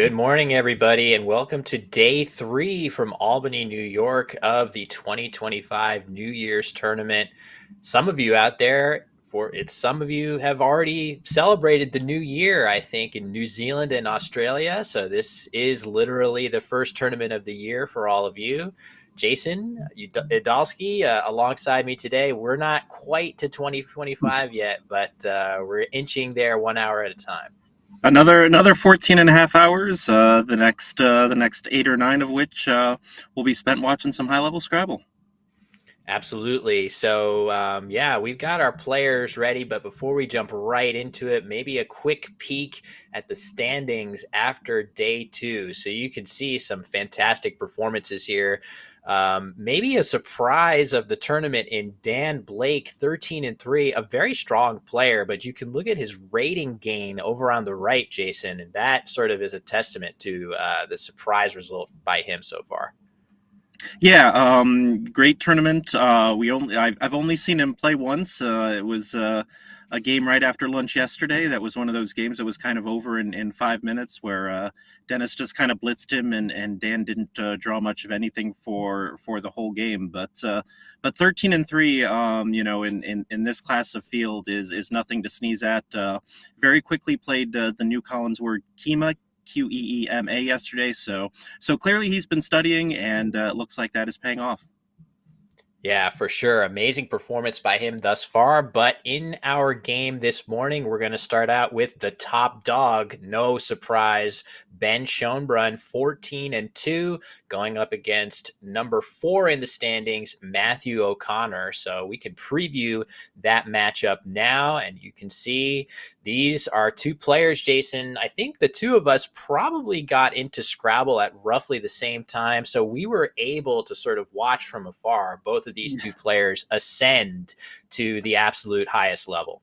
Good morning, everybody, and welcome to day three from Albany, New York of the 2025 New Year's tournament. Some of you out there, some of you have already celebrated the new year, I think, in New Zealand and Australia. So this is literally the first tournament of the year for all of you. Jason Idalski, alongside me today. We're not quite to 2025 yet, but we're inching there 1 hour at a time. Another 14 and a half hours. The next 8 or 9 of which will be spent watching some high level Scrabble. Absolutely. So, yeah, we've got our players ready, but before we jump right into it, maybe a quick peek at the standings after day two. So you can see some fantastic performances here. Maybe a surprise of the tournament in Dan Blake, 13-3, a very strong player, but you can look at his rating gain over on the right, Jason, and that sort of is a testament to the surprise result by him so far. Yeah, great tournament. I've only seen him play once. It was a game right after lunch yesterday. That was one of those games that was kind of over in 5 minutes, where Dennis just kind of blitzed him, and Dan didn't draw much of anything for the whole game. But 13-3, in this class of field is nothing to sneeze at. Very quickly played the new Collins word Kima. Queema yesterday, so clearly he's been studying, and it looks like that is paying off. Yeah, for sure. Amazing performance by him thus far. But in our game this morning, we're going to start out with the top dog. No surprise. Ben Schonbrun, 14-2, going up against number 4 in the standings, Matthew O'Connor. So we can preview that matchup now. And you can see these are two players, Jason. I think the two of us probably got into Scrabble at roughly the same time. So we were able to sort of watch from afar both of these two players ascend to the absolute highest level.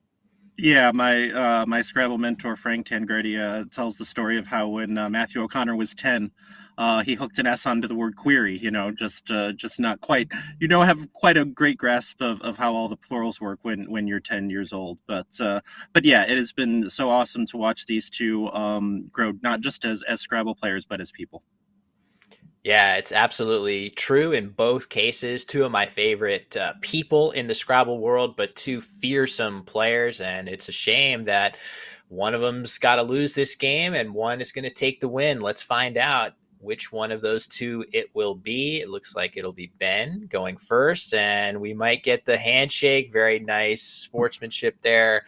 Yeah, my Scrabble mentor Frank Tangredi tells the story of how when Matthew O'Connor was 10, he hooked an S onto the word query. Just not quite. You don't have quite a great grasp of how all the plurals work when you're 10 years old. But yeah, it has been so awesome to watch these two grow, not just as Scrabble players, but as people. Yeah, it's absolutely true in both cases. Two of my favorite people in the Scrabble world, but two fearsome players. And it's a shame that one of them's got to lose this game and one is going to take the win. Let's find out which one of those two it will be. It looks like it'll be Ben going first, and we might get the handshake. Very nice sportsmanship there.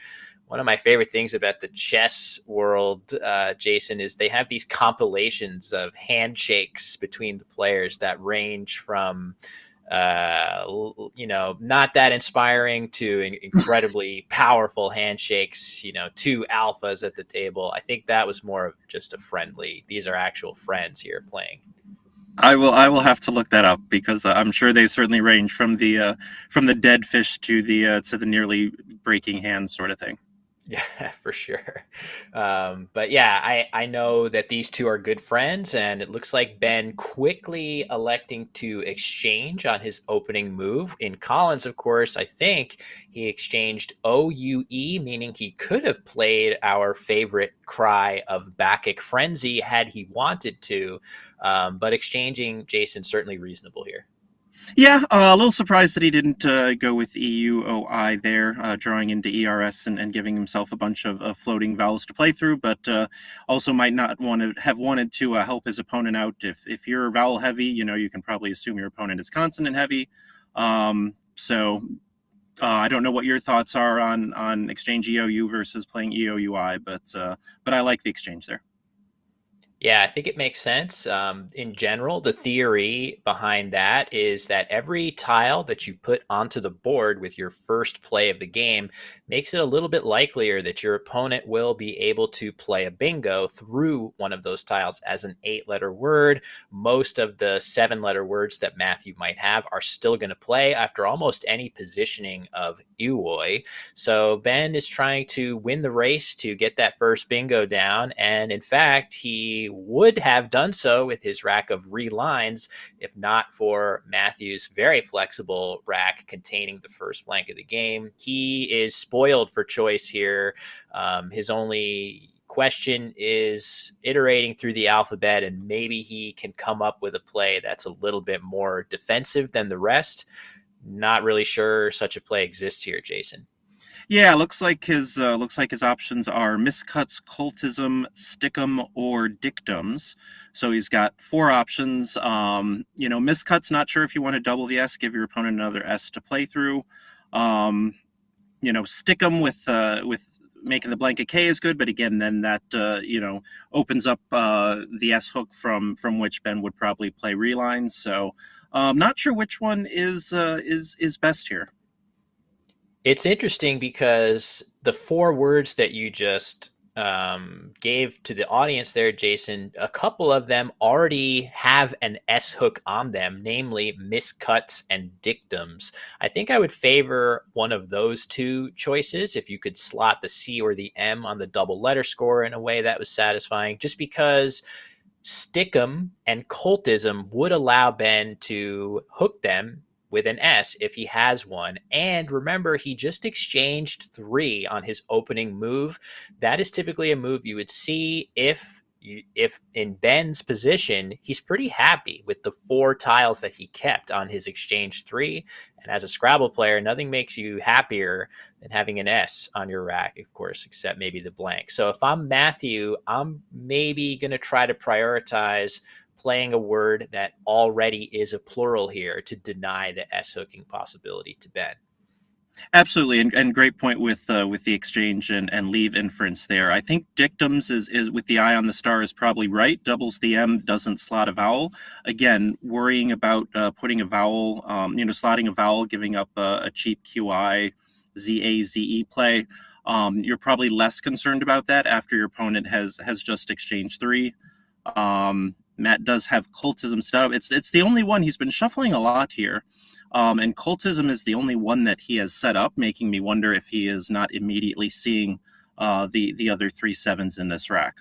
One of my favorite things about the chess world, Jason, is they have these compilations of handshakes between the players that range from, not that inspiring to incredibly powerful handshakes, two alphas at the table. I think that was more of just a friendly, these are actual friends here playing. I will have to look that up, because I'm sure they certainly range from the dead fish to the nearly breaking hands sort of thing. Yeah, for sure. But yeah, I know that these two are good friends, and it looks like Ben quickly electing to exchange on his opening move. In Collins, of course, I think he exchanged OUE, meaning he could have played our favorite cry of Bacchic Frenzy had he wanted to. But exchanging, Jason, certainly reasonable here. Yeah, a little surprised that he didn't go with EUOI there, drawing into ERS and giving himself a bunch of floating vowels to play through, but also might not wanted to help his opponent out. If you're vowel heavy, you can probably assume your opponent is consonant heavy. I don't know what your thoughts are on exchange EOU versus playing EOUI, but I like the exchange there. Yeah, I think it makes sense. In general, the theory behind that is that every tile that you put onto the board with your first play of the game makes it a little bit likelier that your opponent will be able to play a bingo through one of those tiles as an 8-letter word. Most of the 7-letter words that Matthew might have are still going to play after almost any positioning of Uoi. So Ben is trying to win the race to get that first bingo down. And in fact, he would have done so with his rack of relines if not for Matthew's very flexible rack containing the first blank of the game. He is spoiled for choice here. His only question is iterating through the alphabet, and maybe he can come up with a play that's a little bit more defensive than the rest. Not really sure such a play exists here, Jason. Yeah, looks like his options are miscuts, cultism, stickum, or dictums. So he's got four options. Miscuts. Not sure if you want to double the S, give your opponent another S to play through. Um, Stickum with making the blank a K is good, but again, then that opens up the S hook from which Ben would probably play relines. So not sure which one is best here. It's interesting because the four words that you just gave to the audience there, Jason, a couple of them already have an S hook on them, namely miscuts and dictums. I think I would favor one of those two choices if you could slot the C or the M on the double letter score in a way that was satisfying, just because stickum and cultism would allow Ben to hook them with an S if he has one. And remember, he just exchanged 3 on his opening move. That is typically a move you would see if in Ben's position, he's pretty happy with the 4 tiles that he kept on his exchange 3. And as a Scrabble player, nothing makes you happier than having an S on your rack, of course, except maybe the blank. So if I'm Matthew, I'm maybe going to try to prioritize playing a word that already is a plural here to deny the S hooking possibility to Ben. Absolutely, and great point with the exchange and leave inference there. I think dictums is with the eye on the star is probably right. Doubles the M, doesn't slot a vowel. Again, worrying about putting a vowel, slotting a vowel, giving up a cheap QI, ZAZE play. You're probably less concerned about that after your opponent has just exchanged 3. Matt does have cultism set up. It's the only one he's been shuffling a lot here. And cultism is the only one that he has set up, making me wonder if he is not immediately seeing the other 3 sevens in this rack.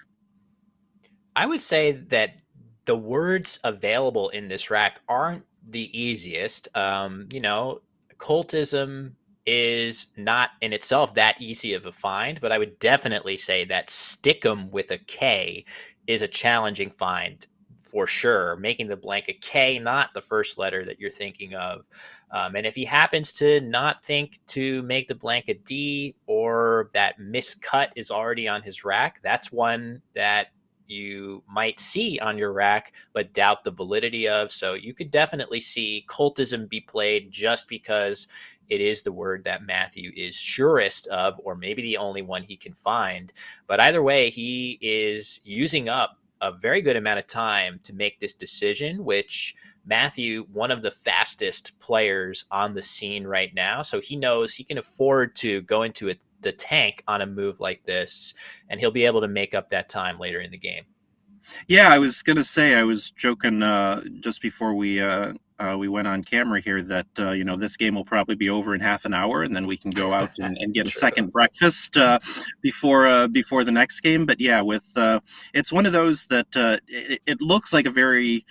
I would say that the words available in this rack aren't the easiest. Cultism is not in itself that easy of a find, but I would definitely say that stickum with a K is a challenging find for sure, making the blank a K, not the first letter that you're thinking of. And if he happens to not think to make the blank a D, or that miscut is already on his rack, that's one that you might see on your rack, but doubt the validity of. So you could definitely see cultism be played just because it is the word that Matthew is surest of, or maybe the only one he can find. But either way, he is using up a very good amount of time to make this decision, which Matthew, one of the fastest players on the scene right now. So he knows he can afford to go into the tank on a move like this, and he'll be able to make up that time later in the game. Yeah, I was gonna say, I was joking just before we went on camera here that this game will probably be over in half an hour, and then we can go out and get a True. second breakfast before the next game. But yeah, it's one of those that it looks like a very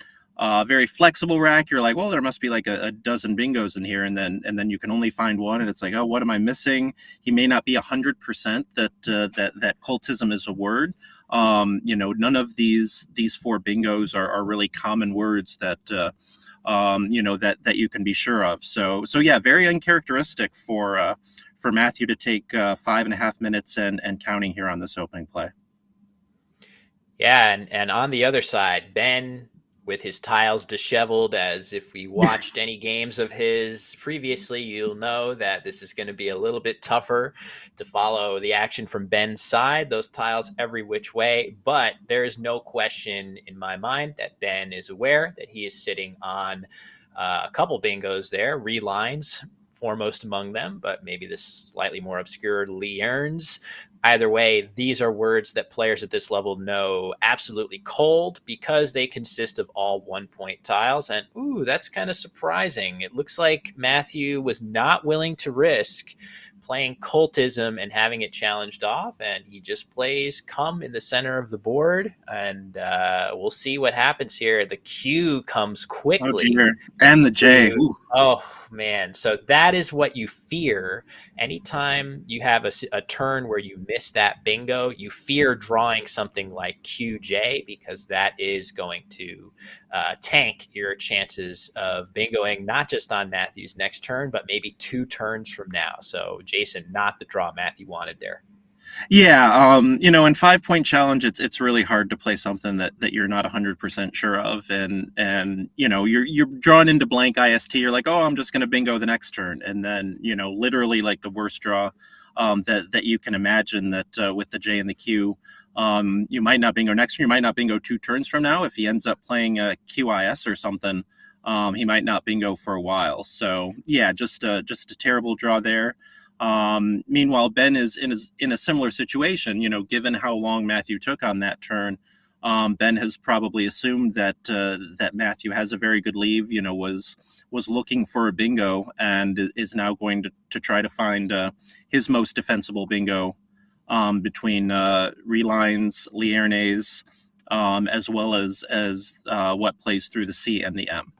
flexible rack. You're like, well, there must be like a dozen bingos in here, and then you can only find one, and it's like, oh, what am I missing? He may not be 100% that cultism is a word. None of these 4 bingos are really common words that that you can be sure of. So yeah, very uncharacteristic for Matthew to take 5.5 minutes and counting here on this opening play. Yeah, and on the other side, Ben with his tiles disheveled, as if we watched any games of his previously, you'll know that this is going to be a little bit tougher to follow the action from Ben's side, those tiles every which way. But there is no question in my mind that Ben is aware that he is sitting on a couple bingos there, relines foremost among them, but maybe this slightly more obscure Liern's. Either way, these are words that players at this level know absolutely cold because they consist of all 1-point tiles. And ooh, that's kind of surprising. It looks like Matthew was not willing to risk playing cultism and having it challenged off, and he just plays come in the center of the board, and we'll see what happens here. The Q comes Oh quickly. dear, and the J. Ooh. Oh man, so that is what you fear anytime you have a turn where you miss that bingo, you fear drawing something like QJ because that is going to tank your chances of bingoing not just on Matthew's next turn, but maybe 2 turns from now. So Jason, not the draw Matthew wanted there. Yeah, in 5 point challenge, it's really hard to play something that you're not 100% sure of, and you're drawn into blank IST. You're like, oh, I'm just going to bingo the next turn, and then literally like the worst draw that you can imagine, that with the J and the Q, you might not bingo next turn. You might not bingo 2 turns from now. If he ends up playing a QIS or something, he might not bingo for a while. So yeah, just a terrible draw there. Meanwhile, Ben is in a similar situation. Given how long Matthew took on that turn, Ben has probably assumed that Matthew has a very good leave. Was looking for a bingo and is now going to try to find his most defensible bingo between relines, Liernés, as well as what plays through the C and the M.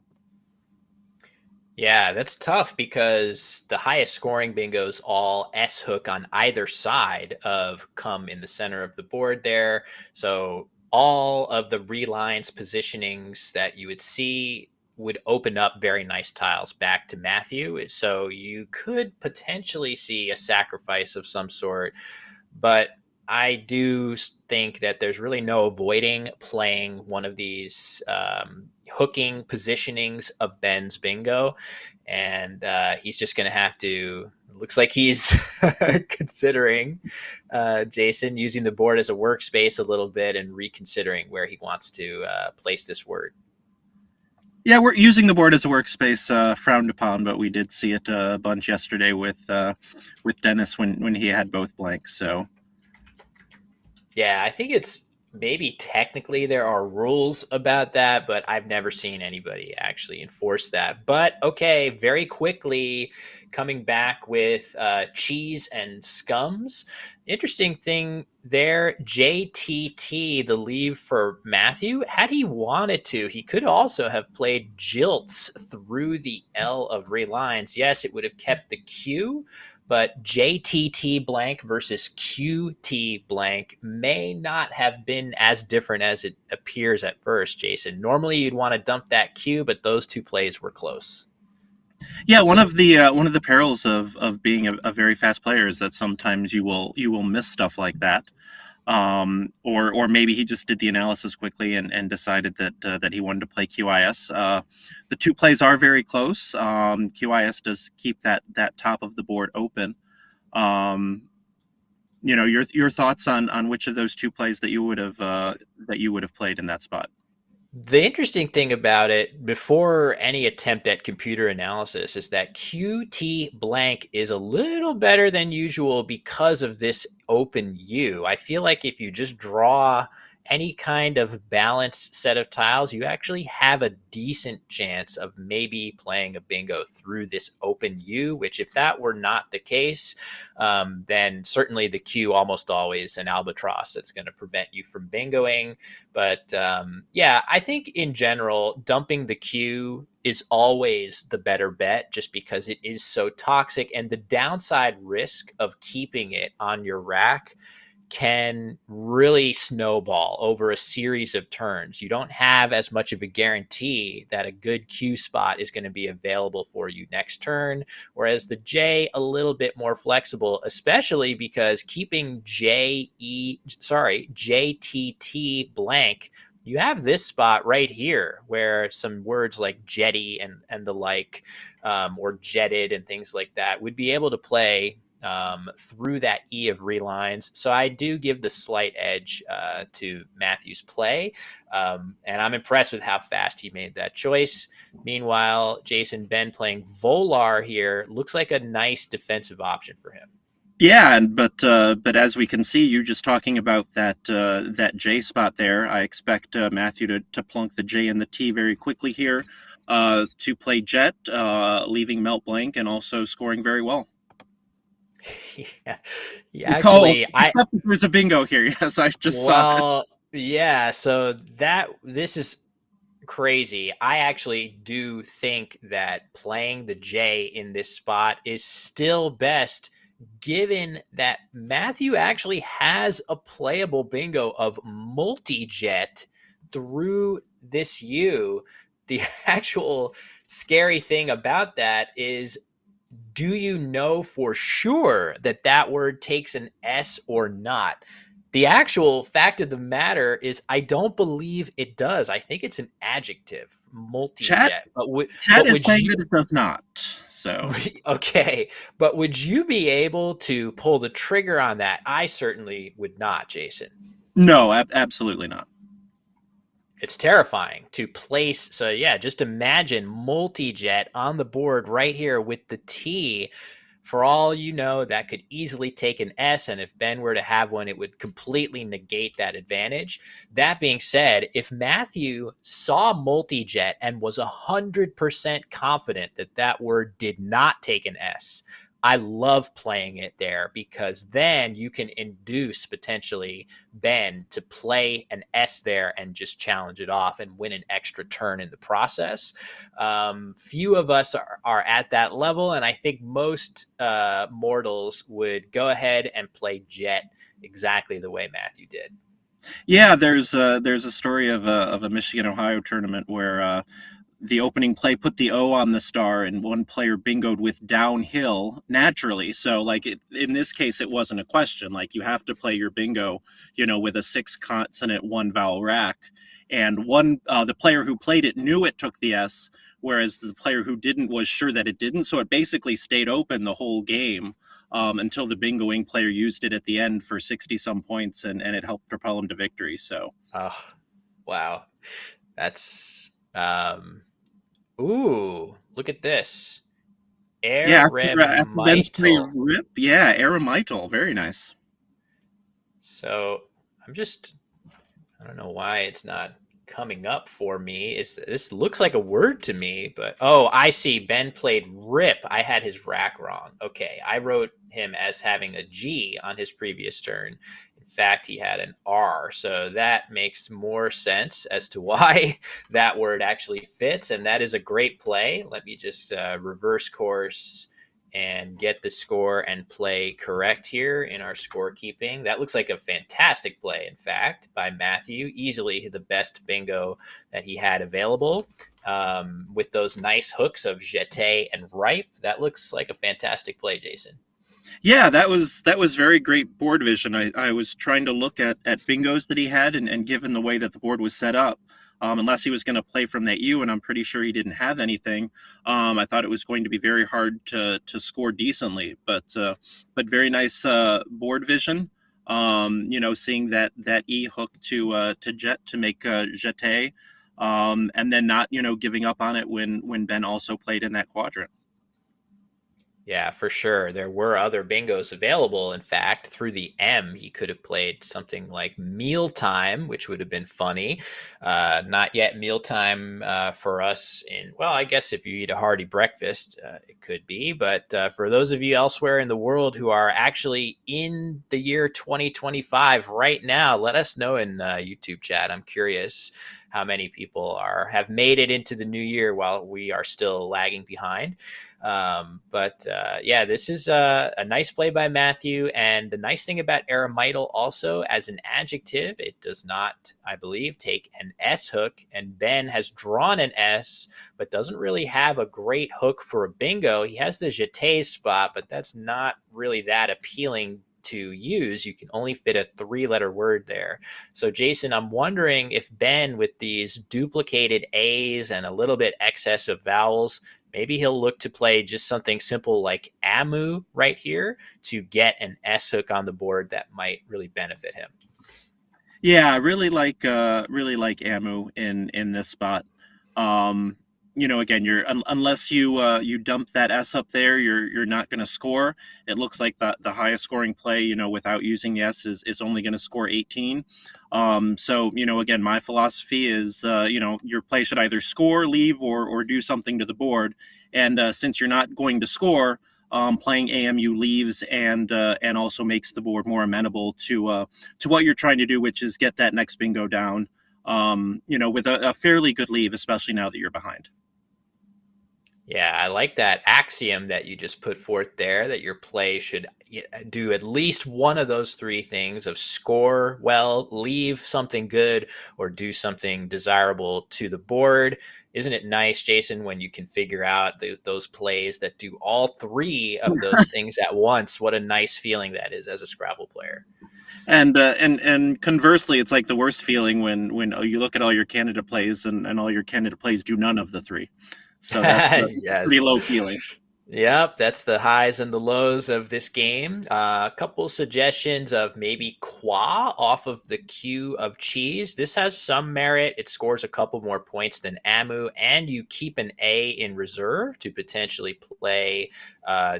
Yeah, that's tough because the highest scoring bingos all S hook on either side of come in the center of the board there. So all of the relines positionings that you would see would open up very nice tiles back to Matthew. So you could potentially see a sacrifice of some sort, but I do think that there's really no avoiding playing one of these hooking positionings of Ben's bingo. And he's just going to have to, looks like he's considering, Jason, using the board as a workspace a little bit and reconsidering where he wants to place this word. Yeah, we're using the board as a workspace, frowned upon, but we did see it a bunch yesterday with Dennis when he had both blanks. So Yeah, I think it's maybe technically there are rules about that, but I've never seen anybody actually enforce that. But okay, very quickly coming back with cheese and scums. Interesting thing there, JTT, the leave for Matthew. Had he wanted to, he could also have played jilts through the L of relines. Yes, it would have kept the Q, but JTT blank versus QT blank may not have been as different as it appears at first, Jason. Normally you'd want to dump that Q, but those two plays were close. yeah, one of the perils of being a very fast player is that sometimes you will miss stuff like that. Or maybe he just did the analysis quickly and decided that he wanted to play QIS. The two plays are very close. QIS does keep that top of the board open. Um, your thoughts on which of those two plays that you would have played in that spot. The interesting thing about it, before any attempt at computer analysis, is that QT blank is a little better than usual because of this open U. I feel like if you just draw any kind of balanced set of tiles, you actually have a decent chance of maybe playing a bingo through this open U, which if that were not the case, then certainly the Q almost always an albatross that's going to prevent you from bingoing. But yeah, I think in general, dumping the Q is always the better bet just because it is so toxic. And the downside risk of keeping it on your rack can really snowball over a series of turns. You don't have as much of a guarantee that a good Q spot is going to be available for you next turn, whereas the J a little bit more flexible, especially because keeping JTT blank, you have this spot right here where some words like jetty and the like, or jetted and things like that would be able to play through that E of relines. So I do give the slight edge to Matthew's play. And I'm impressed with how fast he made that choice. Meanwhile, Jason Ben playing Volar here looks like a nice defensive option for him. Yeah, but as we can see, you just talking about that J spot there. I expect Matthew to plunk the J and the T very quickly here, to play Jet, leaving Melt blank and also scoring very well. Yeah, yeah, Oh, actually, except if there's a bingo here. Yes, I just saw that. well, yeah. So this is crazy. I actually do think that playing the J in this spot is still best given that Matthew actually has a playable bingo of multi-jet through this U. The actual scary thing about that is, do you know for sure that that word takes an S or not? The actual fact of the matter is, I don't believe it does. I think it's an adjective, Chat multi-jet. chat But is would saying you? that it does not. So Okay, but would you be able to pull the trigger on that? I certainly would not, Jason. no, absolutely not. It's terrifying to place. So yeah, just imagine multi-jet on the board right here with the T. For all you know, that could easily take an S, and if Ben were to have one, it would completely negate that advantage. That being said, if Matthew saw multi-jet and was 100% confident that that word did not take an S, I love playing it there, because then you can induce potentially Ben to play an S there and just challenge it off and win an extra turn in the process. Few of us are at that level, and I think most mortals would go ahead and play Jet exactly the way Matthew did. Yeah, there's a story of a Michigan Ohio tournament where the opening play put the O on the star, and one player bingoed with downhill naturally. So, like in this case, it wasn't a question. Like you have to play your bingo, with a 6 consonant, 1 vowel rack. And the player who played it knew it took the S, whereas the player who didn't was sure that it didn't. So it basically stayed open the whole game. Until the bingoing player used it at the end for 60 some points, and it helped propel him to victory. So, Oh, wow. That's ooh, look at this. yeah, after Ben's play Eremital. Rip, yeah, Eremital, very nice. So I don't know why it's not coming up for me. This looks like a word to me, but oh, I see. Ben played Rip. I had his rack wrong. Okay, I wrote him as having a G on his previous turn. In fact, he had an R, so that makes more sense as to why that word actually fits, and that is a great play. Let me just reverse course and get the score and play correct here in our scorekeeping. That looks like a fantastic play, in fact, by Matthew. Easily the best bingo that he had available, with those nice hooks of jeté and ripe. That looks like a fantastic play, Jason. Yeah, that was very great board vision. I was trying to look at bingos that he had, and given the way that the board was set up, unless he was going to play from that U, and I'm pretty sure he didn't have anything, I thought it was going to be very hard to score decently. But very nice board vision. Seeing that E hook to jet to make jeté, and then not giving up on it when Ben also played in that quadrant. Yeah, for sure. There were other bingos available. In fact, through the M, he could have played something like Mealtime, which would have been funny. Not yet Mealtime for us well, I guess if you eat a hearty breakfast, it could be. But for those of you elsewhere in the world who are actually in the year 2025 right now, let us know in YouTube chat. I'm curious how many people have made it into the new year while we are still lagging behind. But yeah, this is a nice play by Matthew. And the nice thing about eremital also, as an adjective, it does not, I believe, take an S hook. And Ben has drawn an S, but doesn't really have a great hook for a bingo. He has the jeté spot, but that's not really that appealing to use. You can only fit a 3-letter word there. So, Jason, I'm wondering if Ben, with these duplicated A's and a little bit excess of vowels, maybe he'll look to play just something simple like Amu right here to get an S hook on the board that might really benefit him. Yeah, I really like Amu in this spot. Um, Again, unless you dump that S up there, you're not going to score. It looks like the highest scoring play, without using the S is only going to score 18. So again, my philosophy is your play should either score, leave, or do something to the board. And since you're not going to score, playing AMU leaves and also makes the board more amenable to what you're trying to do, which is get that next bingo down. With a fairly good leave, especially now that you're behind. Yeah, I like that axiom that you just put forth there, that your play should do at least one of those three things: of score well, leave something good, or do something desirable to the board. Isn't it nice, Jason, when you can figure out those plays that do all three of those things at once? What a nice feeling that is as a Scrabble player. And conversely, it's like the worst feeling when you look at all your candidate plays and all your candidate plays do none of the three. So that's a pretty Yes. low feeling. Yep, that's the highs and the lows of this game. A couple suggestions of maybe Qua off of the queue of cheese. This has some merit. It scores a couple more points than Amu, and you keep an A in reserve to potentially play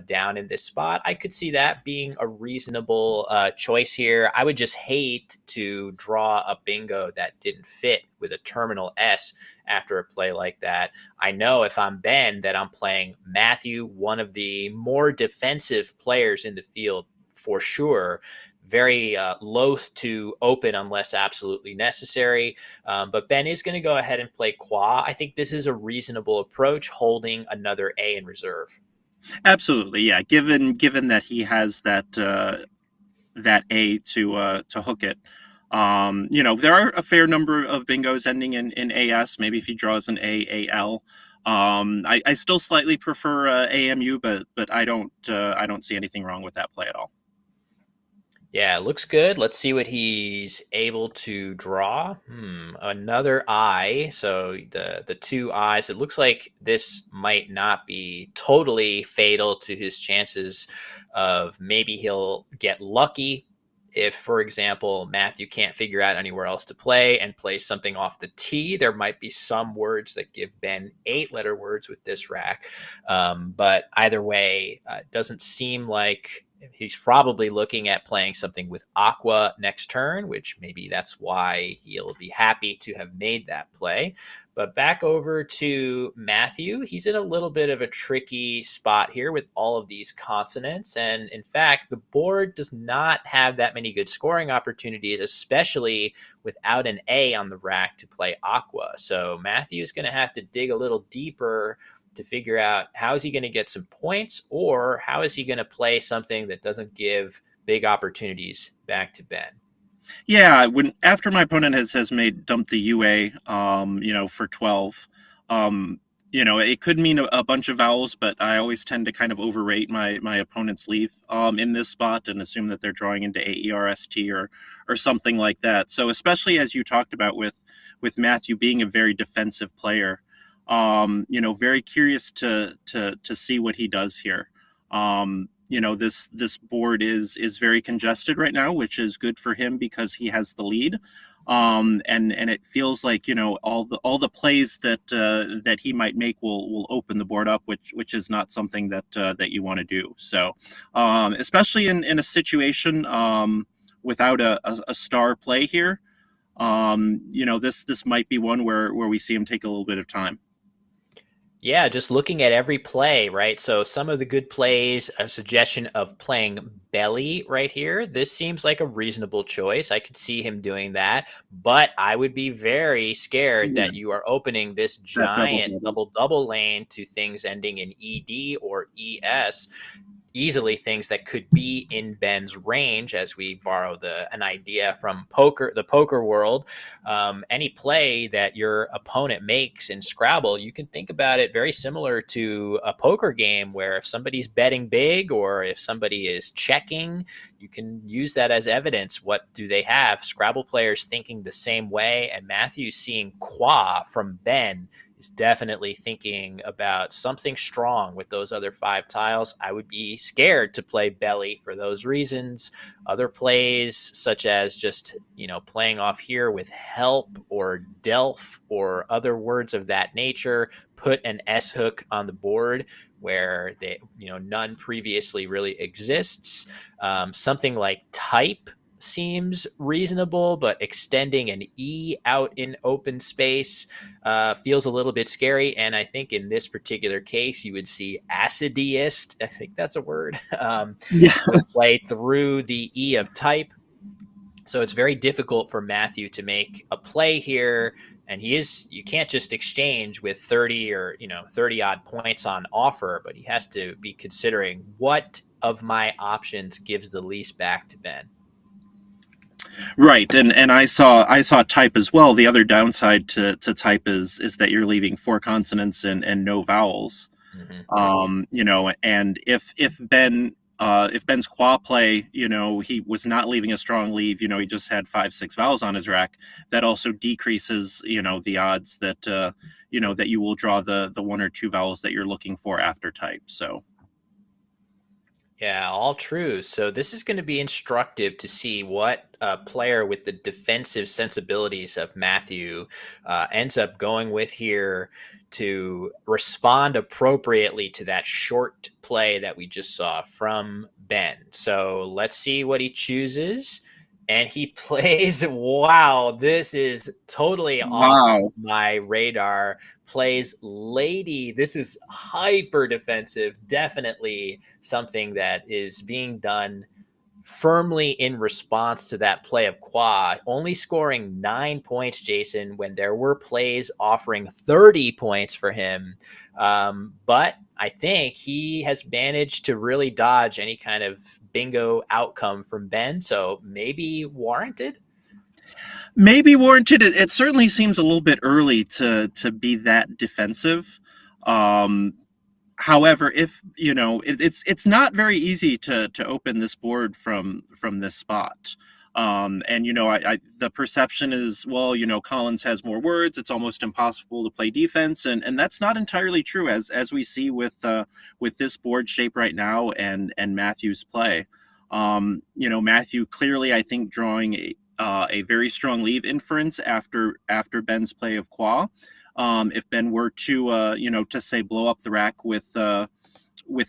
down in this spot. I could see that being a reasonable choice here. I would just hate to draw a bingo that didn't fit with a terminal S after a play like that. I know if I'm Ben that I'm playing Matthew, one of the more defensive players in the field for sure. Very loath to open unless absolutely necessary. But Ben is going to go ahead and play Qua. I think this is a reasonable approach, holding another A in reserve. Absolutely, yeah. Given that he has that A to hook it. There are a fair number of bingos ending in AS. Maybe if he draws an AAL. I still slightly prefer AMU, but I don't see anything wrong with that play at all. Yeah, it looks good. Let's see what he's able to draw. Another eye. So the two eyes. It looks like this might not be totally fatal to his chances of maybe he'll get lucky if, for example, Matthew can't figure out anywhere else to play and plays something off the tee. There might be some words that give Ben 8-letter words with this rack. But either way, it doesn't seem like he's probably looking at playing something with Aqua next turn, which maybe that's why he'll be happy to have made that play. But back over to Matthew. He's in a little bit of a tricky spot here with all of these consonants. And in fact, the board does not have that many good scoring opportunities, especially without an A on the rack to play Aqua. So Matthew's going to have to dig a little deeper to figure out how is he going to get some points, or how is he going to play something that doesn't give big opportunities back to Ben. Yeah, when after my opponent has made dump the UA, for 12, it could mean a bunch of vowels, but I always tend to kind of overrate my opponent's leave in this spot and assume that they're drawing into AERST or something like that. So especially as you talked about with Matthew being a very defensive player, very curious to see what he does here. This board is very congested right now, which is good for him because he has the lead. And it feels like all the plays that he might make will open the board up, which is not something that you want to do. So especially in a situation without a star play here, this might be one where we see him take a little bit of time. Yeah, just looking at every play, right? So some of the good plays, a suggestion of playing belly right here. This seems like a reasonable choice. I could see him doing that, but I would be very scared Yeah, that you are opening this that double giant double. double lane to things ending in ED or ES. Easily things that could be in Ben's range, as we borrow an idea from the poker world. Any play that your opponent makes in Scrabble, you can think about it very similar to a poker game, where if somebody's betting big or if somebody is checking, you can use that as evidence. What do they have? Scrabble players thinking the same way, and Matthew seeing Qua from Ben is definitely thinking about something strong with those other 5 tiles. I would be scared to play belly for those reasons. Other plays, such as just, playing off here with help or delf or other words of that nature, put an S hook on the board where none previously really exists. Something like type seems reasonable, but extending an E out in open space feels a little bit scary. And I think in this particular case, you would see acidiest, I think that's a word, Yeah. would play through the E of type. So it's very difficult for Matthew to make a play here. And you can't just exchange with 30 or 30 odd points on offer, but he has to be considering what of my options gives the least back to Ben. Right, and I saw type as well. The other downside to type is that you're leaving four consonants and no vowels. Mm-hmm. And if Ben's qua play, he was not leaving a strong leave. He just had 5, 6 vowels on his rack. That also decreases, the odds that you will draw the one or two vowels that you're looking for after type. So Yeah, all true. So this is going to be instructive to see what a player with the defensive sensibilities of Matthew ends up going with here to respond appropriately to that short play that we just saw from Ben. So let's see what he chooses. And he plays, wow, this is totally off wow, my radar. Plays Lady. This is hyper defensive. Definitely something that is being done firmly in response to that play of Qua, only scoring 9 points, Jason, when there were plays offering 30 points for him. But I think he has managed to really dodge any kind of bingo outcome from Ben. So maybe warranted. maybe warranted. It certainly seems a little bit early to be that defensive. Um, However, if it's not very easy to open this board from this spot. And the perception is, well, Collins has more words. It's almost impossible to play defense, and that's not entirely true, as we see with this board shape right now and Matthew's play. Matthew clearly, I think, drawing a very strong leave inference after Ben's play of Qua. If Ben were to say blow up the rack with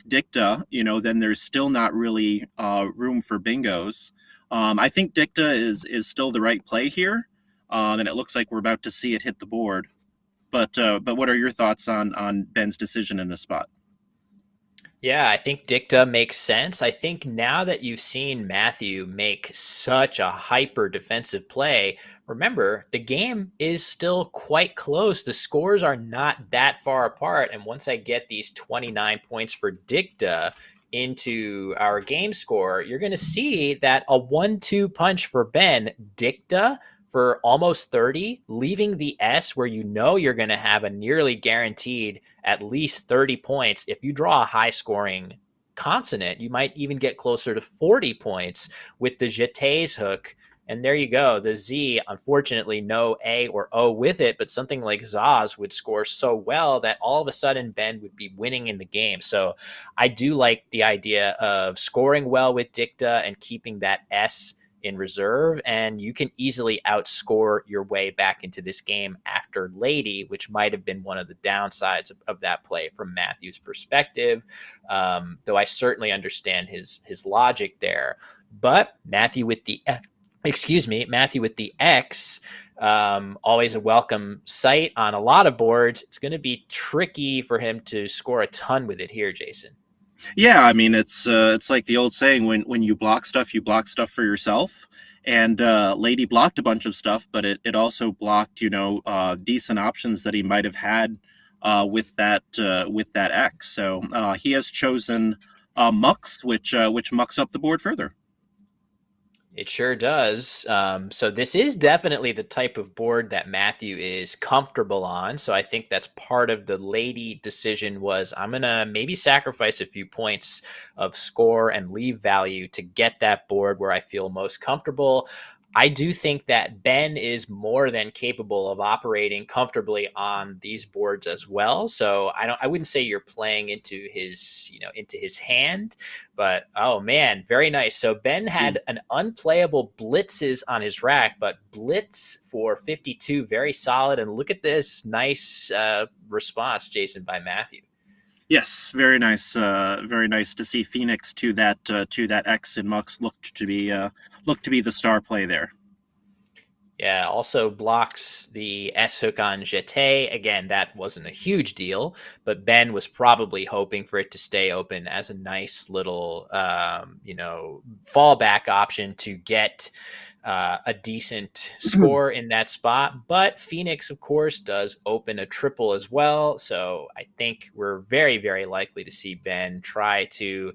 dicta, then there's still not really room for bingos. I think dicta is still the right play here, and it looks like we're about to see it hit the board. But what are your thoughts on Ben's decision in this spot? Yeah, I think dicta makes sense. I think now that you've seen Matthew make such a hyper defensive play, remember the game is still quite close. The scores are not that far apart. And once I get these 29 points for dicta into our game score, you're going to see that a 1-2 punch for Ben, dicta for almost 30, leaving the S where you're going to have a nearly guaranteed at least 30 points. If you draw a high scoring consonant, you might even get closer to 40 points with the jetés hook. And there you go. The Z, unfortunately, no A or O with it, but something like Zaz would score so well that all of a sudden Ben would be winning in the game. So I do like the idea of scoring well with dicta and keeping that S in reserve, and you can easily outscore your way back into this game after Lady, which might have been one of the downsides of that play from Matthew's perspective. Though I certainly understand his logic there. But Matthew with the X, always a welcome sight on a lot of boards. It's going to be tricky for him to score a ton with it here, Jason. Yeah, I mean it's like the old saying, when you block stuff for yourself. And Lady blocked a bunch of stuff, but it also blocked decent options that he might have had with that X. So he has chosen Mux, which mucks up the board further. It sure does. So this is definitely the type of board that Matthew is comfortable on. So I think that's part of the Lady decision was I'm going to maybe sacrifice a few points of score and leave value to get that board where I feel most comfortable. I do think that Ben is more than capable of operating comfortably on these boards as well. So I wouldn't say you're playing into his hand, but oh man, very nice. So Ben had an unplayable blitzes on his rack, but blitz for 52, very solid. And look at this nice response, Jason, by Matthew. Yes, very nice. Very nice to see Phoenix to that X in Mux looked to be the star play there. Yeah, also blocks the S hook on Jeté. Again, that wasn't a huge deal, but Ben was probably hoping for it to stay open as a nice little, fallback option to get a decent score in that spot. But Phoenix, of course, does open a triple as well. So I think we're very, very likely to see Ben try to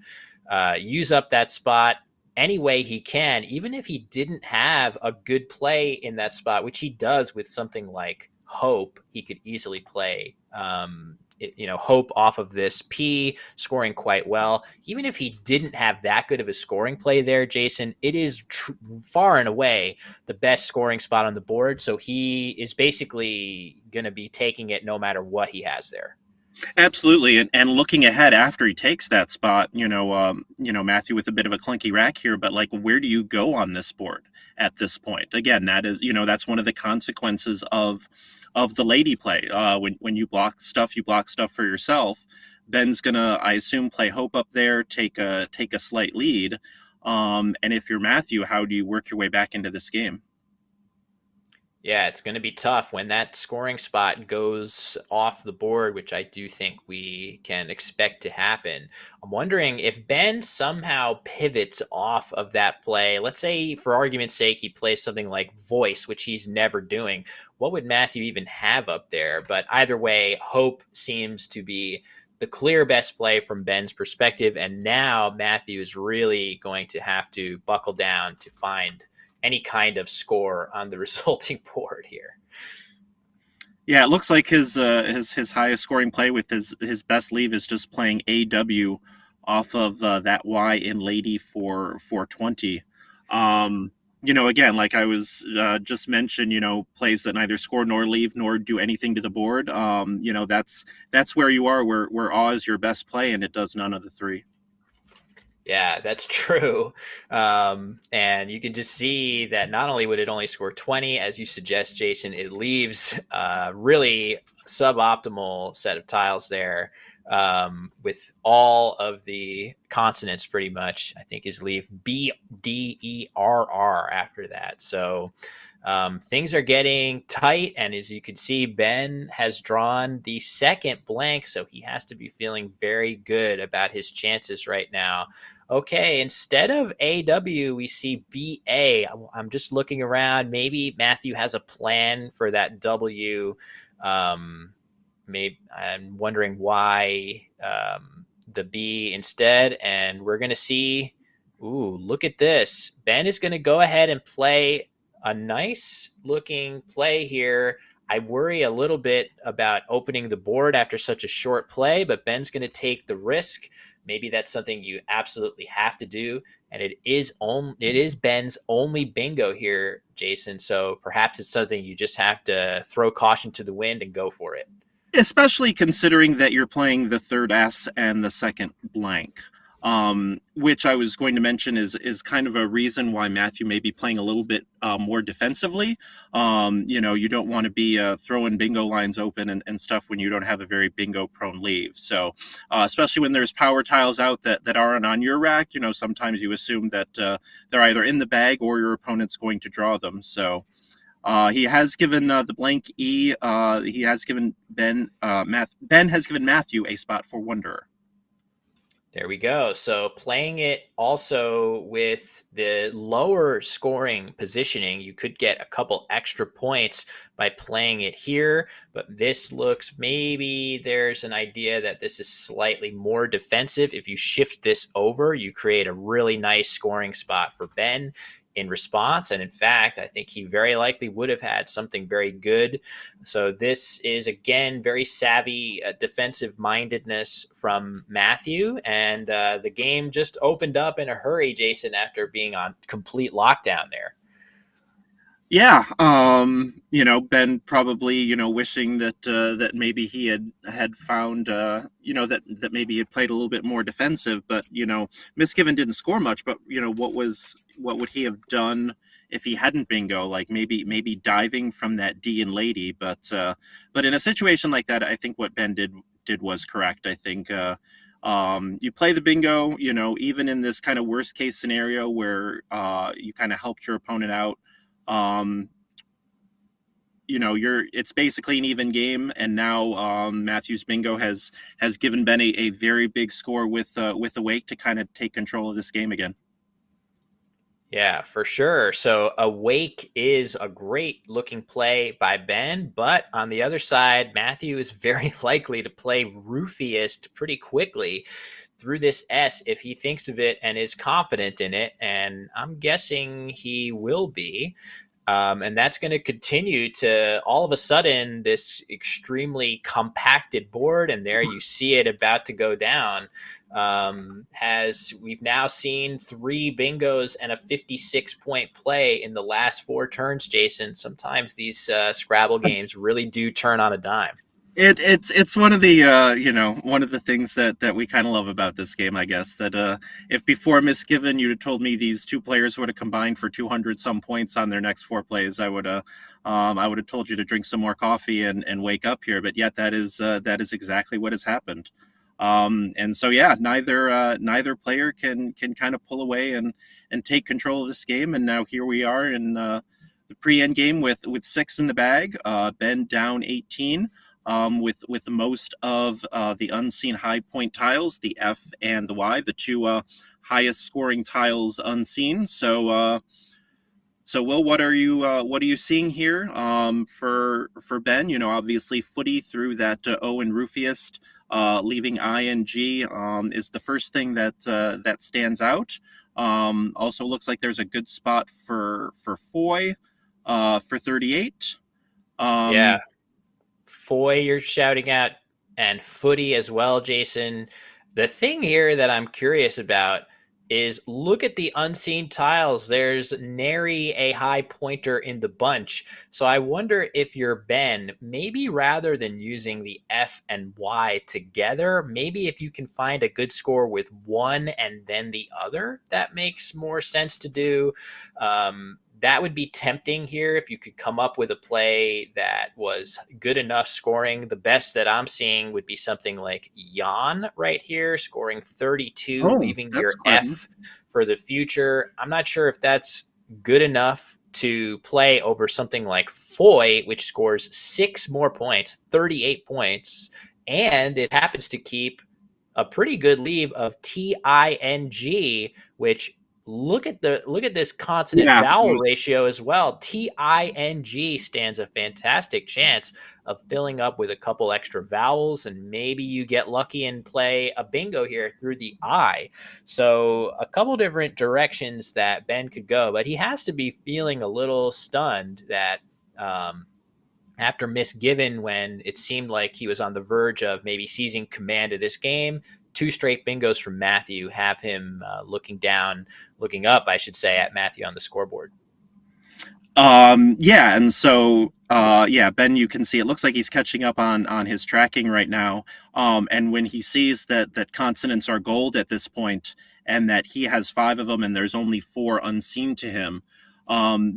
use up that spot any way he can, even if he didn't have a good play in that spot, which he does with something like Hope. He could easily play Hope off of this P, scoring quite well. Even if he didn't have that good of a scoring play there, Jason, it is far and away the best scoring spot on the board. So he is basically going to be taking it no matter what he has there. Absolutely, and looking ahead after he takes that spot, Matthew with a bit of a clunky rack here, but like, where do you go on this board at this point? Again, that is, that's one of the consequences of the lady play. When you block stuff for yourself. Ben's gonna, I assume, play Hope up there, take a slight lead. And if you're Matthew, how do you work your way back into this game? Yeah, it's going to be tough when that scoring spot goes off the board, which I do think we can expect to happen. I'm wondering if Ben somehow pivots off of that play. Let's say, for argument's sake, he plays something like Voice, which he's never doing. What would Matthew even have up there? But either way, Hope seems to be the clear best play from Ben's perspective. And now Matthew is really going to have to buckle down to find any kind of score on the resulting board here. Yeah, it looks like his highest scoring play with his best leave is just playing AW off of that Y in Lady for 420. Again, like I was just mentioned, plays that neither score nor leave nor do anything to the board. That's where you are, where awe is your best play, and it does none of the three. Yeah, that's true. And you can just see that not only would it only score 20, as you suggest, Jason, it leaves a really suboptimal set of tiles there with all of the consonants pretty much. I think is leave B, D, E, R, R after that. So things are getting tight. And as you can see, Ben has drawn the second blank. So he has to be feeling very good about his chances right now. Okay, instead of AW, we see BA. I'm just looking around. Maybe Matthew has a plan for that W. Maybe I'm wondering why the B instead. And we're going to see. Ooh, look at this. Ben is going to go ahead and play a nice looking play here. I worry a little bit about opening the board after such a short play, but Ben's going to take the risk. Maybe that's something you absolutely have to do, and it is Ben's only bingo here, Jason. So perhaps it's something you just have to throw caution to the wind and go for it. Especially considering that you're playing the third S and the second blank. Which I was going to mention is kind of a reason why Matthew may be playing a little bit more defensively. You don't want to be throwing bingo lines open and stuff when you don't have a very bingo prone leave. So especially when there's power tiles out that aren't on your rack, sometimes you assume that they're either in the bag or your opponent's going to draw them. So he has given the blank E. He has given Ben has given Matthew a spot for Wanderer. There we go. So playing it also with the lower scoring positioning, you could get a couple extra points by playing it here. But this looks, maybe there's an idea that this is slightly more defensive. If you shift this over, you create a really nice scoring spot for Ben in response. And in fact, I think he very likely would have had something very good. So this is, again, very savvy defensive mindedness from Matthew. And the game just opened up in a hurry, Jason, after being on complete lockdown there. Yeah, Ben probably, wishing that maybe he had found, that maybe he had played a little bit more defensive, but Misgiven didn't score much. But what would he have done if he hadn't bingo? Like maybe diving from that D in Lady, but in a situation like that, I think what Ben did was correct. I think you play the bingo, even in this kind of worst case scenario where you kind of helped your opponent out. It's basically an even game, and now Matthew's bingo has given Ben a very big score with Awake to kind of take control of this game again. Yeah, for sure. So Awake is a great looking play by Ben, but on the other side, Matthew is very likely to play Roofiest pretty quickly through this S if he thinks of it and is confident in it. And I'm guessing he will be. And that's going to continue to all of a sudden this extremely compacted board, and there you see it about to go down. Has we've now seen 3 bingos and a 56-point play in the last 4 turns, Jason. Sometimes these Scrabble games really do turn on a dime. It's one of the one of the things that we kind of love about this game, I guess. That if before Misgiven you'd have told me these two players would have combined for 200 some points on their next 4 plays, I would have told you to drink some more coffee and wake up here. But yet that is exactly what has happened. And so yeah, neither player can kind of pull away and take control of this game. And now here we are in the pre-end game with 6 in the bag. Ben down 18 with most of the unseen high point tiles, the F and the Y, the two highest scoring tiles unseen. So Will, what are you seeing here for Ben? You know, obviously footy through that O and Roofiest, leaving ing is the first thing that stands out. Also looks like there's a good spot for Foy for 38. Yeah, Um, Foy, you're shouting out, and Footy as well, Jason. The thing here that I'm curious about is look at the unseen tiles. There's nary a high pointer in the bunch. So I wonder if you're Ben, maybe rather than using the F and Y together, maybe if you can find a good score with one and then the other, that makes more sense to do. That would be tempting here if you could come up with a play that was good enough scoring. The best that I'm seeing would be something like Jan right here, scoring 32, oh, leaving that's your clever. F for the future. I'm not sure if that's good enough to play over something like Foy, which scores 6 more points, 38 points, and it happens to keep a pretty good leave of TING, which look at this consonant Yeah, vowel ratio as well. TING stands a fantastic chance of filling up with a couple extra vowels, and maybe you get lucky and play a bingo here through the I. So a couple different directions that Ben could go, but he has to be feeling a little stunned that um, after misgiven when it seemed like he was on the verge of maybe seizing command of this game. 2 straight bingos from Matthew have him looking up, I should say, at Matthew on the scoreboard. yeah, and so yeah, Ben, you can see it looks like he's catching up on his tracking right now. And when he sees that consonants are gold at this point, and that he has 5 of them, and there's only 4 unseen to him,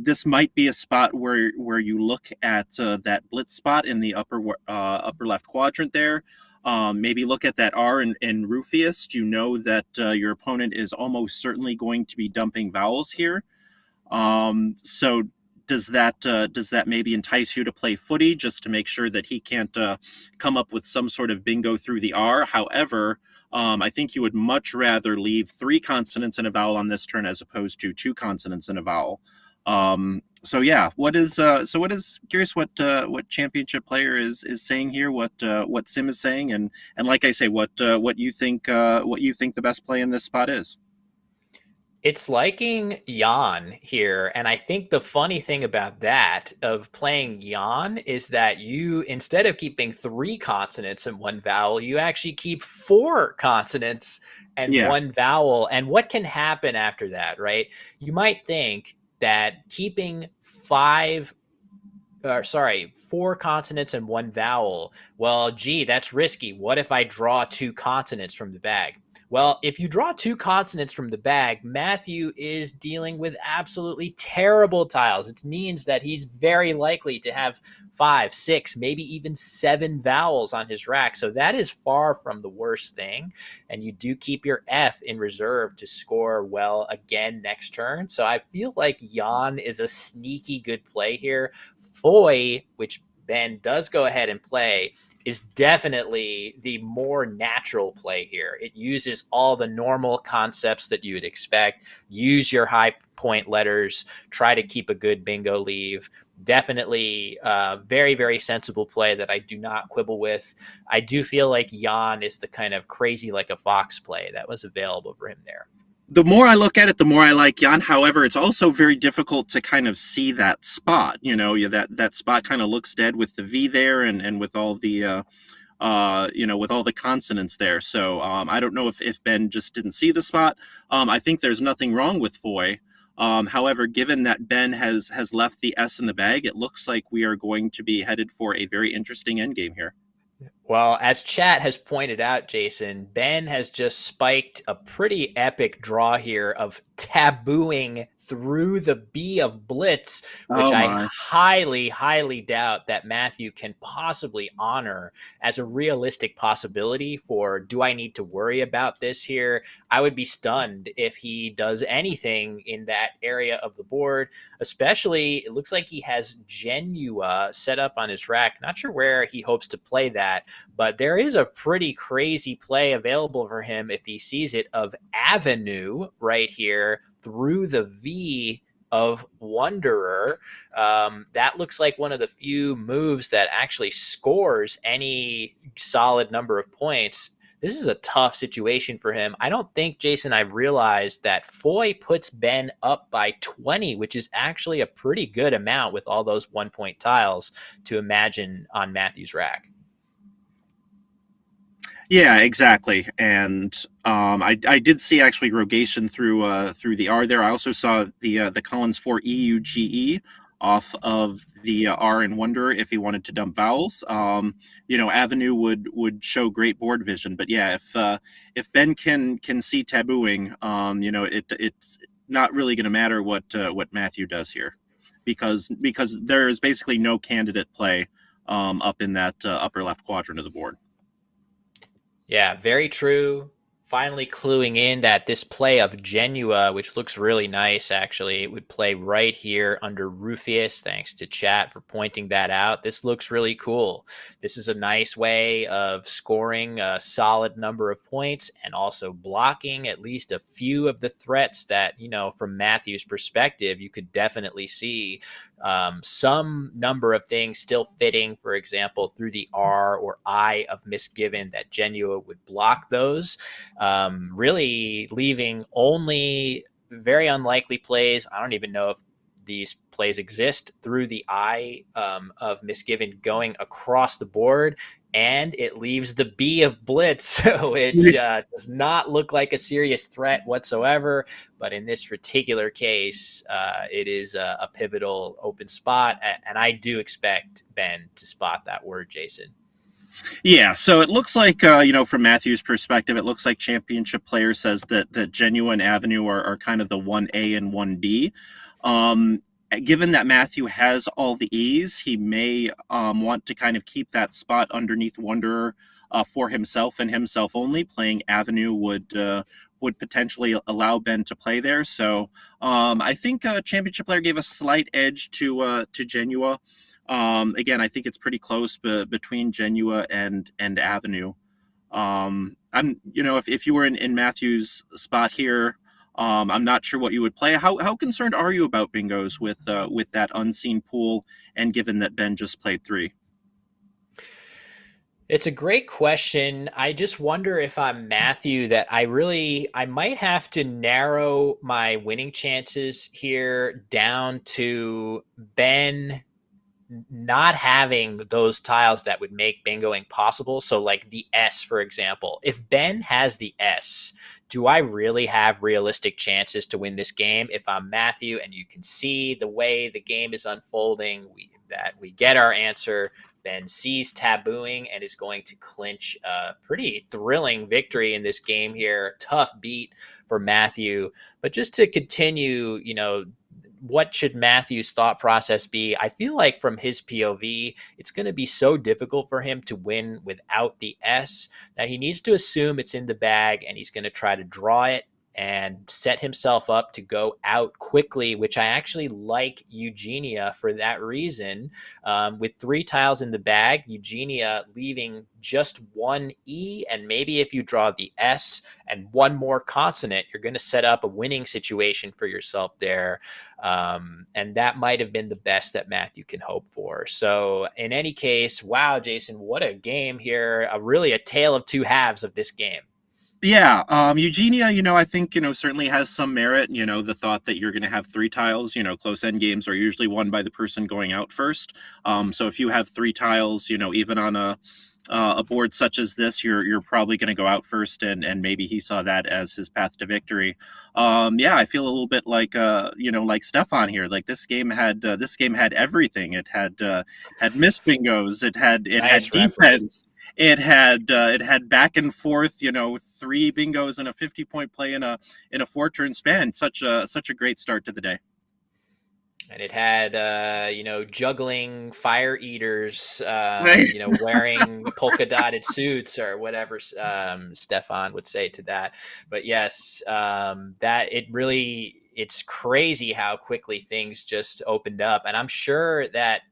this might be a spot where you look at that blitz spot in the upper left quadrant there. Maybe look at that R in Roofiest. You know that your opponent is almost certainly going to be dumping vowels here. So does that maybe entice you to play footy just to make sure that he can't come up with some sort of bingo through the R? However, I think you would much rather leave 3 consonants and a vowel on this turn as opposed to 2 consonants and a vowel. So yeah, what is curious what championship player is saying here, what Sim is saying, and like I say, what you think the best play in this spot is. It's liking Jan here. And I think the funny thing about that of playing Jan is that you, instead of keeping 3 consonants and 1 vowel, you actually keep 4 consonants and Yeah. 1 vowel. And what can happen after that, right? You might think that keeping 4 consonants and 1 vowel. Well, gee, that's risky. What if I draw 2 consonants from the bag? Well, if you draw 2 consonants from the bag, Matthew is dealing with absolutely terrible tiles. It means that he's very likely to have 5, 6, maybe even 7 vowels on his rack. So that is far from the worst thing. And you do keep your F in reserve to score well again next turn. So I feel like Jan is a sneaky good play here. Foy, which Ben does go ahead and play is definitely the more natural play here. It uses all the normal concepts that you would expect. Use your high point letters, try to keep a good bingo leave. Definitely very, very sensible play that I do not quibble with. I do feel like Jan is the kind of crazy like a fox play that was available for him there. The more I look at it, the more I like Jan. However, it's also very difficult to kind of see that spot. That spot kind of looks dead with the V there, and with all the with all the consonants there. So I don't know if Ben just didn't see the spot. I think there's nothing wrong with Foy. However, given that Ben has left the S in the bag, it looks like we are going to be headed for a very interesting endgame here. Well, as chat has pointed out, Jason, Ben has just spiked a pretty epic draw here of tabooing through the B of Blitz, which Oh I my. highly, highly doubt that Matthew can possibly honor as a realistic possibility for do I need to worry about this here? I would be stunned if he does anything in that area of the board, especially it looks like he has Genua set up on his rack. Not sure where he hopes to play that, but there is a pretty crazy play available for him if he sees it of Avenue right here through the V of Wanderer. That looks like one of the few moves that actually scores any solid number of points. This is a tough situation for him. I don't think, Jason, I realized that Foy puts Ben up by 20, which is actually a pretty good amount with all those 1-point tiles to imagine on Matthew's rack. Yeah, exactly. And I did see actually rogation through the R there. I also saw the Collins for EUGE off of the R in Wonder if he wanted to dump vowels. Avenue would show great board vision. But yeah, if Ben can see tabooing, it's not really going to matter what Matthew does here, because there is basically no candidate play up in that upper left quadrant of the board. Yeah, very true. Finally cluing in that this play of Genua, which looks really nice actually, it would play right here under Rufius. Thanks to chat for pointing that out. This looks really cool. This is a nice way of scoring a solid number of points and also blocking at least a few of the threats that, from Matthew's perspective, you could definitely see some number of things still fitting, for example, through the R or I of Misgiven, that Genua would block those, really leaving only very unlikely plays. I don't even know if these plays exist through the I of Misgiven going across the board, and it leaves the B of Blitz, so it does not look like a serious threat whatsoever. But in this particular case, it is a pivotal open spot, and I do expect Ben to spot that word, Jason. Yeah, so it looks like, from Matthew's perspective, it looks like Championship Player says that Genua and Avenue are kind of the 1A and 1B. Given that Matthew has all the E's, he may want to kind of keep that spot underneath Wanderer for himself and himself only. Playing Avenue would potentially allow Ben to play there. So I think Championship Player gave a slight edge to Genua. Again, I think it's pretty close between Genua and Avenue. If you were in Matthew's spot here, I'm not sure what you would play. How concerned are you about bingos with that unseen pool, and given that Ben just played 3? It's a great question. I just wonder if I'm Matthew that I might have to narrow my winning chances here down to Ben not having those tiles that would make bingoing possible. So like the S, for example, if Ben has the S, do I really have realistic chances to win this game? If I'm Matthew and you can see the way the game is unfolding, we get our answer. Ben sees tabooing and is going to clinch a pretty thrilling victory in this game here. Tough beat for Matthew. But just to continue, what should Matthew's thought process be? I feel like from his POV, it's going to be so difficult for him to win without the S that he needs to assume it's in the bag, and he's going to try to draw it and set himself up to go out quickly, which I actually like Eugenia for that reason. With 3 tiles in the bag, Eugenia leaving just one E, and maybe if you draw the S and one more consonant, you're going to set up a winning situation for yourself there. And that might have been the best that Matthew can hope for. So, in any case, wow, Jason, what a game here. Really a tale of two halves of this game. Yeah, Eugenia, I think, certainly has some merit. The thought that you're going to have 3 tiles, close end games are usually won by the person going out first. So if you have 3 tiles, even on a board such as this, you're probably going to go out first, and maybe he saw that as his path to victory. Yeah, I feel a little bit like like Stefan here. Like this game had everything. It had missed bingos. It had Nice reference. defense. It had back and forth, 3 bingos and a 50-point play in a 4-turn span. Such a great start to the day. And it had, juggling fire eaters, Right. wearing polka dotted suits or whatever Stefan would say to that. But yes, it's crazy how quickly things just opened up. And I'm sure that,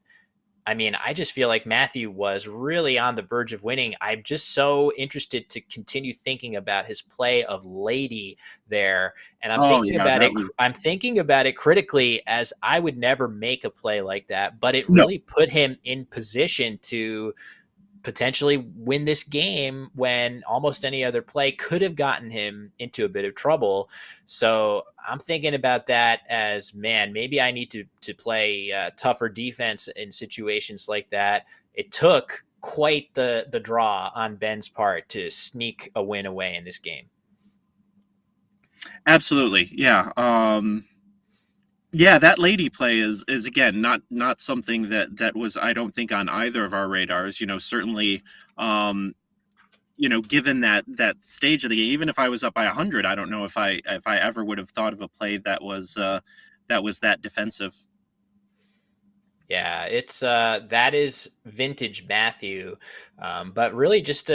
I just feel like Matthew was really on the verge of winning. I'm just so interested to continue thinking about his play of Lady there, and I'm Oh thinking yeah, about that it. was I'm thinking about it critically, as I would never make a play like that, but it no. really put him in position to potentially win this game when almost any other play could have gotten him into a bit of trouble. So I'm thinking about that as, man, maybe I need to play tougher defense in situations like that. It took quite the draw on Ben's part to sneak a win away in this game. Absolutely, yeah. Yeah, that lady play is again not something that was, I don't think, on either of our radars. Certainly, um, given that stage of the game, even if I was up by 100, I don't know if I ever would have thought of a play that was that defensive. Yeah, it's that is vintage Matthew. But really just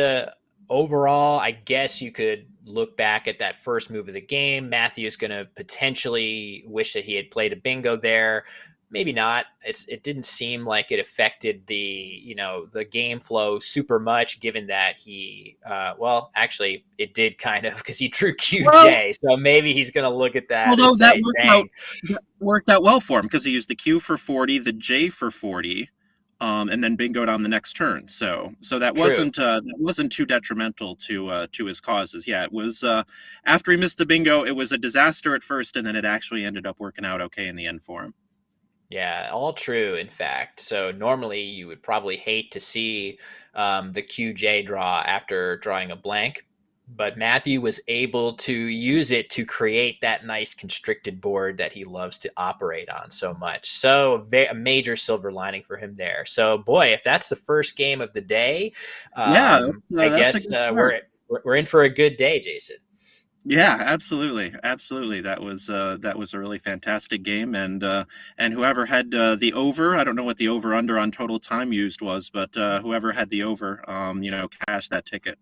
overall, I guess you could look back at that first move of the game. Matthew's going to potentially wish that he had played a bingo there. Maybe not. It didn't seem like it affected the game flow super much, given that well, actually it did kind of, because he drew Well, QJ. So maybe he's going to look at that and although that say, worked out dang, that worked out well for him because he used the Q for 40, the J for 40, and then bingoed on the next turn. So true. that wasn't too detrimental to his causes. Yeah, it was, after he missed the bingo, it was a disaster at first, and then it actually ended up working out okay in the end for him. Yeah, all true, in fact. So normally you would probably hate to see the QJ draw after drawing a blank, but Matthew was able to use it to create that nice constricted board that he loves to operate on so much. So a major silver lining for him there. So boy, if that's the first game of the day, Yeah, I that's a guess good start. we're in for a good day, Jason. Yeah, absolutely, absolutely. That was a really fantastic game, and whoever had the over, I don't know what the over under on total time used was, but whoever had the over, cashed that ticket.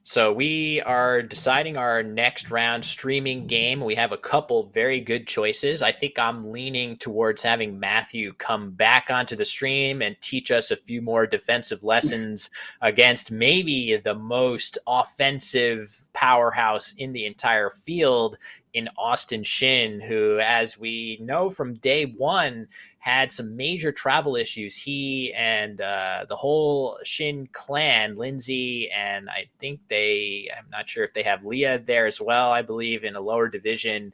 So we are deciding our next round streaming game. We have a couple very good choices. I think I'm leaning towards having Matthew come back onto the stream and teach us a few more defensive lessons against maybe the most offensive powerhouse in the entire field in Austin Shin, who, as we know from day one, had some major travel issues. He and the whole Shin clan, Lindsay, and I'm not sure if they have Leah there as well, I believe, in a lower division,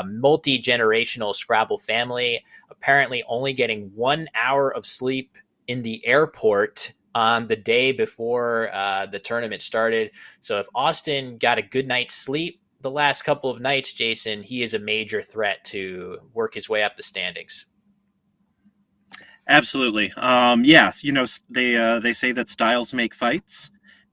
multi generational Scrabble family, apparently only getting 1 hour of sleep in the airport on the day before the tournament started. So if Austin got a good night's sleep the last couple of nights, Jason, he is a major threat to work his way up the standings. Absolutely. Yes, they say that styles make fights,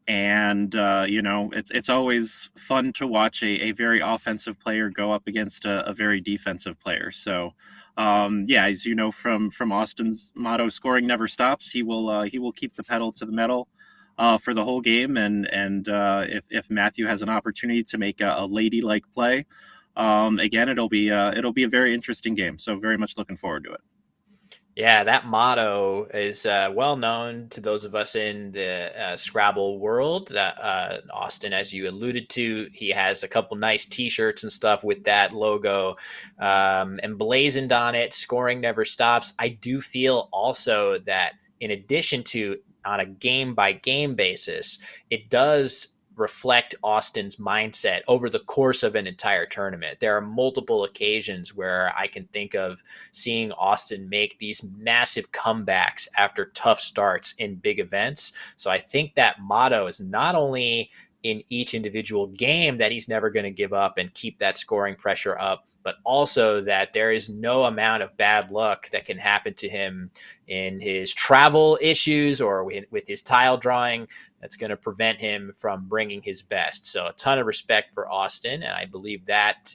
and it's always fun to watch a very offensive player go up against a very defensive player. So, yeah, as you know from Austin's motto, "Scoring never stops." He will keep the pedal to the metal. for the whole game. And if Matthew has an opportunity to make a ladylike play, again, it'll be a very interesting game. So very much looking forward to it. Yeah, that motto is well known to those of us in the Scrabble world. That Austin, as you alluded to, he has a couple nice T-shirts and stuff with that logo emblazoned on it. Scoring never stops. I do feel also that in addition to on a game by game basis, it does reflect Austin's mindset over the course of an entire tournament. There are multiple occasions where I can think of seeing Austin make these massive comebacks after tough starts in big events. So I think that motto is not only in each individual game that he's never going to give up and keep that scoring pressure up, but also that there is no amount of bad luck that can happen to him in his travel issues or with his tile drawing that's going to prevent him from bringing his best. So a ton of respect for Austin, and I believe that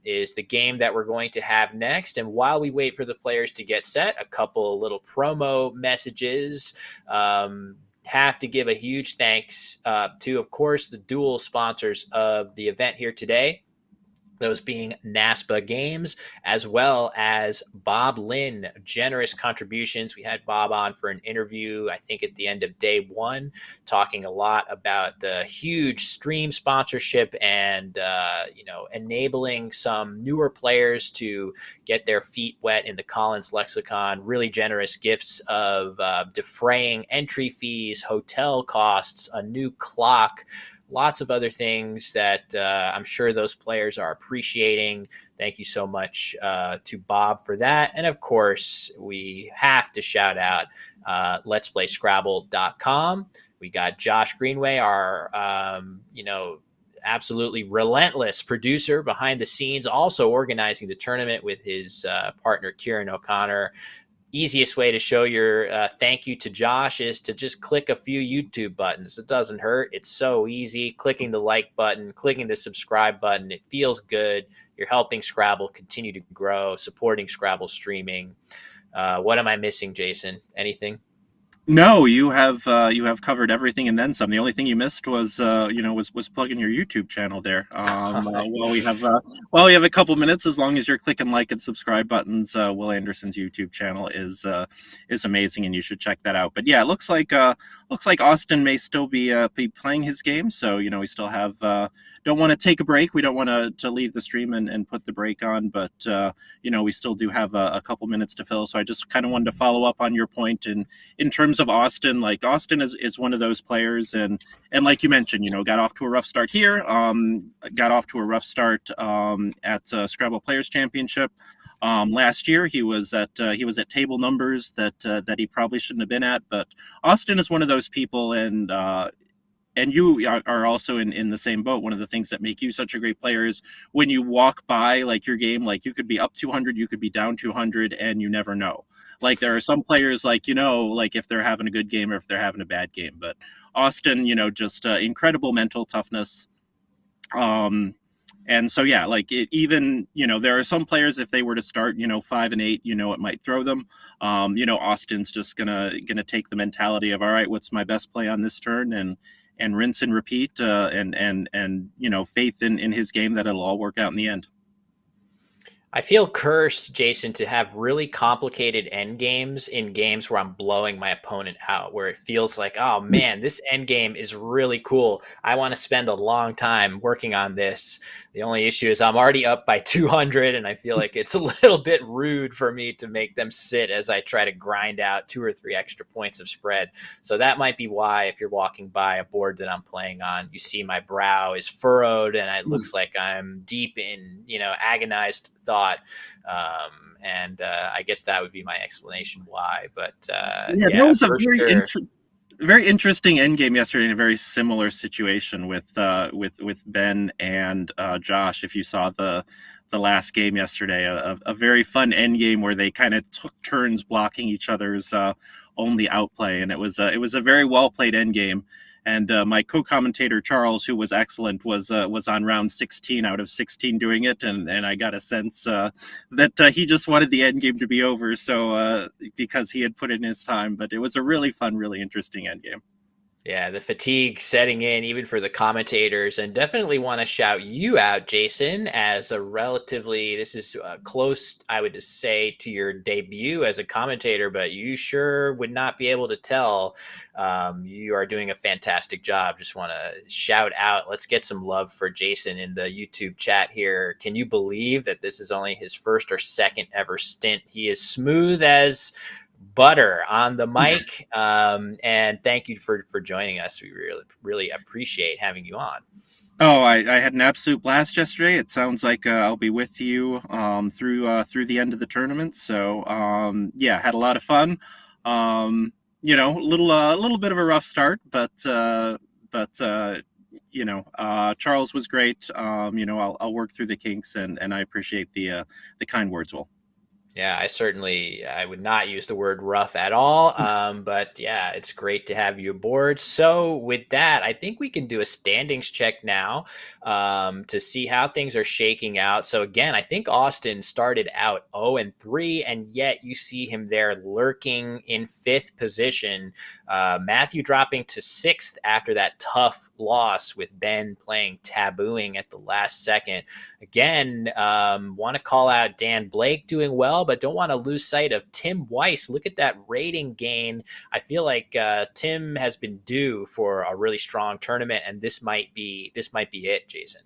is the game that we're going to have next. And while we wait for the players to get set, a couple little promo messages. Have to give a huge thanks to, of course, the dual sponsors of the event here today. Those being NASPA Games, as well as Bob Lynn. Generous contributions. We had Bob on for an interview, I think at the end of day one, talking a lot about the huge stream sponsorship and, enabling some newer players to get their feet wet in the Collins Lexicon. Really generous gifts of defraying entry fees, hotel costs, a new clock, lots of other things that I'm sure those players are appreciating. Thank you so much to Bob for that. And of course, we have to shout out Let's Play Scrabble.com. We got Josh Greenway, our, absolutely relentless producer behind the scenes, also organizing the tournament with his partner, Kieran O'Connor. Easiest way to show your thank you to Josh is to just click a few YouTube buttons. It doesn't hurt. It's so easy. Clicking the like button, clicking the subscribe button. It feels good. You're helping Scrabble continue to grow, supporting Scrabble streaming. What am I missing, Jason? Anything? No, you have covered everything and then some. The only thing you missed was was plugging your YouTube channel there. While we have a couple minutes, as long as you're clicking like and subscribe buttons, Will Anderson's YouTube channel is amazing, and you should check that out. But yeah, it looks like Austin may still be playing his game, so we still have. Don't want to take a break. We don't want to leave the stream and put the break on, but we still do have a couple minutes to fill. So I just kind of wanted to follow up on your point in terms of Austin. Like Austin is one of those players, and like you mentioned, got off to a rough start here. Got off to a rough start at Scrabble Players Championship. Last year he was at table numbers that he probably shouldn't have been at. But Austin is one of those people, and you are also in the same boat. One of the things that make you such a great player is when you walk by like your game, like you could be up 200, you could be down 200, and you never know. Like there are some players like if they're having a good game or if they're having a bad game. But Austin, just incredible mental toughness. And so yeah, like it even there are some players, if they were to start 5-8, it might throw them. Austin's just gonna take the mentality of, all right, what's my best play on this turn, and rinse and repeat, and faith in his game that it'll all work out in the end. I feel cursed, Jason, to have really complicated end games in games where I'm blowing my opponent out, where it feels like, oh man, this end game is really cool. I want to spend a long time working on this. The only issue is I'm already up by 200, and I feel like it's a little bit rude for me to make them sit as I try to grind out 2 or 3 extra points of spread. So that might be why, if you're walking by a board that I'm playing on, you see my brow is furrowed and it looks like I'm deep in, agonized thought. I guess that would be my explanation why. But that was a very interesting end game yesterday in a very similar situation with Ben and Josh. If you saw the last game yesterday, a very fun end game where they kind of took turns blocking each other's only outplay, and it was a very well played end game. And my co-commentator Charles, who was excellent, was on round 16 out of 16 doing it, and I got a sense that he just wanted the end game to be over, so because he had put in his time. But it was a really fun, really interesting end game. Yeah, the fatigue setting in even for the commentators, and definitely want to shout you out, Jason, as a relatively, this is close, I would just say, to your debut as a commentator, but you sure would not be able to tell. You are doing a fantastic job. Just want to shout out. Let's get some love for Jason in the YouTube chat here. Can you believe that this is only his first or second ever stint? He is smooth as butter on the mic. And thank you for joining us. We really appreciate having you on. Oh, I had an absolute blast yesterday. It sounds like I'll be with you through the end of the tournament. So yeah, had a lot of fun. A little bit of a rough start, but Charles was great. I'll work through the kinks, and I appreciate the kind words, Will. Yeah, I would not use the word rough at all. But yeah, it's great to have you aboard. So with that, I think we can do a standings check now to see how things are shaking out. So again, I think Austin started out 0-3, and yet you see him there lurking in fifth position. Matthew dropping to sixth after that tough loss with Ben playing tabooing at the last second. Again, want to call out Dan Blake doing well, but don't want to lose sight of Tim Weiss. Look at that rating gain. I feel like Tim has been due for a really strong tournament, and this might be it, Jason.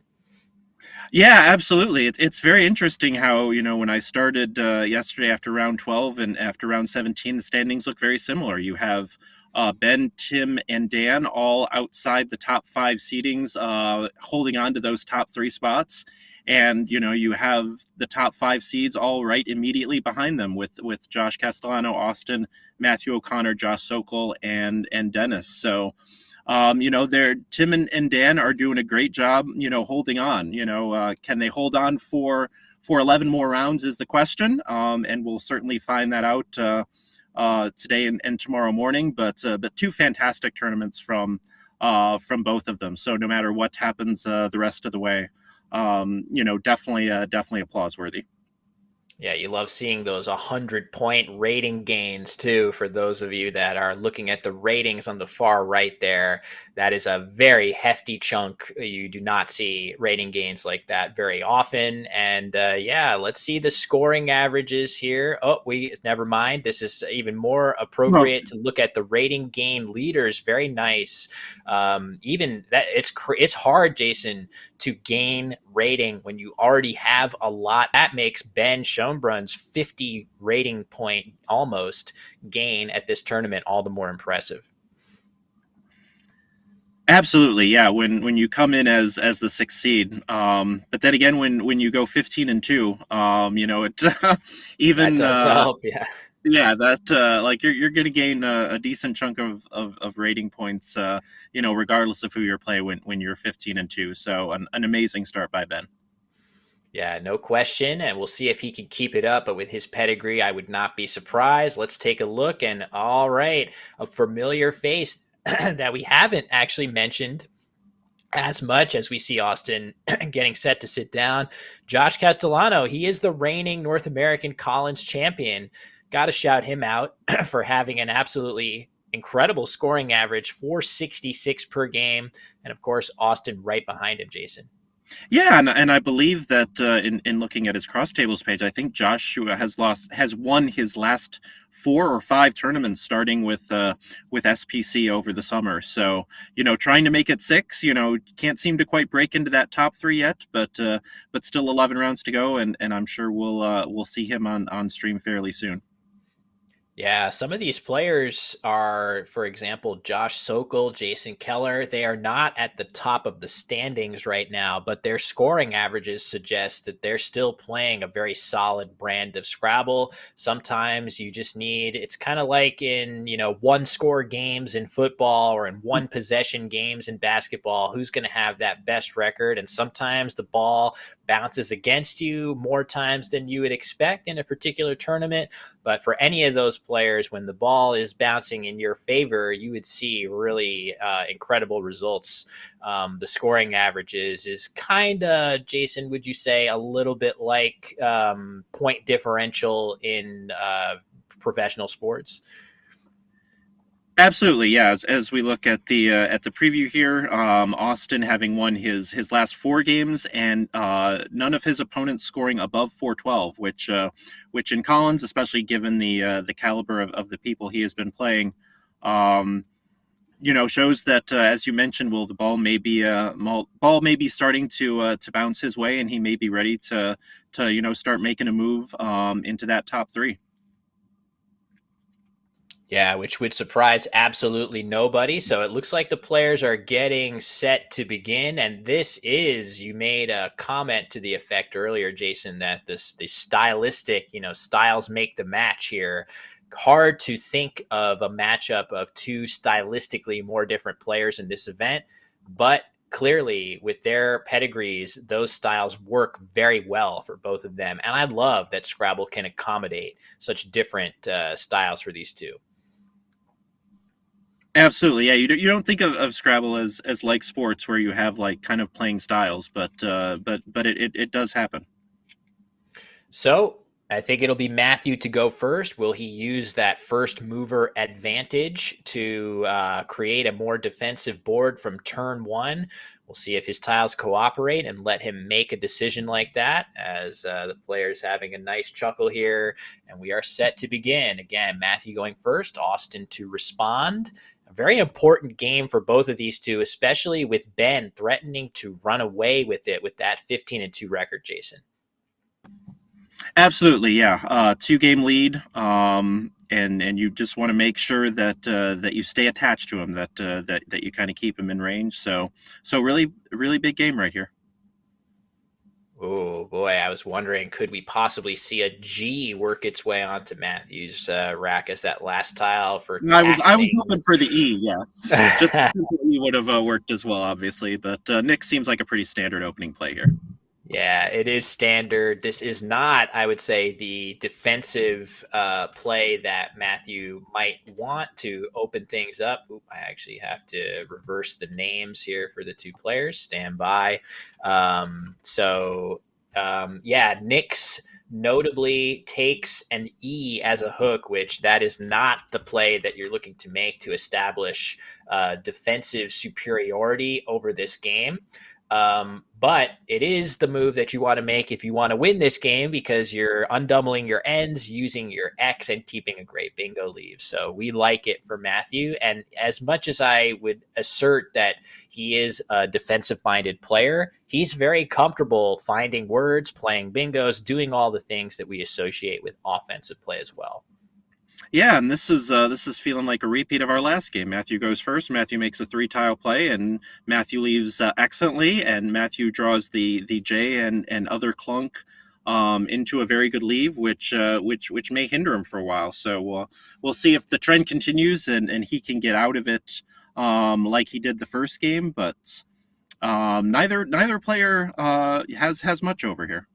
Yeah, absolutely. It's very interesting how, when I started yesterday after round 12 and after round 17, the standings look very similar. You have Ben, Tim, and Dan all outside the top five seedings, holding on to those top three spots. And, you have the top five seeds all right immediately behind them with Josh Castellano, Austin, Matthew O'Connor, Josh Sokol, and Dennis. So, they're Tim and Dan are doing a great job, holding on. Can they hold on for 11 more rounds is the question, and we'll certainly find that out today and tomorrow morning. But two fantastic tournaments from both of them. So no matter what happens the rest of the way, definitely applause worthy. Yeah, you love seeing those 100-point rating gains too. For those of you that are looking at the ratings on the far right there, that is a very hefty chunk. You do not see rating gains like that very often. And yeah, let's see the scoring averages here. Oh, never mind. This is even more Well, appropriate to look at the rating gain leaders. Very nice. Even that, it's hard, Jason, to gain rating when you already have a lot. That makes Ben Schonbrun's 50 rating point almost gain at this tournament all the more impressive. absolutely, yeah. When you come in as the sixth seed, but then again, when you go 15-2, it That even does help. Yeah. yeah, that like you're going to gain a decent chunk of rating points, regardless of who you're playing when you're 15-2. So an amazing start by Ben. Yeah, no question. And we'll see if he can keep it up. But with his pedigree, I would not be surprised. Let's take a look. And all right, a familiar face that we haven't actually mentioned as much as we see Austin getting set to sit down. Josh Castellano, he is the reigning North American Collins champion. Got to shout him out for having an absolutely incredible scoring average, 466 per game. And of course, Austin right behind him, Jason. Yeah, and I believe that in looking at his cross tables page, I think Joshua has won his last 4 or 5 tournaments, starting with SPC over the summer. So trying to make it 6. Can't seem to quite break into that top 3 yet, but still 11 rounds to go, and I'm sure we'll see him on stream fairly soon. Yeah, some of these players are, for example, Josh Sokol, Jason Keller. They are not at the top of the standings right now, but their scoring averages suggest that they're still playing a very solid brand of Scrabble. Sometimes you just need, it's kind of like in, one score games in football or in one possession games in basketball, who's going to have that best record. And sometimes the ball bounces against you more times than you would expect in a particular tournament. But for any of those players, when the ball is bouncing in your favor, you would see really incredible results. The scoring averages is kind of, Jason, would you say, a little bit like point differential in professional sports? Absolutely, yeah. As we look at the preview here, Austin having won his last 4 games, and none of his opponents scoring above 412, which in Collins, especially given the caliber of the people he has been playing, um, shows that as you mentioned, the ball may be starting to bounce his way, and he may be ready to start making a move into that top 3. Yeah, which would surprise absolutely nobody. So it looks like the players are getting set to begin. And this is, you made a comment to the effect earlier, Jason, that the stylistic, styles make the match here. Hard to think of a matchup of two stylistically more different players in this event, but clearly with their pedigrees, those styles work very well for both of them. And I love that Scrabble can accommodate such different styles for these two. Absolutely, yeah. You don't think of Scrabble as like sports where you have like kind of playing styles, but it does happen. So I think it'll be Matthew to go first. Will he use that first mover advantage to create a more defensive board from turn 1? We'll see if his tiles cooperate and let him make a decision like that, as the player's having a nice chuckle here. And we are set to begin. Again, Matthew going first, Austin to respond. A very important game for both of these two, especially with Ben threatening to run away with it with that 15-2 record, Jason. Absolutely, yeah. 2 game lead, and you just want to make sure that you stay attached to him, that you kind of keep him in range. So really big game right here. Oh boy, I was wondering, could we possibly see a G work its way onto Matthew's rack as that last tile for I was taxing? hoping for the E, yeah. Just the E would have worked as well, obviously, but Nick seems like a pretty standard opening play here. Yeah, it is standard. This is not, I would say, the defensive play that Matthew might want to open things up. Oop, I actually have to reverse the names here for the two players. Stand by. Yeah, Nyx notably takes an E as a hook, which that is not the play that you're looking to make to establish defensive superiority over this game. But it is the move that you want to make if you want to win this game, because you're undoubling your ends using your X and keeping a great bingo leave. So we like it for Matthew. And as much as I would assert that he is a defensive minded player, he's very comfortable finding words, playing bingos, doing all the things that we associate with offensive play as well. Yeah, and this is feeling like a repeat of our last game. Matthew goes first. Matthew makes a 3 tile play, and Matthew leaves excellently. And Matthew draws the J and other clunk into a very good leave, which may hinder him for a while. So we'll see if the trend continues and he can get out of it like he did the first game. But neither player has much over here.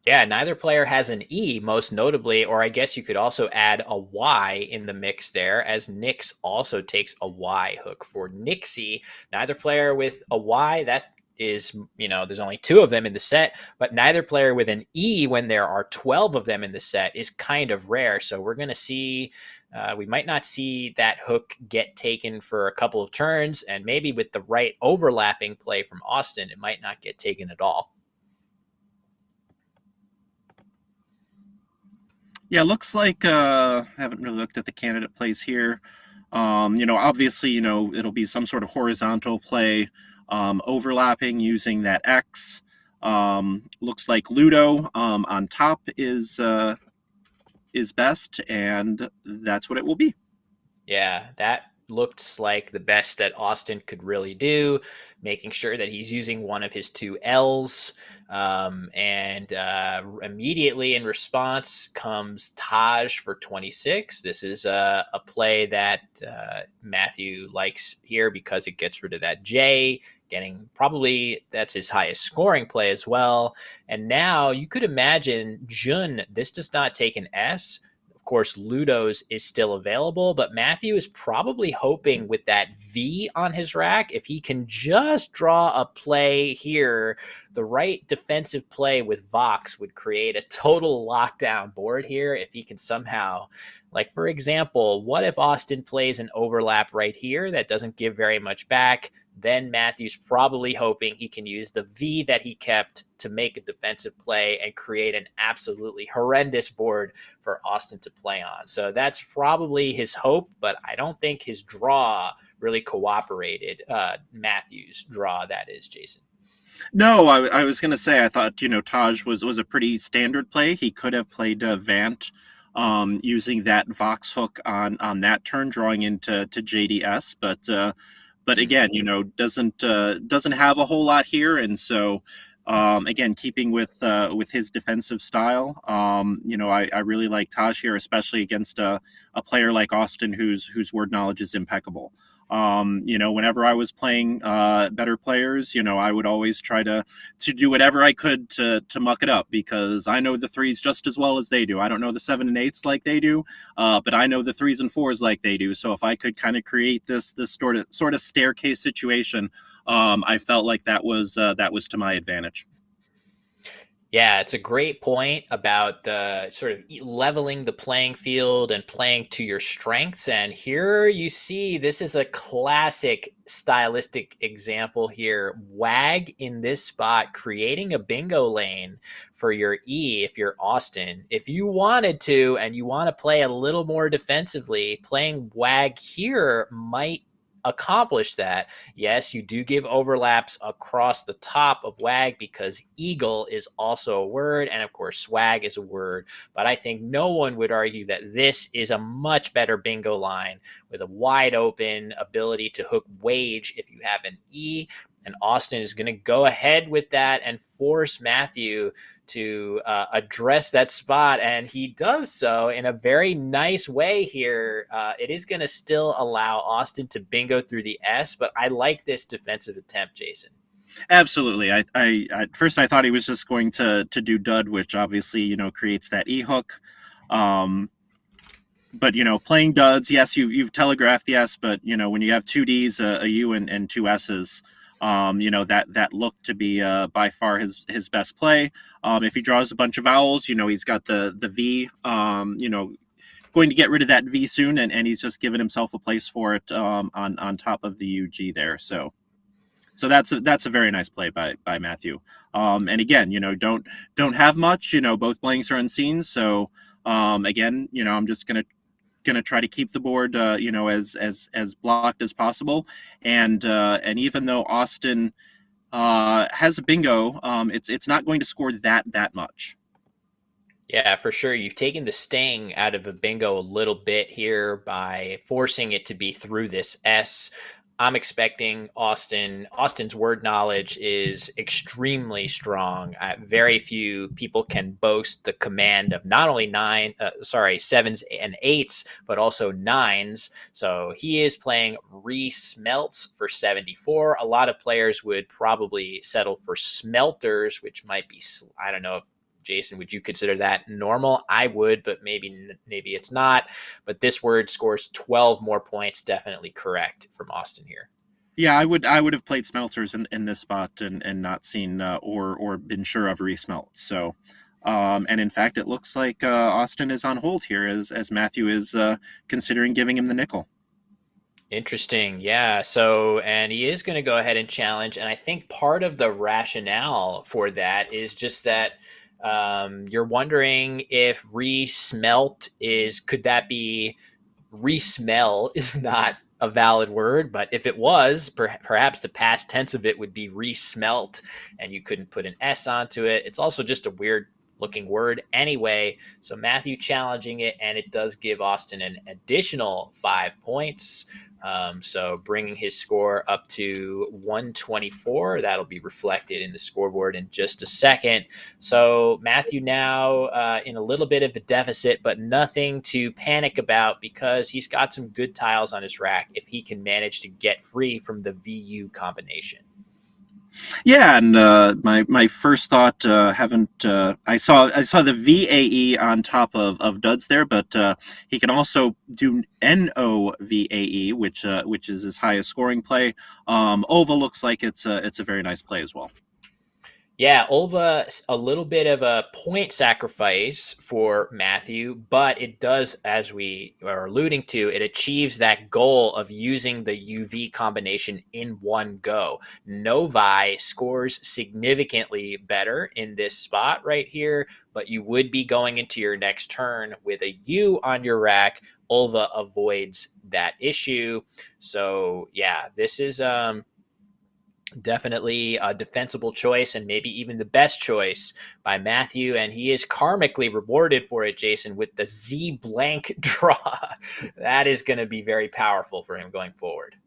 Yeah, neither player has an E, most notably, or I guess you could also add a Y in the mix there, as Nyx also takes a Y hook for Nixie. Neither player with a Y, that is, there's only 2 of them in the set, but neither player with an E when there are 12 of them in the set is kind of rare. So we're going to see, we might not see that hook get taken for a couple of turns, and maybe with the right overlapping play from Austin, it might not get taken at all. Yeah, looks like haven't really looked at the candidate plays here. Obviously, it'll be some sort of horizontal play, overlapping using that X. Looks like Ludo on top is best, and that's what it will be. Yeah, that looks like the best that Austin could really do, making sure that he's using one of his 2 L's. And immediately in response comes Taj for 26. This is a play that Matthew likes here because it gets rid of that J, getting probably that's his highest scoring play as well. And now you could imagine Jun, this does not take an S. course, Ludo's is still available, but Matthew is probably hoping with that V on his rack, if he can just draw a play here, the right defensive play with Vox would create a total lockdown board here if he can somehow, like, for example, what if Austin plays an overlap right here that doesn't give very much back? Then Matthew's probably hoping he can use the V that he kept to make a defensive play and create an absolutely horrendous board for Austin to play on. So that's probably his hope, but I don't think his draw really cooperated. Matthew's draw, that is, Jason. No, I was going to say, I thought, Taj was a pretty standard play. He could have played Vant, using that Vox hook on that turn, drawing into JDS, but again, doesn't have a whole lot here, and so again, keeping with his defensive style, I really like Taj here, especially against a player like Austin, whose word knowledge is impeccable. Whenever I was playing better players, I would always try to do whatever I could to muck it up, because I know the threes just as well as they do. I don't know the 7 and 8s like they do, but I know the 3s and 4s like they do. So if I could kind of create this sort of staircase situation, I felt like that was to my advantage. Yeah, it's a great point about the sort of leveling the playing field and playing to your strengths. And here you see this is a classic stylistic example here. Wag in this spot, creating a bingo lane for your E if you're Austin. If you wanted to and you want to play a little more defensively, playing Wag here might accomplish that. Yes, you do give overlaps across the top of WAG because eagle is also a word, and of course swag is a word, but I think no one would argue that this is a much better bingo line with a wide open ability to hook wage if you have an E, and Austin is going to go ahead with that and force Matthew to address that spot, and he does so in a very nice way here. It is going to still allow Austin to bingo through the S, but I like this defensive attempt, Jason. Absolutely. I at first I thought he was just going to do dud, which obviously creates that E hook. But playing duds, yes, you've telegraphed the S, but when you have 2 Ds, a U, and 2 S's, that looked to be by far his best play. If he draws a bunch of vowels, he's got the V, going to get rid of that V soon, and he's just given himself a place for it on top of the UG there. So that's a very nice play by Matthew. And again, don't have much. Both blanks are unseen, so again, I'm just gonna try to keep the board, as blocked as possible. And even though Austin has a bingo, it's not going to score that much. Yeah, for sure. You've taken the sting out of a bingo a little bit here by forcing it to be through this S. I'm expecting Austin's word knowledge is extremely strong. Very few people can boast the command of not only sevens and eights, but also nines. So he is playing re-smelts for 74. A lot of players would probably settle for smelters, which might be, I don't know if Jason, would you consider that normal? I would, but maybe it's not. But this word scores 12 more points. Definitely correct from Austin here. Yeah, I would have played smelters in this spot and not seen or been sure of resmelt. So, and in fact, it looks like Austin is on hold here as Matthew is considering giving him the nickel. Interesting. Yeah. So, and he is going to go ahead and challenge. And I think part of the rationale for that is just that you're wondering if re-smelt could that be re-smell is not a valid word, but if it was, perhaps the past tense of it would be re-smelt and you couldn't put an S onto it. It's also just a weird looking word anyway. So Matthew challenging it, and it does give Austin an additional 5 points. So bringing his score up to 124. That'll be reflected in the scoreboard in just a second. So Matthew now in a little bit of a deficit, but nothing to panic about because he's got some good tiles on his rack if he can manage to get free from the VU combination. Yeah, and my first thought haven't I saw the VAE on top of duds there, but he can also do NOVAE, which is his highest scoring play. Ova looks like it's a very nice play as well. Yeah, Ulva, a little bit of a point sacrifice for Matthew, but it does, as we are alluding to, it achieves that goal of using the UV combination in one go. Novi scores significantly better in this spot right here, but you would be going into your next turn with a U on your rack. Ulva avoids that issue. So yeah, this is definitely a defensible choice and maybe even the best choice by Matthew. And he is karmically rewarded for it, Jason, with the Z blank draw. That is going to be very powerful for him going forward.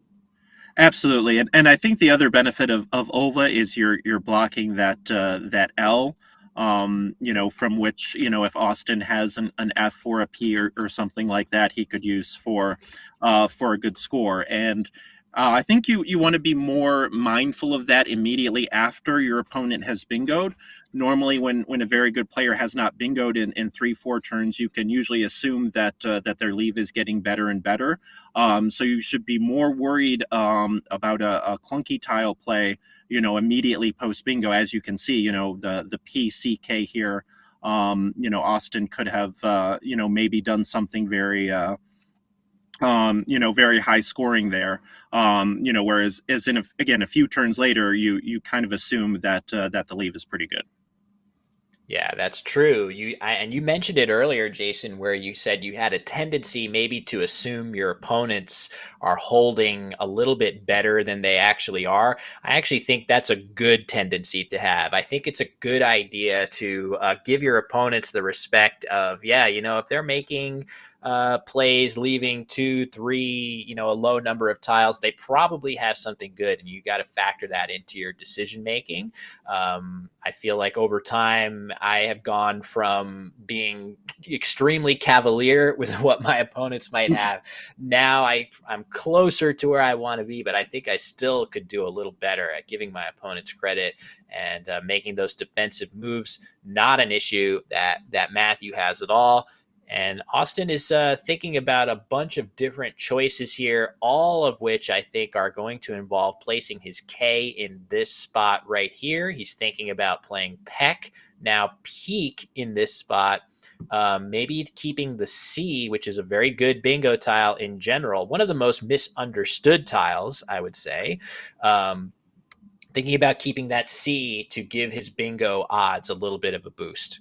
Absolutely, and I think the other benefit of Ova is you're blocking that L, from which if Austin has an F or a P or something like that, he could use for a good score. And I think you want to be more mindful of that immediately after your opponent has bingoed. Normally, when a very good player has not bingoed in 3-4 turns, you can usually assume that their leave is getting better and better. So you should be more worried about a clunky tile play, immediately post bingo. As you can see, the PCK here. Austin could have, maybe done something very, very high scoring there. Whereas as in again a few turns later, you kind of assume that the leave is pretty good. Yeah, that's true. And you mentioned it earlier, Jason, where you said you had a tendency maybe to assume your opponents are holding a little bit better than they actually are. I actually think that's a good tendency to have. I think it's a good idea to give your opponents the respect of, yeah, if they're making plays, leaving 2, 3, a low number of tiles, they probably have something good, and you got to factor that into your decision making. I feel like over time, I have gone from being extremely cavalier with what my opponents might have. Now I'm closer to where I want to be, but I think I still could do a little better at giving my opponents credit and making those defensive moves. Not an issue that Matthew has at all. And Austin is thinking about a bunch of different choices here, all of which I think are going to involve placing his K in this spot right here. He's thinking about playing Peck, now Peak in this spot. Maybe keeping the C, which is a very good bingo tile in general, one of the most misunderstood tiles, I would say. Thinking about keeping that C to give his bingo odds a little bit of a boost.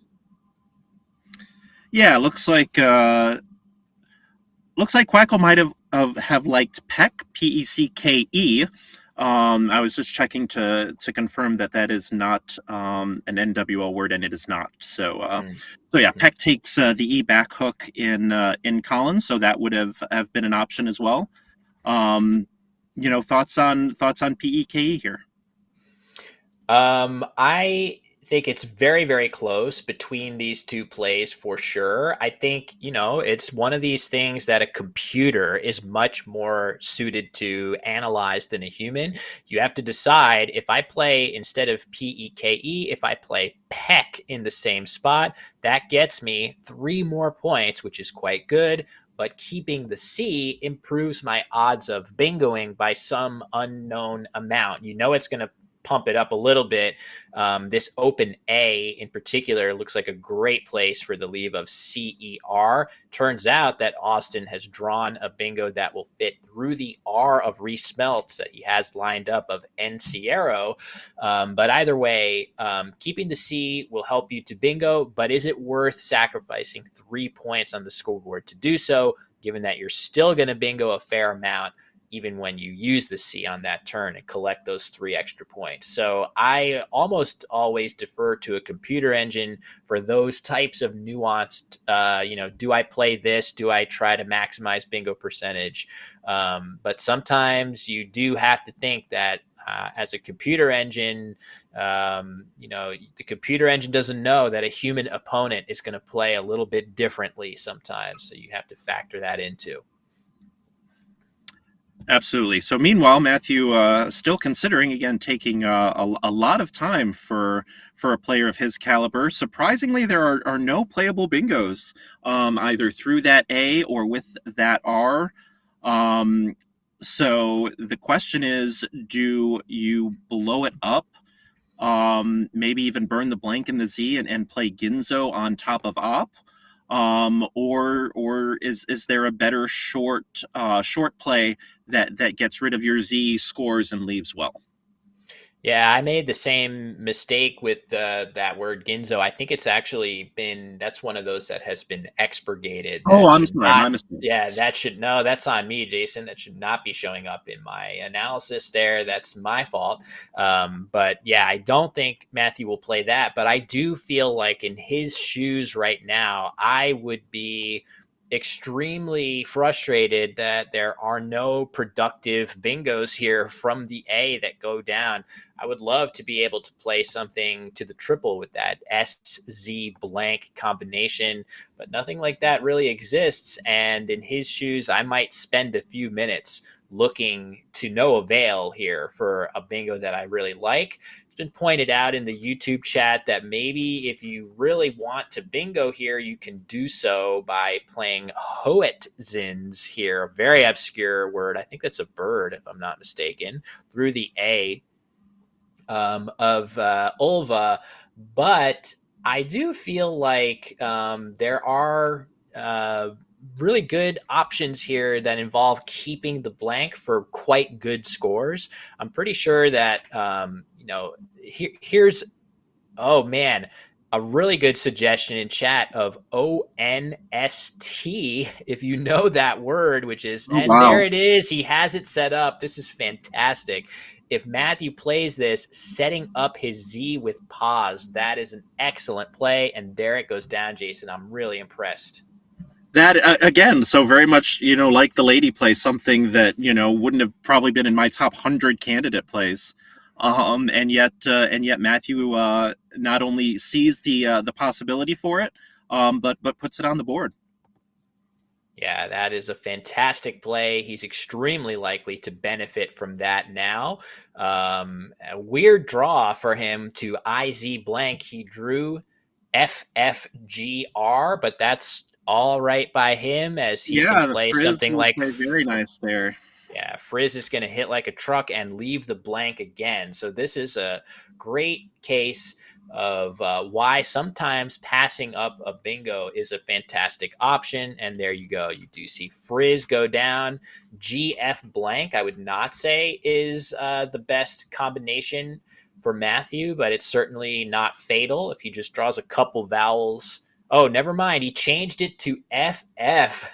Yeah, looks like Quackle might have liked Peck, Pecke. I was just checking to confirm that is not an NWL word, and it is not. So yeah, Mm-hmm. Peck takes the E back hook in Collins, so that would have been an option as well. Um, thoughts on Peke here. I think it's very, very close between these two plays for sure. I think, it's one of these things that a computer is much more suited to analyze than a human. You have to decide if I play instead of PEKE, if I play PEC in the same spot, that gets me 3 more points, which is quite good. But keeping the C improves my odds of bingoing by some unknown amount. It's going to pump it up a little bit. This open A in particular looks like a great place for the leave of CER. Turns out that Austin has drawn a bingo that will fit through the R of resmelts that he has lined up of Encierro. But either way, keeping the C will help you to bingo, but is it worth sacrificing 3 points on the scoreboard to do so, given that you're still going to bingo a fair amount even when you use the C on that turn and collect those 3 extra points? So I almost always defer to a computer engine for those types of nuanced, do I play this? Do I try to maximize bingo percentage? But sometimes you do have to think that as a computer engine, the computer engine doesn't know that a human opponent is going to play a little bit differently sometimes. So you have to factor that into. Absolutely. So meanwhile, Matthew, still considering again taking a lot of time for a player of his caliber. Surprisingly, there are no playable bingos, either through that A or with that R. Um, so the question is, do you blow it up? Maybe even burn the blank in the Z and play Ginzo on top of Op, or is there a better short play that gets rid of your Z scores and leaves well? Yeah, I made the same mistake with that word Ginzo. I think it's actually been that's one of those that has been expurgated. Oh, That I'm should sorry, not. my mistake. Yeah, that should no. That's on me, Jason. That should not be showing up in my analysis. There, that's my fault. But yeah, I don't think Matthew will play that. But I do feel like in his shoes right now, I would be extremely frustrated that there are no productive bingos here from the A that go down. I would love to be able to play something to the triple with that SZ blank combination, but nothing like that really exists. And in his shoes, I might spend a few minutes looking to no avail here for a bingo that I really like. It's been pointed out in the YouTube chat that maybe if you really want to bingo here, you can do so by playing Hoetzins here, a very obscure word. I think that's a bird, if I'm not mistaken, through the A of Ulva, but I do feel like there are really good options here that involve keeping the blank for quite good scores. I'm pretty sure that here's oh man, a really good suggestion in chat of ONST, if you know that word, which is, Oh and there wow. it is. He has it set up. This is fantastic. If Matthew plays this, setting up his Z with pause, that is an excellent play. And there it goes down, Jason. I'm really impressed. That again, so very much like the lady play, something that wouldn't have probably been in my top 100 candidate plays, and yet Matthew not only sees the possibility for it, but puts it on the board. Yeah, that is a fantastic play. He's extremely likely to benefit from that now. A weird draw for him to IZ blank. He drew FFGR, but that's all right by him as he can Yeah, the play frizz something will like play very nice there. yeah, Frizz is going to hit like a truck and leave the blank again. So this is a great case of why sometimes passing up a bingo is a fantastic option. And there you go. You do see Frizz go down. GF blank, I would not say is the best combination for Matthew, but it's certainly not fatal if he just draws a couple vowels. Oh, never mind. He changed it to FF.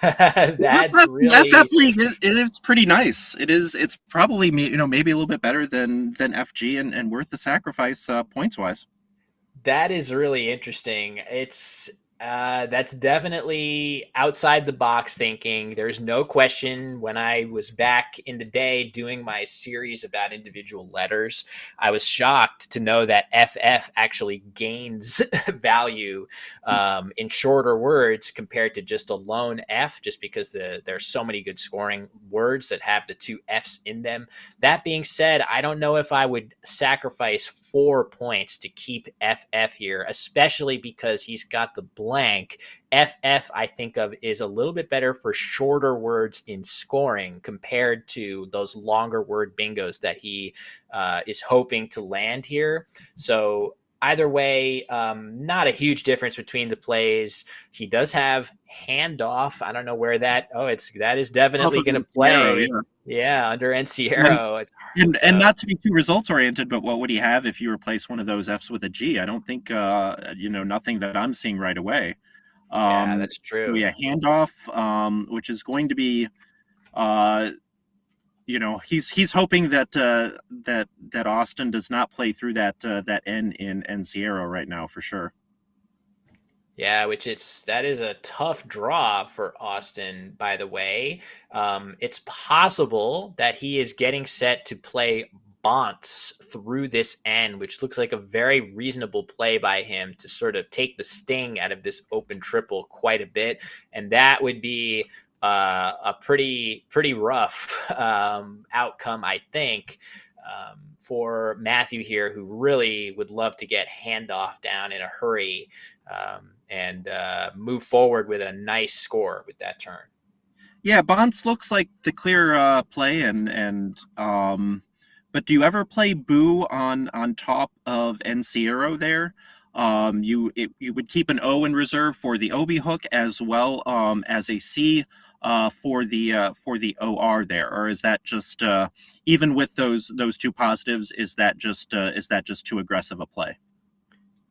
That's FF really League it is pretty nice. It's probably maybe a little bit better than FG and worth the sacrifice points wise. That is really interesting. It's that's definitely outside the box thinking. There's no question when I was back in the day doing my series about individual letters, I was shocked to know that FF actually gains value in shorter words compared to just a lone F, just because there's so many good scoring words that have the two Fs in them. That being said, I don't know if I would sacrifice 4 points to keep FF here, especially because he's got the blank. FF, I think of, is a little bit better for shorter words in scoring compared to those longer word bingos that he is hoping to land here. So either way, not a huge difference between the plays. He does have handoff. I don't know where that. Oh, that is definitely Probably going to the Sierra, play. yeah. Yeah, under And Enciero. and It's and not to be too results oriented, but what would he have if you replace one of those Fs with a G? I don't think nothing that I'm seeing right away. yeah, Um, that's so true. yeah, handoff, which is going to be uh, he's hoping that Austin does not play through that N in Sierra right now for sure. Yeah, that is a tough draw for Austin, by the way. It's possible that he is getting set to play Bonts through this end, which looks like a very reasonable play by him to sort of take the sting out of this open triple quite a bit. And that would be a pretty rough outcome, I think, for Matthew here, who really would love to get handoff down in a hurry and move forward with a nice score with that turn. Yeah, Bonds looks like the clear play, but do you ever play Boo on top of Encierro there? You would keep an O in reserve for the Obi hook as well as a C for the OR there, or is that just even with those two positives, is that just too aggressive a play?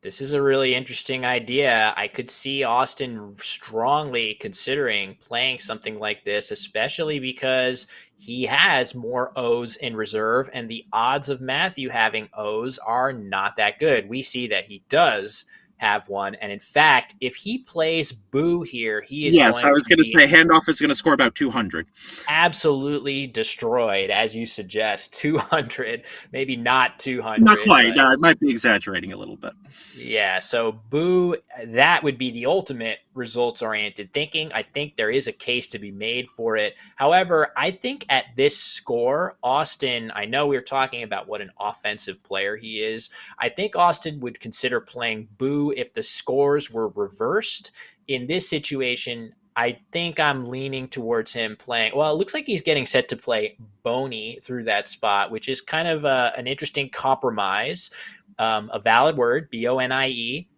This is a really interesting idea. I could see Austin strongly considering playing something like this, especially because he has more O's in reserve, and the odds of Matthew having O's are not that good. We see that he does have one. And in fact, if he plays Boo here, he is Yes, I going was to going to be say handoff is going to score about 200. absolutely destroyed, as you suggest. 200, maybe not Not 200, quite. but I might be exaggerating a little bit. yeah, so Boo, that would be the ultimate results oriented thinking. I think there is a case to be made for it. However, I think at this score, Austin, I know we were talking about what an offensive player he is. I think Austin would consider playing Boo if the scores were reversed. In this situation, I think I'm leaning towards him playing. Well, it looks like he's getting set to play Boney through that spot, which is kind of an interesting compromise, a valid word, Bonie,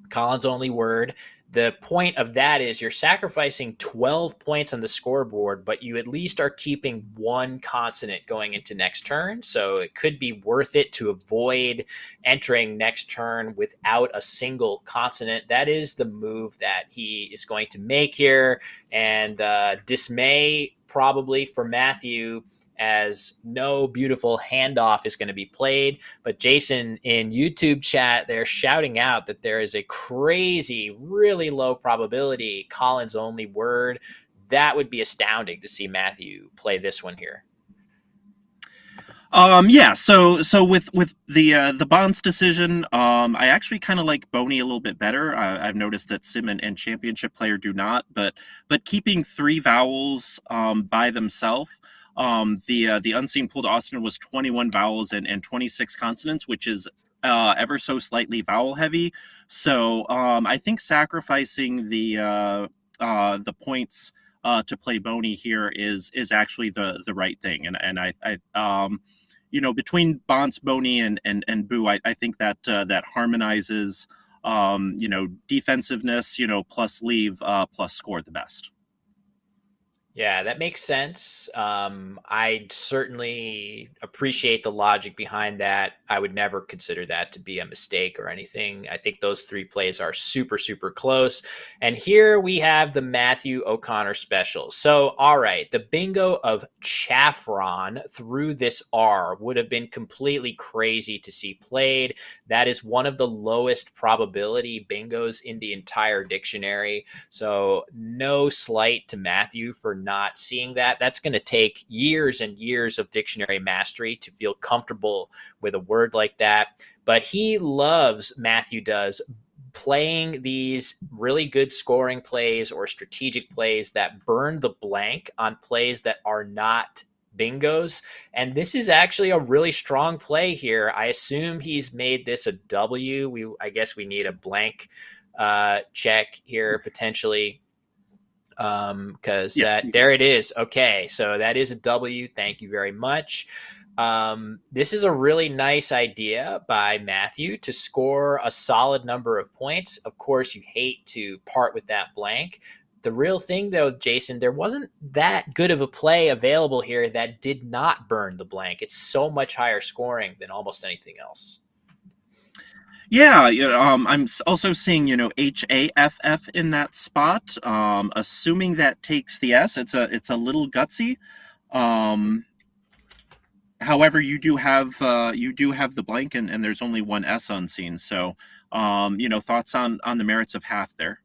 Collins only word. The point of that is you're sacrificing 12 points on the scoreboard, but you at least are keeping one consonant going into next turn. So it could be worth it to avoid entering next turn without a single consonant. That is the move that he is going to make here. And dismay probably for Matthew, as no beautiful handoff is going to be played. But Jason, in YouTube chat, they're shouting out that there is a crazy, really low probability Collins only word. That would be astounding to see Matthew play this one here. Yeah, so with the Bonds decision, I actually kind of like Boney a little bit better. I've noticed that Sim and Championship Player do not, but keeping three vowels by themselves, the unseen pool to Austin was 21 vowels and 26 consonants, which is ever so slightly vowel heavy. So I think sacrificing the points to play Boney here is actually the right thing, and between Bonds, Boney, and Boo, I think that that harmonizes, defensiveness, plus leave, plus score the best. Yeah, that makes sense. I certainly appreciate the logic behind that. I would never consider that to be a mistake or anything. I think those three plays are super, super close. And here we have the Matthew O'Connor special. So, all right, the bingo of Chaffron through this R would have been completely crazy to see played. That is one of the lowest probability bingos in the entire dictionary. So, no slight to Matthew for not seeing that. That's going to take years and years of dictionary mastery to feel comfortable with a word like that. But he loves, Matthew does, playing these really good scoring plays or strategic plays that burn the blank on plays that are not bingos. And this is actually a really strong play here. I assume he's made this a W. I guess we need a blank check here potentially, because Yeah. that there it is. Okay, so that is a W. Thank you very much. This is a really nice idea by Matthew to score a solid number of points. Of course, you hate to part with that blank. The real thing, though, Jason, there wasn't that good of a play available here that did not burn the blank. It's so much higher scoring than almost anything else. Yeah, I'm also seeing, HAFF in that spot. Assuming that takes the S, it's a little gutsy. Um, However, you do have the blank, and there's only one S unseen. So, thoughts on the merits of half there.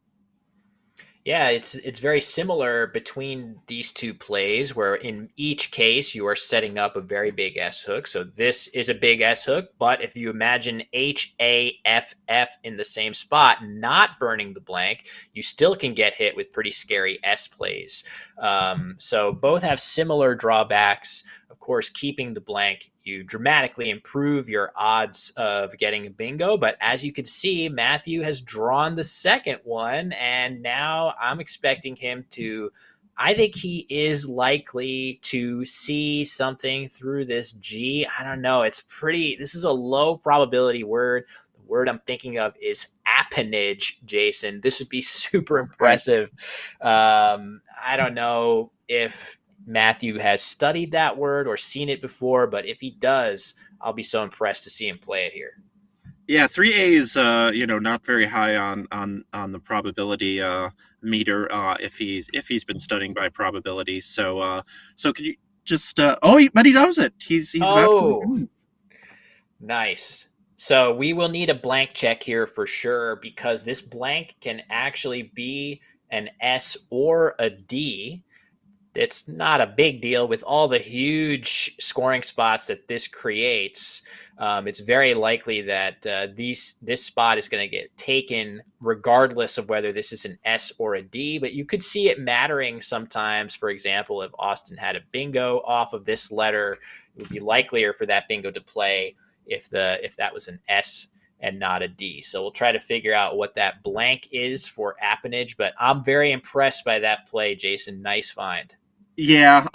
Yeah, it's very similar between these two plays, where in each case you are setting up a very big S hook. So this is a big S hook, but if you imagine HAFF in the same spot, not burning the blank, you still can get hit with pretty scary S plays. So both have similar drawbacks. Of course, keeping the blank, you dramatically improve your odds of getting a bingo. But as you can see, Matthew has drawn the second one, and now I'm expecting him to. I think he is likely to see something through this G. I don't know. It's pretty. This is a low probability word. The word I'm thinking of is appanage, Jason. This would be super Okay. impressive. I don't know if Matthew has studied that word or seen it before, but if he does, I'll be so impressed to see him play it here. Yeah, 3A is not very high on the probability meter if he's been studying by probability. So could you just but he knows it. He's about to put it Oh, in. nice. So we will need a blank check here for sure because this blank can actually be an S or a D. It's not a big deal with all the huge scoring spots that this creates. It's very likely that this spot is going to get taken regardless of whether this is an S or a D. But you could see it mattering sometimes. For example, if Austin had a bingo off of this letter, it would be likelier for that bingo to play if that was an S and not a D. So we'll try to figure out what that blank is for appanage. But I'm very impressed by that play, Jason. Nice find. Yeah,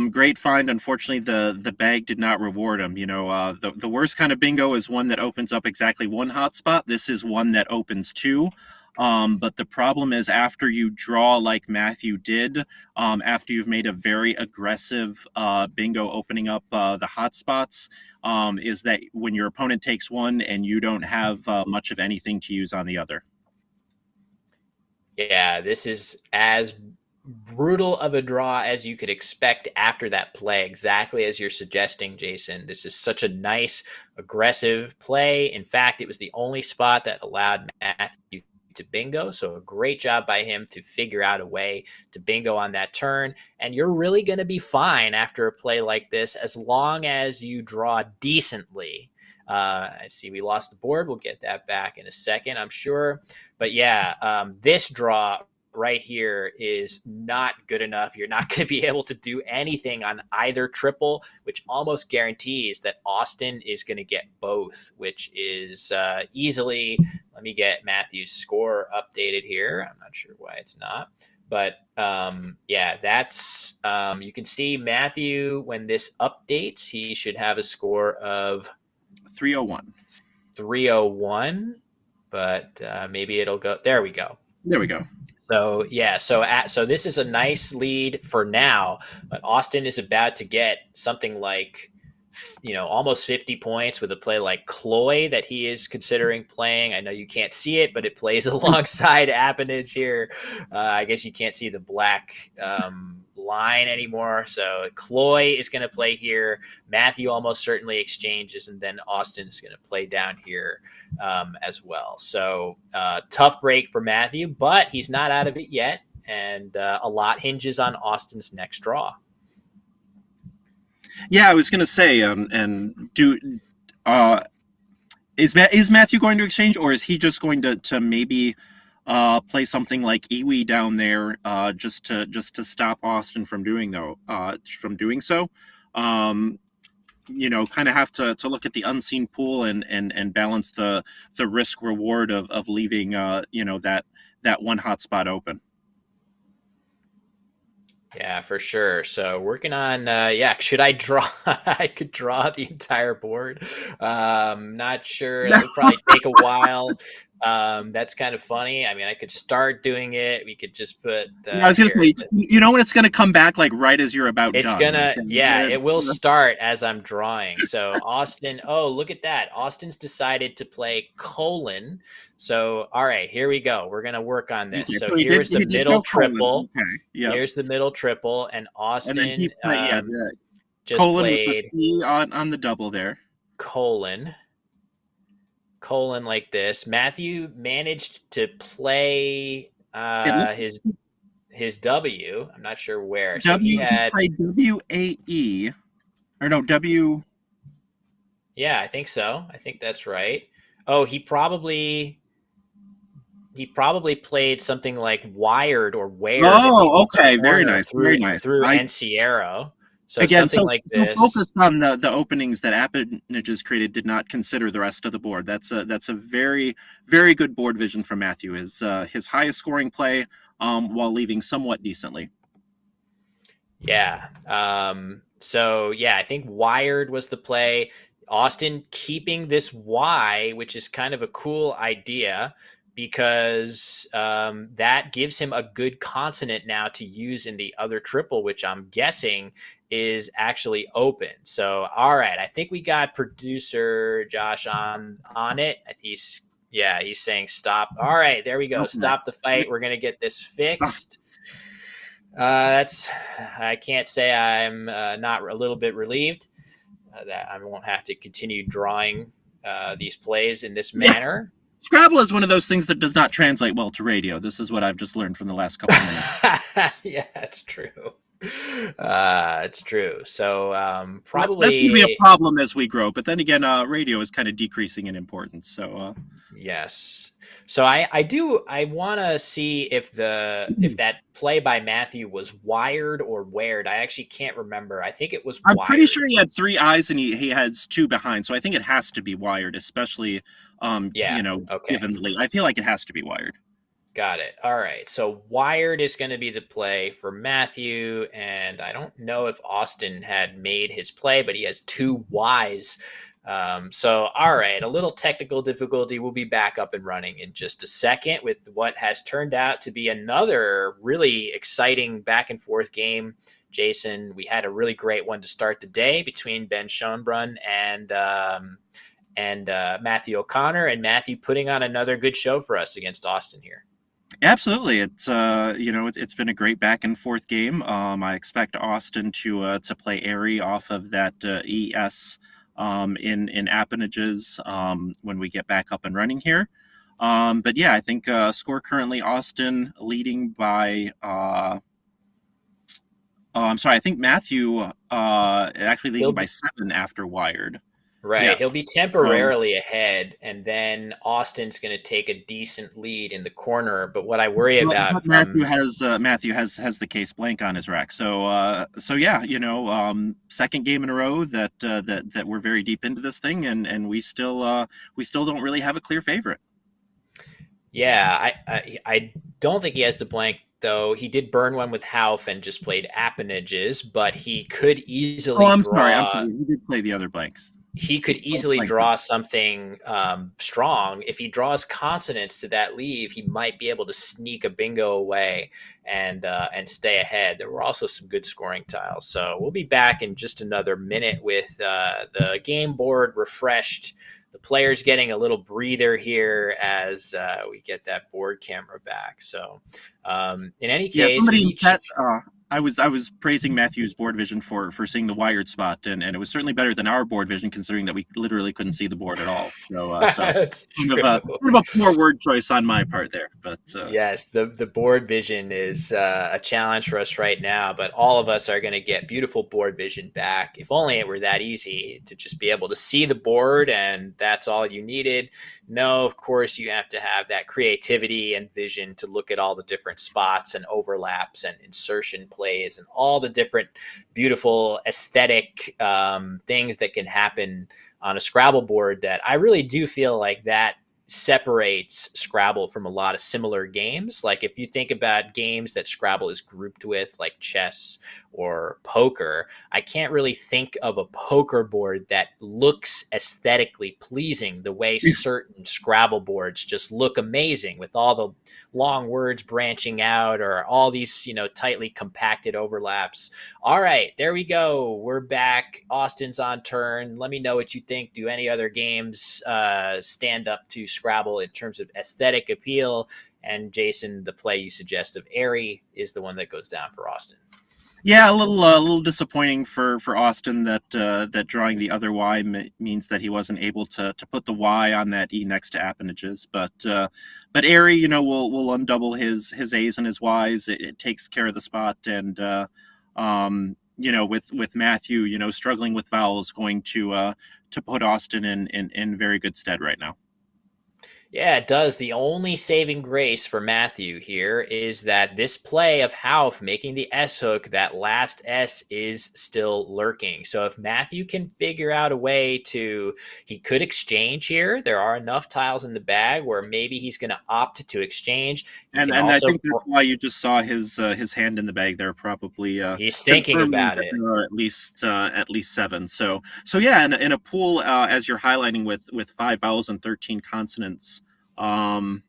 great find. Unfortunately, the bag did not reward him. The worst kind of bingo is one that opens up exactly one hotspot. This is one that opens two. But the problem is after you draw like Matthew did, after you've made a very aggressive bingo opening up the hotspots, is that when your opponent takes one and you don't have much of anything to use on the other. Yeah, this is as brutal of a draw as you could expect after that play, exactly as you're suggesting, Jason. This is such a nice, aggressive play. In fact, it was the only spot that allowed Matthew to bingo. So a great job by him to figure out a way to bingo on that turn. And you're really going to be fine after a play like this as long as you draw decently. I see we lost the board. We'll get that back in a second, I'm sure. But yeah, this draw right here is not good enough. You're not going to be able to do anything on either triple, which almost guarantees that Austin is going to get both, which is easily. Let me get Matthew's score updated here. I'm not sure why it's not. But yeah, that's you can see Matthew when this updates, he should have a score of 301. 301, but maybe it'll go. There we go. There we go. So yeah, so this is a nice lead for now, but Austin is about to get something like almost 50 points with a play like Cloy that he is considering playing. I know you can't see it, but it plays alongside appanage here. I guess you can't see the black line anymore. So Cloy is going to play here. Matthew almost certainly exchanges, and then Austin is going to play down here as well. So tough break for Matthew, but he's not out of it yet, and a lot hinges on Austin's next draw. Yeah, I was gonna say, and uh, is Matthew going to exchange, or is he just going to maybe play something like Iwi down there, just to stop Austin from doing so? Kind of have to look at the unseen pool and balance the risk reward of leaving that one hot spot open. Yeah, for sure. So working on yeah, should I draw I could draw the entire board. Not sure. That would probably take a while. That's kind of funny. I mean, I could start doing it. We could just put Yeah, I was gonna here. say, when it's gonna come back like right as you're about It's done. gonna, yeah, Like, it will start as I'm drawing. So Austin, oh, look at that. Austin's decided to play colon. So, all right, here we go. We're gonna work on this. okay, So so here's the he did middle go colon. triple. Okay, yep. Here's the middle triple, and And then he Austin played, yeah, the just colon with the played C on the double there. colon, colon like this. Matthew managed to play It looks his. his W. I'm not sure where. So he He had, played WAE, or no, W. yeah, I think so. I think that's right. Oh, he probably played something like Wired or Wared in the Oh, upper okay, very corner nice, very through nice. I Enciero. So Again, something so like so this. focused on the openings that Appanages created, did not consider the rest of the board. That's a very very good board vision from Matthew. His highest scoring play, while leaving somewhat decently. Yeah. So yeah, I think Wired was the play. Austin keeping this Y, which is kind of a cool idea because that gives him a good consonant now to use in the other triple, which I'm guessing is actually open. So all right, I think we got producer Josh on it. He's saying stop. All right, there we go. Okay. Stop the fight. We're gonna get this Ah, fixed. That's I can't say I'm not a little bit relieved that I won't have to continue drawing these plays in this yeah, manner. Scrabble is one of those things that does not translate well to radio. This is what I've just learned from the last couple of minutes. Yeah, it's true. It's true. So That's going to be a probably problem as we grow. But then again, radio is kind of decreasing in importance. So yes. So I want to see if that play by Matthew was wired or wared. I actually can't remember. I think it was I'm pretty wired. sure he had three eyes and he has two behind. So I think it has to be wired, especially, Yeah. Okay. given I feel like it has to be wired. Got it. All right. So Wired is going to be the play for Matthew. And I don't know if Austin had made his play, but he has two Ys. So, all right. A little technical difficulty. We'll be back up and running in just a second with what has turned out to be another really exciting back and forth game. Jason, we had a really great one to start the day between Ben Schonbrun and Matthew O'Connor, and Matthew putting on another good show for us against Austin here. Absolutely, it's been a great back and forth game. I expect Austin to play airy off of that ES in appanages when we get back up and running here. But yeah, I think score currently Austin leading by. I'm sorry, I think Matthew actually leading He'll by be 7 after Wired. right. Yes. He'll be Um, temporarily ahead, and then Austin's going to take a decent lead in the corner. But what I worry about but Matthew from has the case blank on his rack. So yeah, second game in a row that we're very deep into this thing, and we still don't really have a clear favorite. yeah, I don't think he has the blank though. He did burn one with Hauf and just played appanages, but Oh, easily I'm draw sorry. We did play the other blanks. he could Both easily blanks. draw something strong. If he draws consonants to that leave, he might be able to sneak a bingo away and stay ahead. There were also some good scoring tiles. So we'll be back in just another minute with the game board refreshed. The players getting a little breather here as we get that board camera back. So in any Yeah, case, we somebody in each chat. I was praising Matthew's board vision for seeing the wired spot, and it was certainly better than our board vision, considering that we literally couldn't see the board at all. So that's kind of a true. kind of a poor word choice on my part there, but Yes, the board vision is a challenge for us right now, but all of us are going to get beautiful board vision back. If only it were that easy to just be able to see the board and that's all you needed. No, of course, you have to have that creativity and vision to look at all the different spots and overlaps and insertion plays and all the different beautiful aesthetic things that can happen on a Scrabble board that I really do feel like that separates Scrabble from a lot of similar games. Like if you think about games that Scrabble is grouped with, like chess or poker, I can't really think of a poker board that looks aesthetically pleasing the way certain Scrabble boards just look amazing with all the long words branching out or all these, tightly compacted overlaps. All right, there we go. We're back. Austin's on turn. Let me know what you think. Do any other games stand up to Scrabble in terms of aesthetic appeal? And Jason, the play you suggest of Airy is the one that goes down for Austin. Yeah, a little disappointing for Austin that that drawing the other Y means that he wasn't able to put the Y on that E next to appanages. But Airy, will undouble his A's and his Y's. It takes care of the spot, and with Matthew, struggling with vowels, going to put Austin in very good stead right now. Yeah, it does. The only saving grace for Matthew here is that this play of Hauf making the S hook, that last S is still lurking. So if Matthew can figure out a way to, he could exchange here. There are enough tiles in the bag where maybe he's going to opt to exchange. He can And I also, think that's why you just saw his hand in the bag there, probably he's thinking confirming about that it. there are at least seven. So yeah, in a pool as you're highlighting with five vowels and 13 consonants. Um,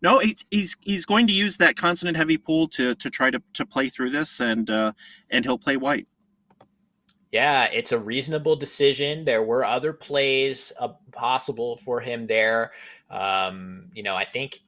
no, he's going to use that consonant heavy pool to try to play through this, and he'll play white. Yeah, it's a reasonable decision. There were other plays possible for him there. I think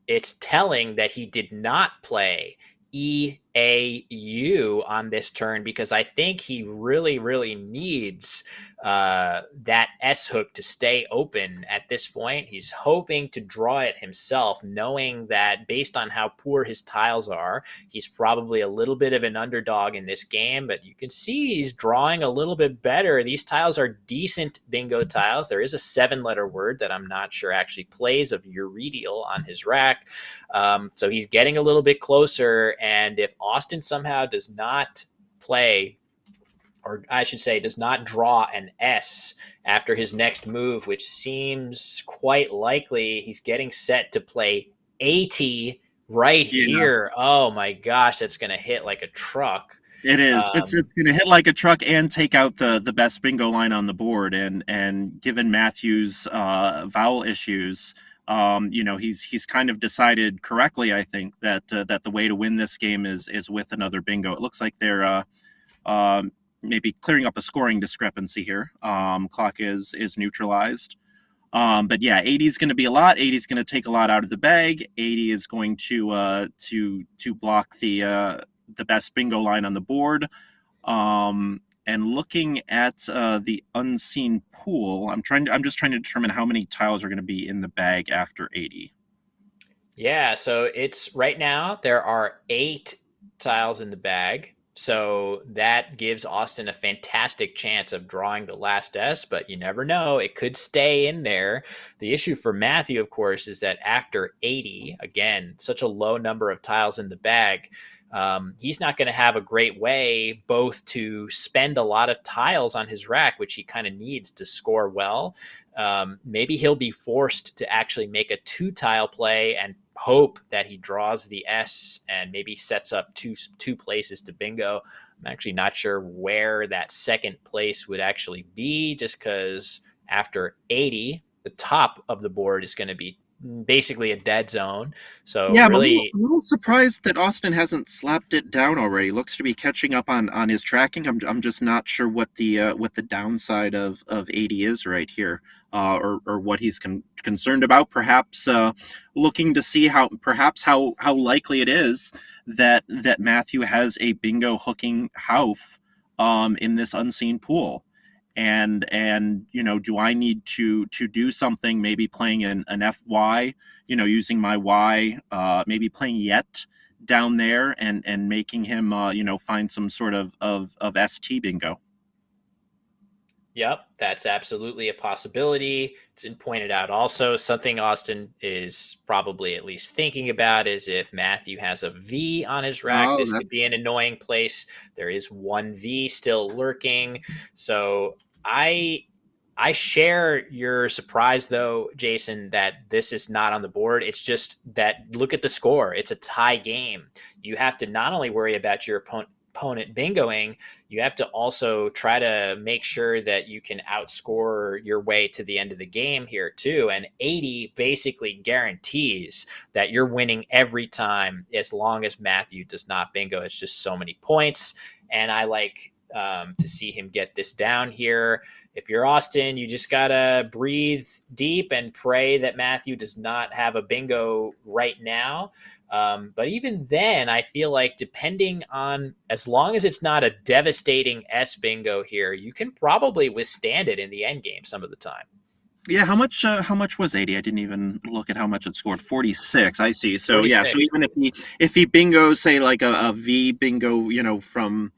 it's telling that he did not play EAU on this turn because I think he really, really needs that S hook to stay open at this point. He's hoping to draw it himself, knowing that based on how poor his tiles are, he's probably a little bit of an underdog in this game, but you can see he's drawing a little bit better. These tiles are decent bingo tiles. There is a 7-letter word that I'm not sure actually plays of Uridial on his rack. So he's getting a little bit closer. And if Austin somehow does not play, or I should say, does not draw an S after his next move, which seems quite likely, he's getting set to play 80 right Yeah, here. Oh my gosh, that's going to hit like a truck. it is. Um, It's going to hit like a truck and take out the best bingo line on the board. And given Matthew's vowel issues, he's kind of decided correctly, I think, that the way to win this game is with another bingo. It looks like they're maybe clearing up a scoring discrepancy here. Clock is neutralized. But yeah, 80 is going to be a lot. 80 is going to take a lot out of the bag. 80 is going to block the best bingo line on the board. And looking at the unseen pool, I'm just trying to determine how many tiles are going to be in the bag after 80. Yeah, so it's right now there are 8 tiles in the bag. So that gives Austin a fantastic chance of drawing the last S, but you never know. It could stay in there. The issue for Matthew, of course, is that after 80, again, such a low number of tiles in the bag, he's not going to have a great way both to spend a lot of tiles on his rack, which he kind of needs to score well. Maybe he'll be forced to actually make a 2-tile play and hope that he draws the S and maybe sets up two places to bingo. I'm actually not sure where that second place would actually be, just because after 80, the top of the board is going to be basically a dead zone. So Yeah, really, a little surprised that Austin hasn't slapped it down already. Looks to be catching up on his tracking. I'm just not sure what the downside of 80 is right here, or what he's concerned about. Perhaps looking to see how likely it is that Matthew has a bingo hooking Hauf in this unseen pool. And do I need to do something, maybe playing an FY, using my Y, maybe playing yet down there and making him, find some sort of ST bingo. yep, that's absolutely a possibility. It's been pointed out also. Something Austin is probably at least thinking about is if Matthew has a V on his rack, Oh, this that could be an annoying place. There is one V still lurking. So I I share your surprise though, Jason, that this is not on the board. It's just that look at the score. It's a tie game. You have to not only worry about your opponent bingoing, you have to also try to make sure that you can outscore your way to the end of the game here too. And 80 basically guarantees that you're winning every time as long as Matthew does not bingo. It's just so many points. And I like to see him get this down here. If you're Austin, you just gotta breathe deep and pray that Matthew does not have a bingo right now. But even then, I feel like depending on, as long as it's not a devastating S bingo here, you can probably withstand it in the end game some of the time. Yeah, how much was 80? I didn't even look at how much it scored. 46. I see. So yeah, so 46. even if he bingos say like a V bingo, from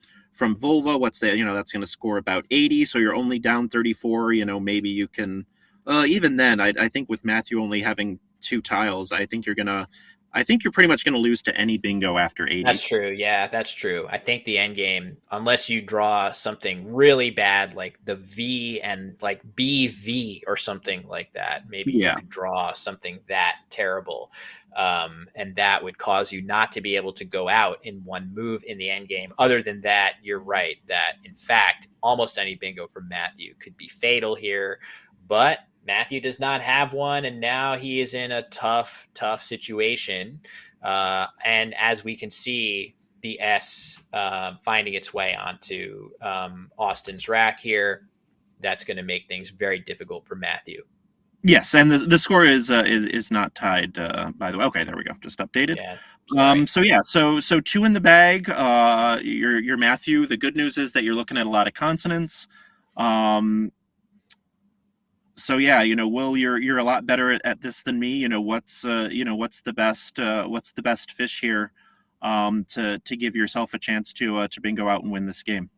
Volva, what's that? That's going to score about 80, so you're only down 34, maybe you can even then I think with Matthew only having two tiles, I think you're pretty much going to lose to any bingo after 80. That's true. Yeah, that's true. I think the end game, unless you draw something really bad like the V and like BV or something like that, maybe you Yeah. could draw something that terrible. And that would cause you not to be able to go out in one move in the end game. Other than that, you're right that, in fact, almost any bingo from Matthew could be fatal here. But Matthew does not have one, and now he is in a tough, tough situation. And as we can see, the S finding its way onto Austin's rack here, that's going to make things very difficult for Matthew. Yes, and the score is not tied. By the way, okay, there we go. Just updated. Yeah, sorry. So yeah, so two in the bag. You're Matthew. The good news is that you're looking at a lot of consonants. Um, so yeah, Will, you're a lot better at this than me. What's the best fish here, to give yourself a chance to bingo out and win this game.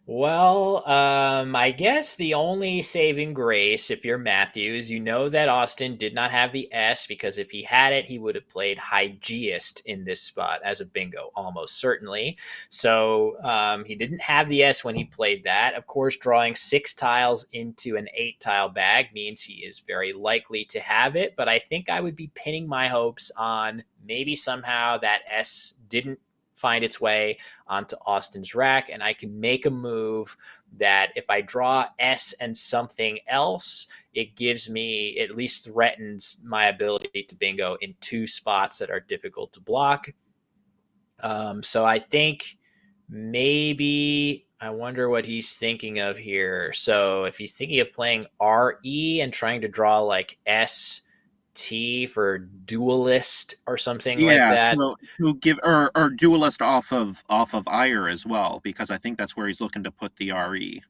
Well, I guess the only saving grace, if you're Matthews, you know that Austin did not have the S, because if he had it, he would have played Hygiest in this spot as a bingo, almost certainly. So he didn't have the S when he played that. Of course, drawing 6 tiles into an 8-tile bag means he is very likely to have it, but I think I would be pinning my hopes on maybe somehow that S didn't find its way onto Austin's rack, and I can make a move that if I draw S and something else, it gives me, at least threatens my ability to bingo in 2 spots that are difficult to block. So I think maybe, I wonder what he's thinking of here. So if he's thinking of playing RE and trying to draw like ST for duelist or something like Yeah, that. so give or duelist off of Ire as well, because I think that's where he's looking to put the RE.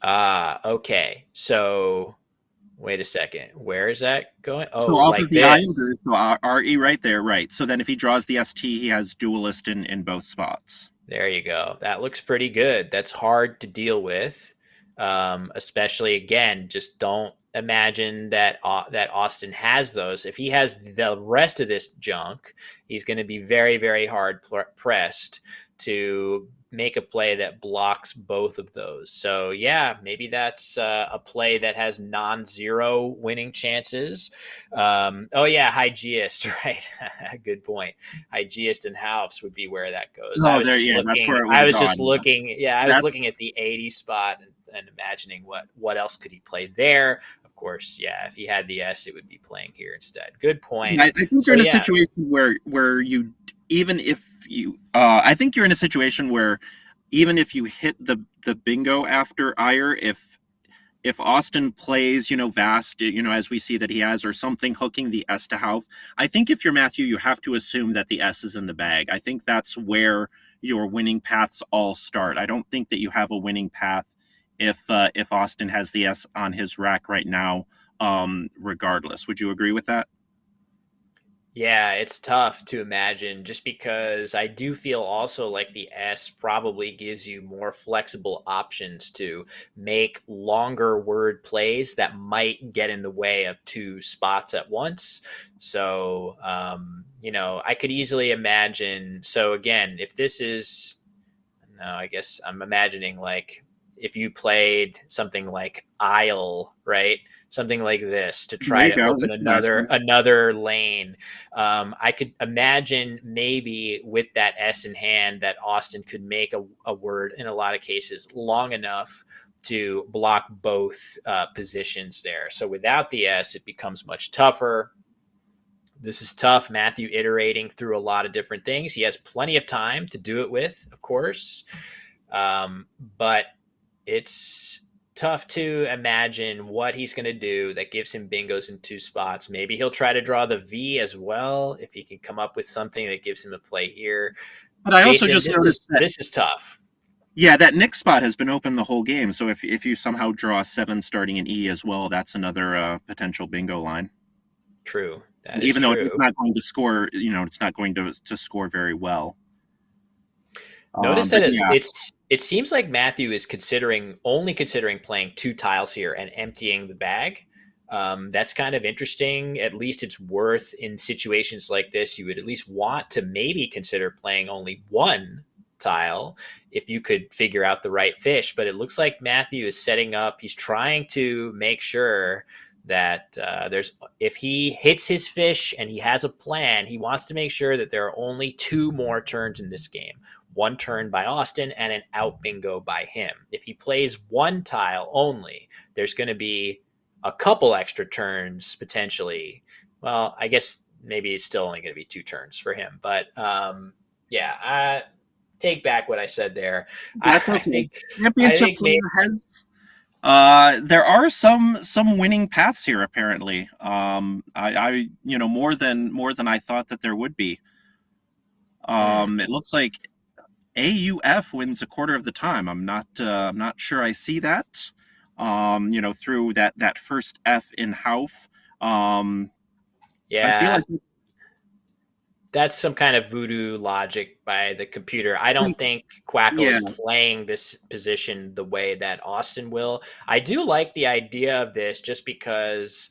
Ah, okay. So wait a second. Where is that going? So Oh, off of like the Ire, this. so RE right there, right. So then if he draws the ST, he has duelist in both spots. There you go. That looks pretty good. That's hard to deal with. Especially again, just don't imagine that that Austin has those. If he has the rest of this junk, he's going to be very, very hard pressed to make a play that blocks both of those. So yeah, maybe that's a play that has non-zero winning chances. Oh yeah, Hygiest, right? Good point. Hygiest and House would be where that goes. I Oh, was there, just yeah, that's looking. where it would I have was just gone. Yeah. looking. Yeah, I was That looking at the 80 spot and imagining what else could he play there. Of course, yeah. If he had the S, it would be playing here instead. Good point. I think you're So in a yeah, situation where you even if you I think you're in a situation where even if you hit the bingo after Ire, if Austin plays, Vast, as we see that he has, or something hooking the S to Houth, I think if you're Matthew, you have to assume that the S is in the bag. I think that's where your winning paths all start. I don't think that you have a winning path if Austin has the S on his rack right now, regardless. Would you agree with that? yeah, it's tough to imagine, just because I do feel also like the S probably gives you more flexible options to make longer word plays that might get in the way of 2 spots at once. So, I could easily imagine. So, again, if this is, no, I guess I'm imagining like if you played something like Isle, right? Something like this to There try you to go. open That's interesting. another lane. I could imagine maybe with that S in hand that Austin could make a word in a lot of cases long enough to block both positions there. So without the S, it becomes much tougher. This is tough. Matthew iterating through a lot of different things. He has plenty of time to do it with, of course. But it's tough to imagine what he's going to do that gives him bingos in two spots. Maybe he'll try to draw the V as well if he can come up with something that gives him a play here. But I also Jason, just this noticed is that, this is tough. yeah, that Nick spot has been open the whole game. So if you somehow draw 7 starting in E as well, that's another potential bingo line. True. That is Even though it's true. not going to score, it's not going to score very well. Notice that But yeah, it seems like Matthew is only considering playing two tiles here and emptying the bag. That's kind of interesting. At least it's worth in situations like this. You would at least want to maybe consider playing only one tile if you could figure out the right fish. But it looks like Matthew is setting up. He's trying to make sure that there's if he hits his fish and he has a plan, he wants to make sure that there are only two more turns in this game, one turn by Austin and an out bingo by him. If he plays one tile only, there's going to be a couple extra turns potentially. Well, I guess maybe it's still only going to be two turns for him, but yeah, I take back what I said there. I, that's I okay. think I Championship think maybe player has. There are some winning paths here apparently. I more than I thought that there would be. hmm, It looks like AUF wins a quarter of the time. I'm not sure I see that. Through that first F in Hauf. Um, I feel yeah, like that's some kind of voodoo logic by the computer. I don't think Quackle yeah, is playing this position the way that Austin will. I do like the idea of this just because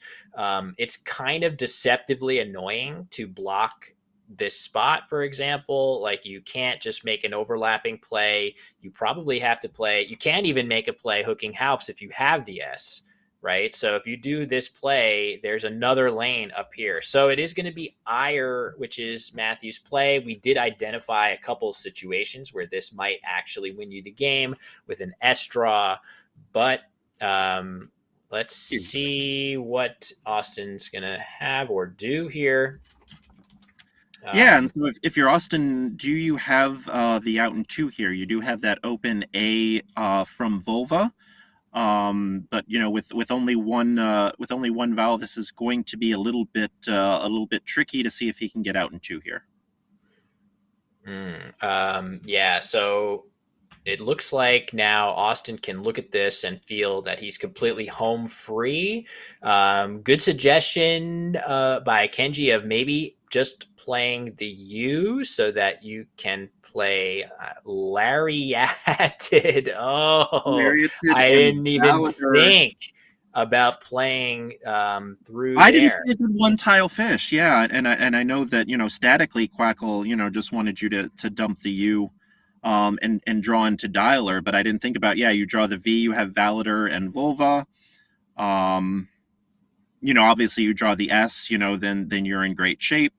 it's kind of deceptively annoying to block this spot, for example. Like you can't just make an overlapping play. You probably have to play. You can't even make a play hooking house if you have the S, right? So if you do this play, there's another lane up here. So it is going to be ire, which is Matthew's play. We did identify a couple situations where this might actually win you the game with an S draw, but let's see what Austin's going to have or do here. yeah. And Um, so if you're Austin, do you have the out and two here? You do have that open A from Volva. But with only one vowel, this is going to be a little bit tricky to see if he can get out in two here. yeah, so it looks like now Austin can look at this and feel that he's completely home free. Good suggestion by Kenji of maybe just playing the U so that you can play Lariated. Oh, Lariated I and didn't even Valor. think about playing through I didn't see there. a good one tile fish. Yeah, and I know that statically Quackle just wanted you to dump the U, and draw into Dialer, but I didn't think about, yeah, you draw the V, you have Valader and Volva. Um, Obviously you draw the S, then you're in great shape.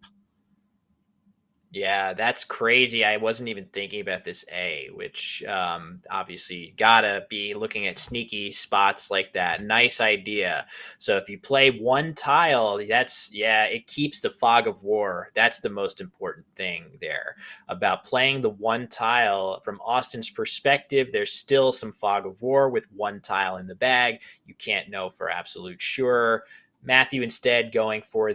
Yeah, that's crazy. I wasn't even thinking about this A, which obviously gotta be looking at sneaky spots like that. Nice idea. So if you play one tile, it keeps the fog of war. That's the most important thing there about playing the one tile. From Austin's perspective, there's still some fog of war with one tile in the bag. You can't know for absolute sure. Matthew instead going for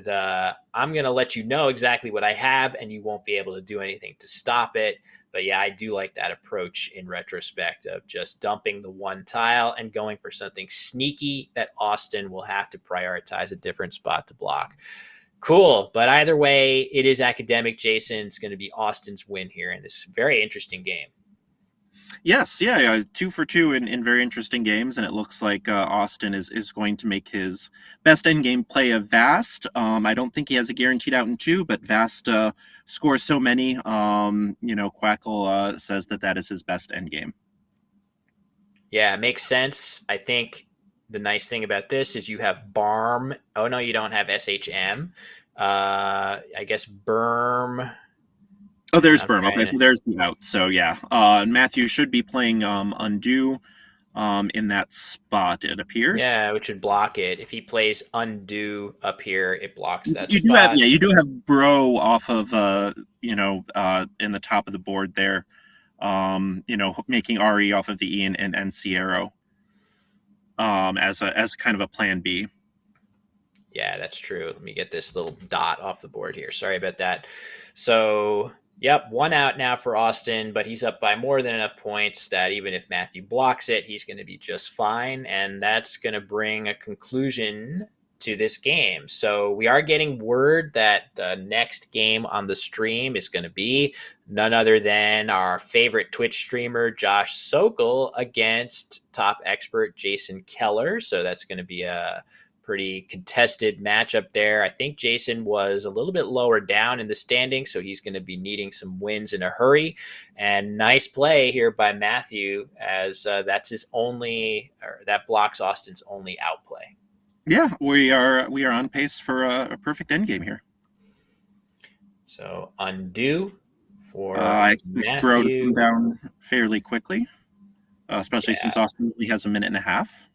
I'm going to let you know exactly what I have and you won't be able to do anything to stop it. But yeah, I do like that approach in retrospect of just dumping the one tile and going for something sneaky that Austin will have to prioritize a different spot to block. Cool. But either way, it is academic, Jason. It's going to be Austin's win here in this very interesting game. Yes, yeah, yeah, 2 for 2 in very interesting games, and it looks like Austin is going to make his best endgame play of Vast. I don't think he has a guaranteed out in two, but Vast scores so many. Quackle says that is his best endgame. Yeah, it makes sense. I think the nice thing about this is you have Barm. Oh no, you don't have SHM. I guess Berm. Oh, there's I'm Berm. Okay, trying so to. there's the out. So yeah, Matthew should be playing Undo in that spot, it appears. Yeah, which would block it. If he plays Undo up here, it blocks that You do have, spot. yeah, you do have Bro off of in the top of the board there. Making RE off of the E and Sierra. as kind of a plan B. Yeah, that's true. Let me get this little dot off the board here. Sorry about that. So, yep, one out now for Austin, but he's up by more than enough points that even if Matthew blocks it, he's going to be just fine. And that's going to bring a conclusion to this game. So, we are getting word that the next game on the stream is going to be none other than our favorite Twitch streamer, Josh Sokol, against top expert Jason Keller. So, that's going to be a pretty contested matchup there. I think Jason was a little bit lower down in the standings, so he's going to be needing some wins in a hurry. And nice play here by Matthew, as that's his only, or that blocks Austin's only outplay. Yeah, we are on pace for a perfect endgame here. So undo for I expect Bro to come Matthew. down fairly quickly, especially Yeah, since Austin only has a minute and a half.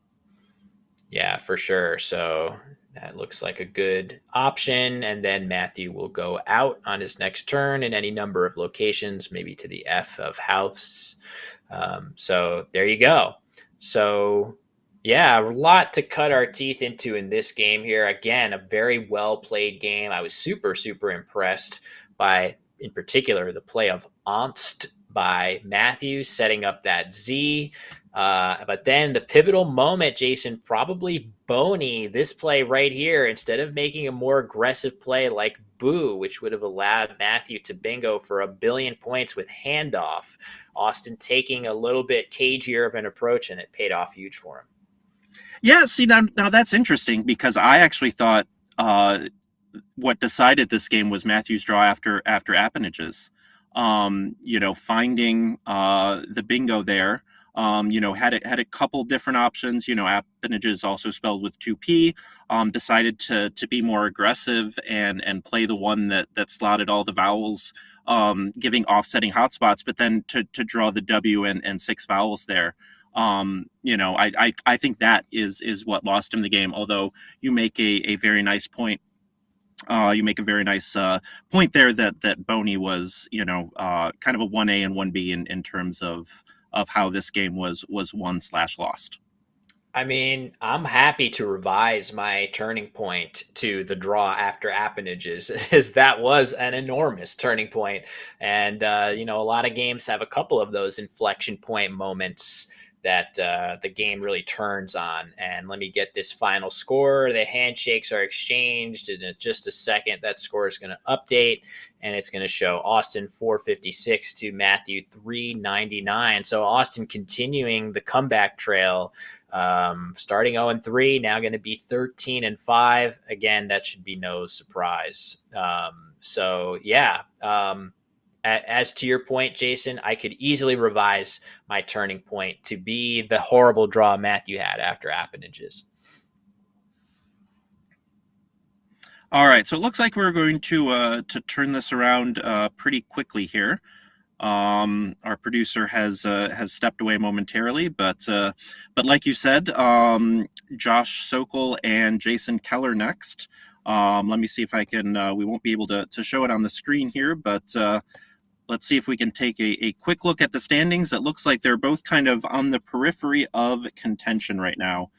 yeah, for sure. So that looks like a good option. And then Matthew will go out on his next turn in any number of locations, maybe to the F of house. So there you go. So, yeah, a lot to cut our teeth into in this game here. Again, a very well played game. I was super, super impressed by, in particular, the play of Onst by Matthew setting up that Z. But then the pivotal moment, Jason, probably Boney, this play right here, instead of making a more aggressive play like Boo, which would have allowed Matthew to bingo for 1,000,000,000 points with handoff, Austin taking a little bit cagier of an approach, and it paid off huge for him. Yeah, see now that's interesting because I actually thought what decided this game was Matthew's draw after appanages. Finding the bingo there. Had a couple different options. Appanages also spelled with 2P. Decided to be more aggressive and play the one that slotted all the vowels, giving offsetting hotspots, but then to draw the W and 6 vowels there. I think that is what lost him the game. Although you make a very nice point. You make a very nice point there that Boney was, kind of a 1A and 1B in terms of how this game was won/lost. I mean, I'm happy to revise my turning point to the draw after appanages, as that was an enormous turning point. And, a lot of games have a couple of those inflection point moments that the game really turns on. And let me get this final score. The handshakes are exchanged, and in just a second, that score is going to update, and it's going to show Austin 456 to Matthew 399. So Austin continuing the comeback trail. Starting 0-3, now going to be 13-5. Again, that should be no surprise. So yeah, as to your point, Jason, I could easily revise my turning point to be the horrible draw Matthew had after appanages. All right, so it looks like we're going to turn this around pretty quickly here. Our producer has stepped away momentarily, but like you said, Josh Sokol and Jason Keller next. Let me see if I can. We won't be able to show it on the screen here, but let's see if we can take a quick look at the standings. It looks like they're both kind of on the periphery of contention right now,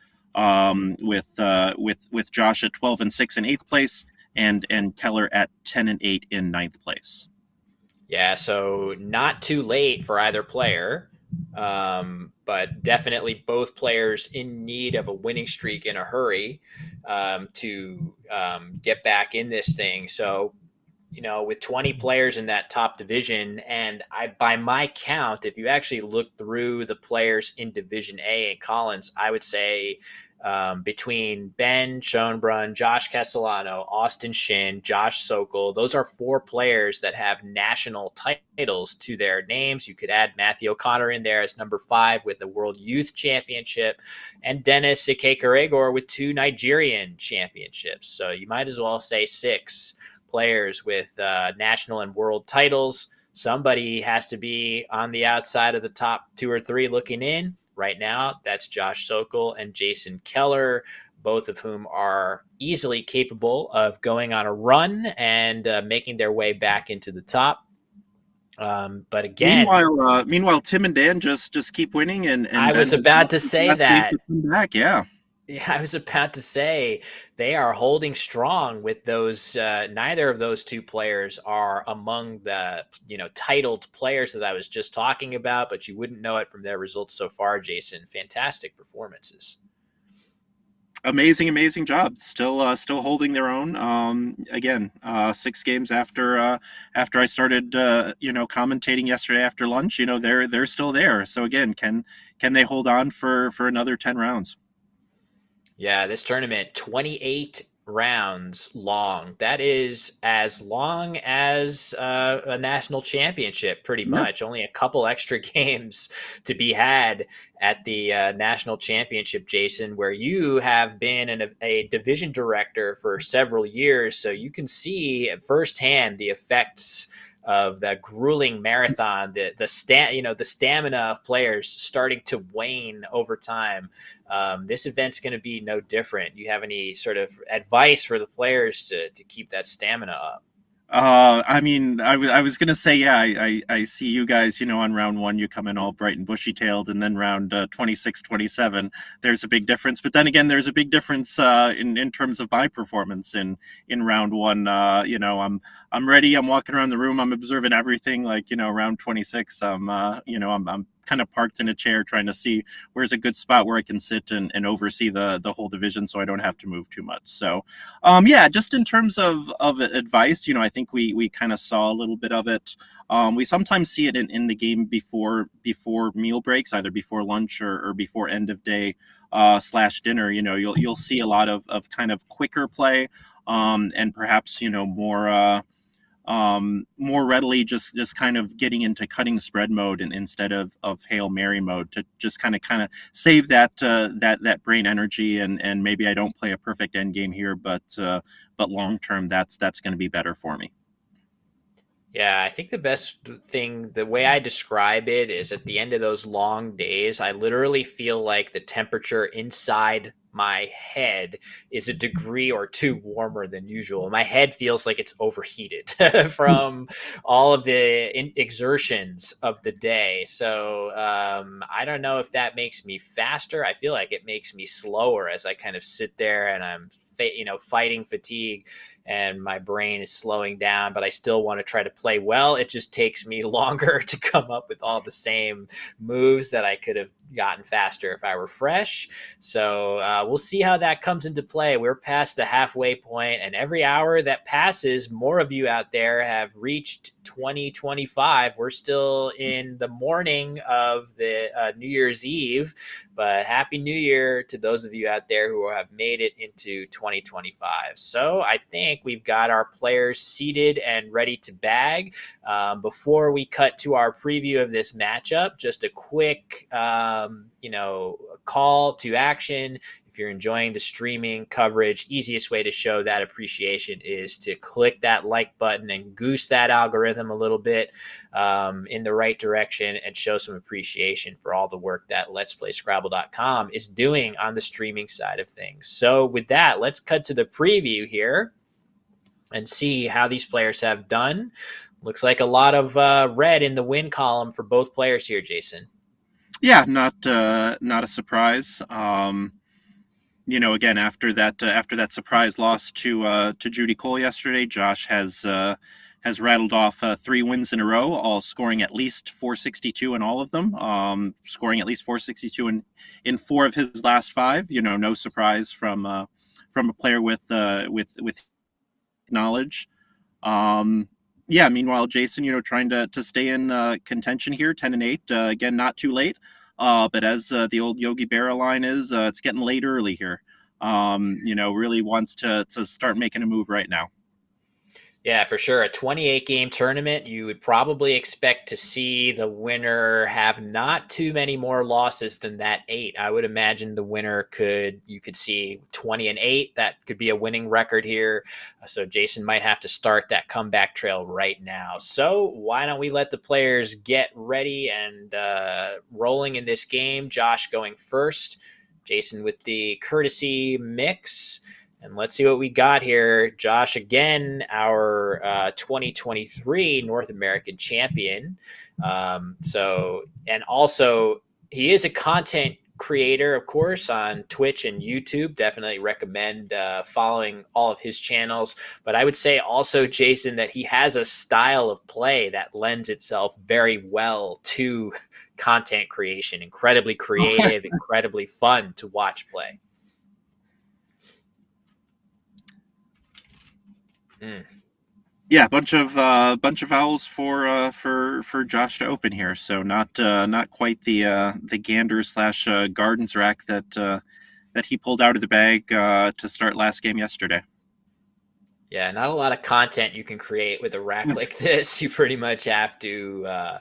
with Josh at 12-6 in 8th place, and Keller at 10-8 in 9th place. Yeah, so not too late for either player, but definitely both players in need of a winning streak in a hurry to get back in this thing. So, with 20 players in that top division, and by my count, if you actually look through the players in Division A and Collins, I would say between Ben, Shon, Brun, Josh Castellano, Austin Shin, Josh Sokol, those are 4 players that have national titles to their names. You could add Matthew O'Connor in there as number 5 with the World Youth Championship, and Dennis Ikekeregor with 2 Nigerian championships. So you might as well say 6 players with national and world titles. Somebody has to be on the outside of the top 2 or 3 looking in. Right now, that's Josh Sokol and Jason Keller, both of whom are easily capable of going on a run and making their way back into the top. But again, Meanwhile, Tim and Dan just keep winning, and I Ben was has about not to taken say that lead to that. come back. Yeah, Yeah, I was about to say they are holding strong with those. Neither of those two players are among the titled players that I was just talking about, but you wouldn't know it from their results so far. Jason, fantastic performances. amazing job. Still holding their own. Again, 6 games after I started commentating yesterday after lunch. They're still there. So again, can they hold on for another 10 rounds? Yeah, this tournament, 28 rounds long. That is as long as a national championship, pretty Yeah. much. Only a couple extra games to be had at the national championship, Jason, where you have been a division director for several years. So you can see firsthand the effects of that grueling marathon, the stamina of players starting to wane over time. This event's going to be no different. You have any sort of advice for the players to keep that stamina up? I mean, I was gonna say, yeah, I see you guys, on round one, you come in all bright and bushy-tailed, and then round 26, 27, there's a big difference. But then again, there's a big difference in terms of my performance in round one. I'm ready. I'm walking around the room. I'm observing everything. Like round 26, I'm kind of parked in a chair trying to see where's a good spot where I can sit and oversee the whole division, so I don't have to move too much. So yeah, just in terms of advice, I think we kind of saw a little bit of it. We sometimes see it in the game before meal breaks, either before lunch or before end of day slash dinner. You'll see a lot of kind of quicker play, and perhaps more readily just kind of getting into cutting spread mode, and instead of Hail Mary mode, to just kind of save that brain energy, and maybe I don't play a perfect end game here, but long term that's going to be better for me. Yeah, I think the best thing, the way I describe it, is at the end of those long days, I literally feel like the temperature inside my head is a degree or two warmer than usual. My head feels like it's overheated from all of the exertions of the day. So I don't know if that makes me faster. I feel like it makes me slower as I kind of sit there and I'm fighting fatigue and my brain is slowing down, but I still want to try to play well. It just takes me longer to come up with all the same moves that I could have gotten faster if I were fresh. So we'll see how that comes into play. We're past the halfway point, and every hour that passes, more of you out there have reached 2025. We're still in the morning of the New Year's Eve, but Happy New Year to those of you out there who have made it into 2025. So I think we've got our players seated and ready to bag. Before we cut to our preview of this matchup, just a quick, call to action. If you're enjoying the streaming coverage, easiest way to show that appreciation is to click that like button and goose that algorithm a little bit in the right direction and show some appreciation for all the work that Let's Play Scrabble.com is doing on the streaming side of things. So with that, let's cut to the preview here and see how these players have done. Looks like a lot of red in the win column for both players here, Jason. Yeah, not a surprise. Again, after that surprise loss to Judy Cole yesterday, Josh has rattled off 3 wins in a row, all scoring at least 462 in all of them. Scoring at least 462 in 4 of his last 5. No surprise from a player with knowledge. Yeah. Meanwhile, Jason, trying to stay in contention here, 10-8. Again, not too late. But as the old Yogi Berra line is, it's getting late early here. Really wants to start making a move right now. Yeah, for sure. A 28 game tournament, you would probably expect to see the winner have not too many more losses than that 8. I would imagine the winner you could see 20-8. That could be a winning record here. So Jason might have to start that comeback trail right now. So why don't we let the players get ready and rolling in this game? Josh going first, Jason with the courtesy mix. And let's see what we got here. Josh, again, our 2023 North American champion. And also, he is a content creator, of course, on Twitch and YouTube. Definitely recommend following all of his channels. But I would say also, Jason, that he has a style of play that lends itself very well to content creation. Incredibly creative, incredibly fun to watch play. Mm. Yeah, bunch of vowels for Josh to open here. So not quite the gander slash gardens rack that he pulled out of the bag to start last game yesterday. Yeah, not a lot of content you can create with a rack like this. You pretty much have to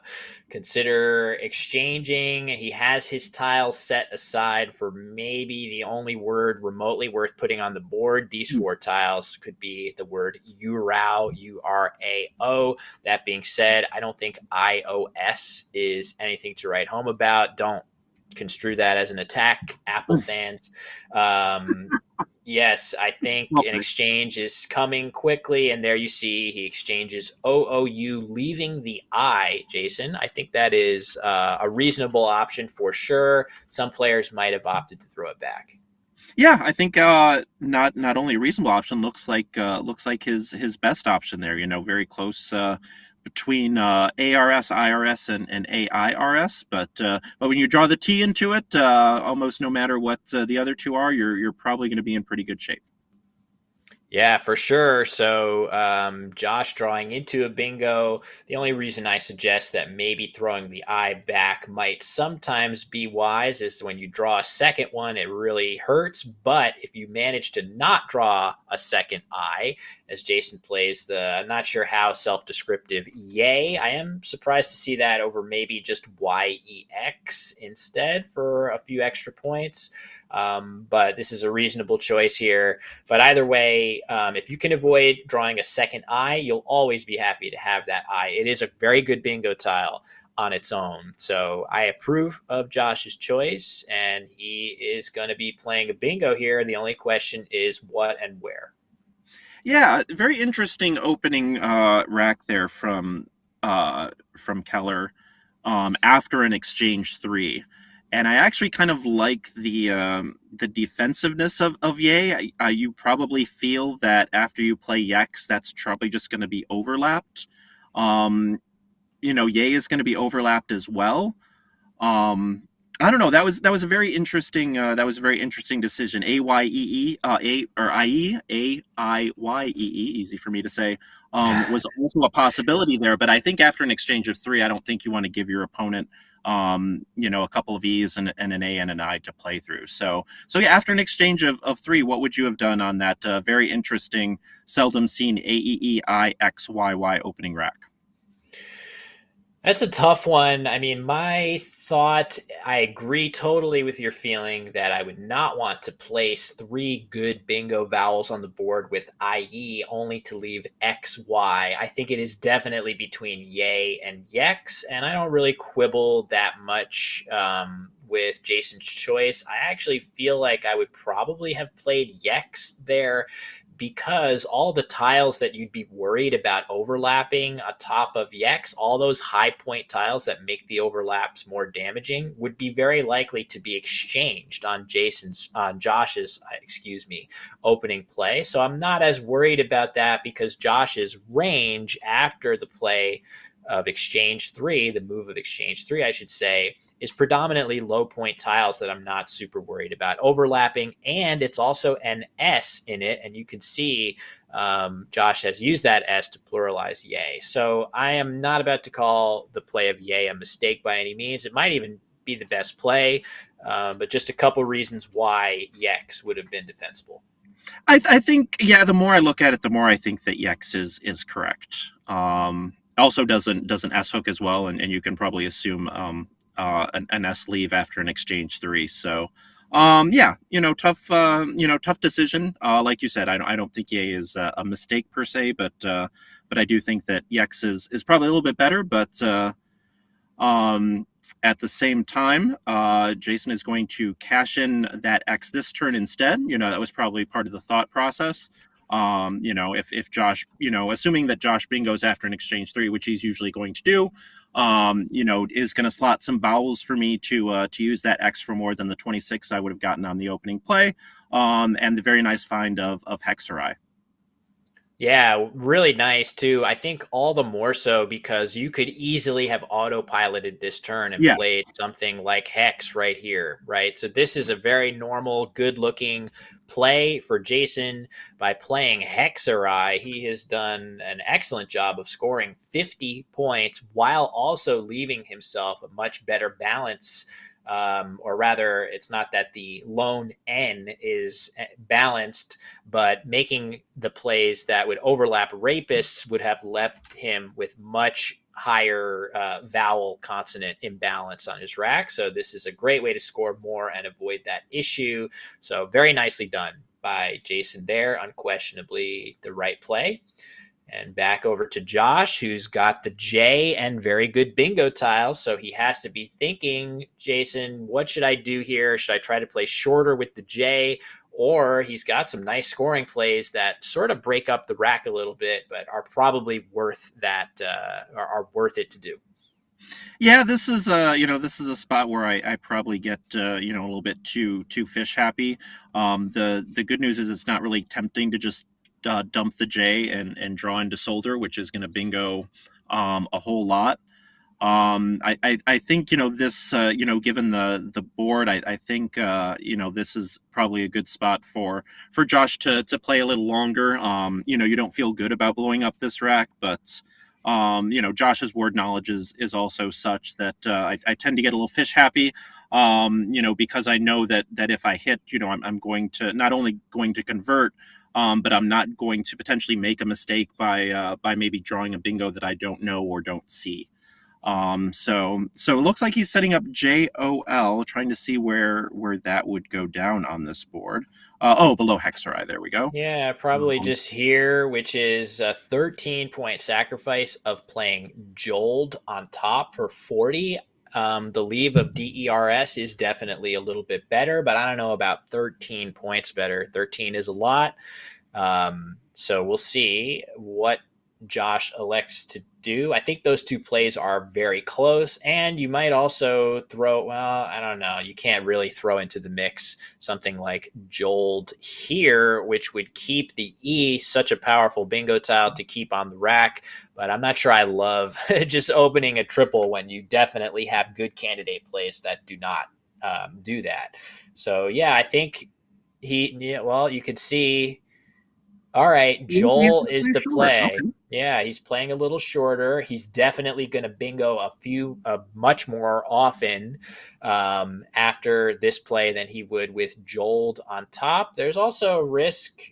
consider exchanging. He has his tiles set aside for maybe the only word remotely worth putting on the board. These four tiles could be the word Urao, Urao. That being said, I don't think iOS is anything to write home about. Don't construe that as an attack, Apple fans. Yes, I think an exchange is coming quickly, and there you see he exchanges OOU, leaving the I, Jason. I think that is a reasonable option for sure. Some players might have opted to throw it back. Yeah, I think not only a reasonable option, looks like his best option there. You know, very close between ARS, IRS, and AIRS. But when you draw the T into it, almost no matter what the other two are, you're probably going to be in pretty good shape. Yeah, for sure. So, Josh drawing into a bingo. The only reason I suggest that maybe throwing the eye back might sometimes be wise is when you draw a second one, it really hurts. But if you manage to not draw a second eye, as Jason plays I'm not sure how self descriptive yay, I am surprised to see that over maybe just YEX instead for a few extra points. But this is a reasonable choice here. But either way, if you can avoid drawing a second eye, you'll always be happy to have that eye. It is a very good bingo tile on its own. So I approve of Josh's choice, and he is going to be playing a bingo here. The only question is what and where. Yeah, very interesting opening rack there from Keller after an exchange three. And I actually kind of like the defensiveness of Yay. You probably feel that after you play Yex, that's probably just going to be overlapped. Yay is going to be overlapped as well. I don't know. That was a very interesting decision. AYEE A or IE AIYEE, easy for me to say, was also a possibility there. But I think after an exchange of three, I don't think you want to give your opponent a couple of E's and an A and an I to play through. So yeah, after an exchange of three, what would you have done on that very interesting, seldom seen AEEIXYY opening rack? That's a tough one. I mean, my thought, I agree totally with your feeling that I would not want to place three good bingo vowels on the board with IE only to leave XY. I think it is definitely between yay and yex, and I don't really quibble that much with Jason's choice. I actually feel like I would probably have played yex there because all the tiles that you'd be worried about overlapping atop of Yex, all those high point tiles that make the overlaps more damaging, would be very likely to be exchanged on Josh's, opening play. So I'm not as worried about that because Josh's range after the play of exchange three, the move of exchange three, I should say, is predominantly low point tiles that I'm not super worried about overlapping. And it's also an S in it. And you can see Josh has used that S to pluralize yay. So I am not about to call the play of yay a mistake by any means. It might even be the best play, but just a couple reasons why Yex would have been defensible. I think, yeah, the more I look at it, the more I think that Yex is correct. Also doesn't S hook as well, and you can probably assume an S leave after an exchange three. So yeah, tough decision. Like you said, I don't think Yay is a mistake per se, but I do think that Yex is probably a little bit better. But At the same time, Jason is going to cash in that X this turn instead. That was probably part of the thought process. If Josh, assuming that Josh bingos after an exchange three, which he's usually going to do, is going to slot some vowels for me to use that X for more than the 26 I would have gotten on the opening play, and the very nice find of Hexerai. Yeah, really nice too. I think all the more so because you could easily have autopiloted this turn and Yeah, played something like Hex right here, right? So this is a very normal, good-looking play for Jason. By playing Hexerai, he has done an excellent job of scoring 50 points while also leaving himself a much better balance, or rather, it's not that the lone N is balanced, but making the plays that would overlap rapists would have left him with much higher vowel consonant imbalance on his rack. So this is a great way to score more and avoid that issue. So very nicely done by Jason there. Unquestionably the right play. And back over to Josh, who's got the J and very good bingo tiles. So he has to be thinking, Jason, what should I do here? Should I try to play shorter with the J? Or he's got some nice scoring plays that sort of break up the rack a little bit, but are probably worth that, are worth it to do. yeah. This is a spot where I probably get a little bit too fish happy. The good news is it's not really tempting to just dump the J and draw into Solder, which is going to bingo a whole lot. I think this given the board, I think this is probably a good spot for Josh to play a little longer. You don't feel good about blowing up this rack, but Josh's word knowledge is also such that I tend to get a little fish happy. Because I know that if I hit, I'm going to not only going to convert, but I'm not going to potentially make a mistake by maybe drawing a bingo that I don't know or don't see. So it looks like he's setting up JOL, trying to see where that would go down on this board. Below Hexerai. There we go. Yeah, probably Um, just here, which is a 13-point sacrifice of playing Jold on top for 40. The leave of DERS is definitely a little bit better, but I don't know about 13 points better. 13 is a lot. So we'll see what Josh elects to do. I think those two plays are very close, and you might also throw, well, I don't know, you can't really throw into the mix something like Jold here, which would keep the E, such a powerful bingo tile to keep on the rack. But I'm not sure I love just opening a triple when you definitely have good candidate plays that do not do that. So yeah, I think you could see, all right, he's Joel gonna is play the short. play. Okay. Yeah, he's playing a little shorter. He's definitely going to bingo much more often after this play than he would with Joel on top. There's also a risk,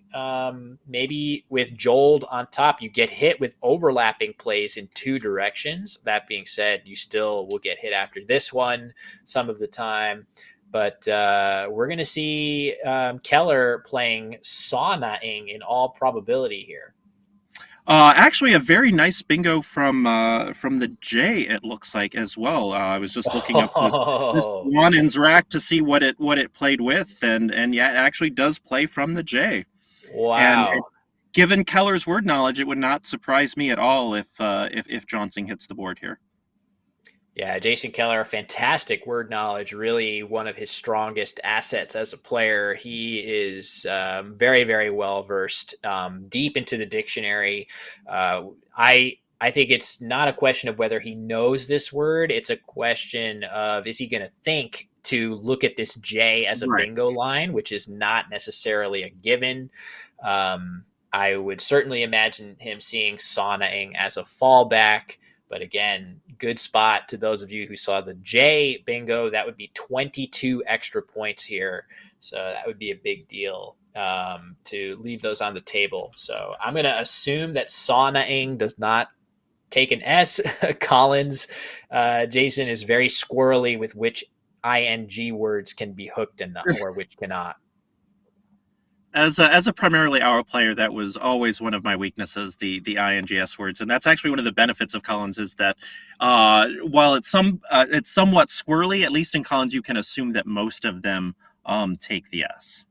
maybe with Joel on top, you get hit with overlapping plays in two directions. That being said, you still will get hit after this one some of the time. But we're going to see Keller playing Saunaing in all probability here. Actually, a very nice bingo from the J. It looks like as well. I was just looking up this Oh, Wanen's rack to see what it played with, and yeah, it actually does play from the J. And wow. given Keller's word knowledge, it would not surprise me at all if Johnson hits the board here. Yeah, Jason Keller, fantastic word knowledge, really one of his strongest assets as a player. He is very, very well versed, deep into the dictionary. I think it's not a question of whether he knows this word. It's a question of, is he going to think to look at this J as a Right. bingo line, which is not necessarily a given. I would certainly imagine him seeing saunaing as a fallback. But again, good spot to those of you who saw the J bingo. That would be 22 extra points here. So that would be a big deal to leave those on the table. So I'm going to assume that saunaing does not take an S. Collins, Jason is very squirrely with which ing words can be hooked and not, or which cannot. As a primarily hour player, that was always one of my weaknesses, the INGS words, and that's actually one of the benefits of Collins is that while it's somewhat squirrely, at least in Collins you can assume that most of them take the S.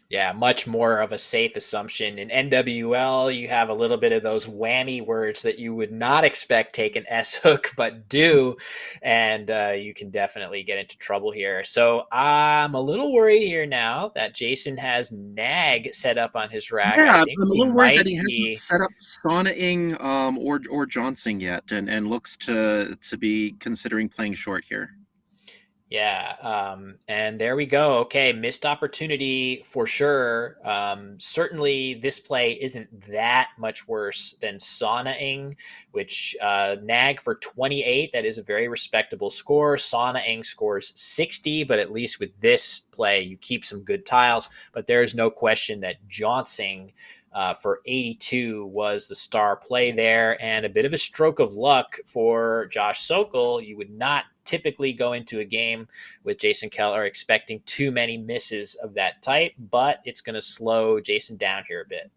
Yeah, much more of a safe assumption. In NWL, you have a little bit of those whammy words that you would not expect take an S hook, but do. And you can definitely get into trouble here. So I'm a little worried here now that Jason has Nag set up on his rack. Yeah, I I'm think a we little worried that might he hasn't be. set up Sonnaing or Johnson yet, and looks to be considering playing short here. Yeah, and there we go. Okay, missed opportunity for sure. Certainly, this play isn't that much worse than Saunaing, which Nag for 28. That is a very respectable score. Saunaing scores 60, but at least with this play, you keep some good tiles. But there is no question that Johnson for 82 was the star play there, and a bit of a stroke of luck for Josh Sokol. You would not typically go into a game with Jason Keller expecting too many misses of that type, but it's going to slow Jason down here a bit.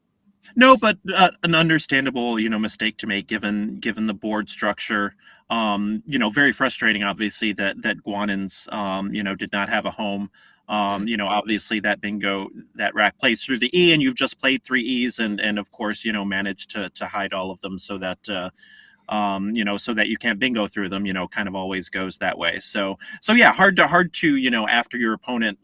No, but an understandable, mistake to make given the board structure. Very frustrating, obviously, that Guanins, did not have a home. Mm. Obviously that rack plays through the E, and you've just played three E's, and of course, managed to hide all of them so that so that you can't bingo through them. Kind of always goes that way. So yeah, hard to after your opponent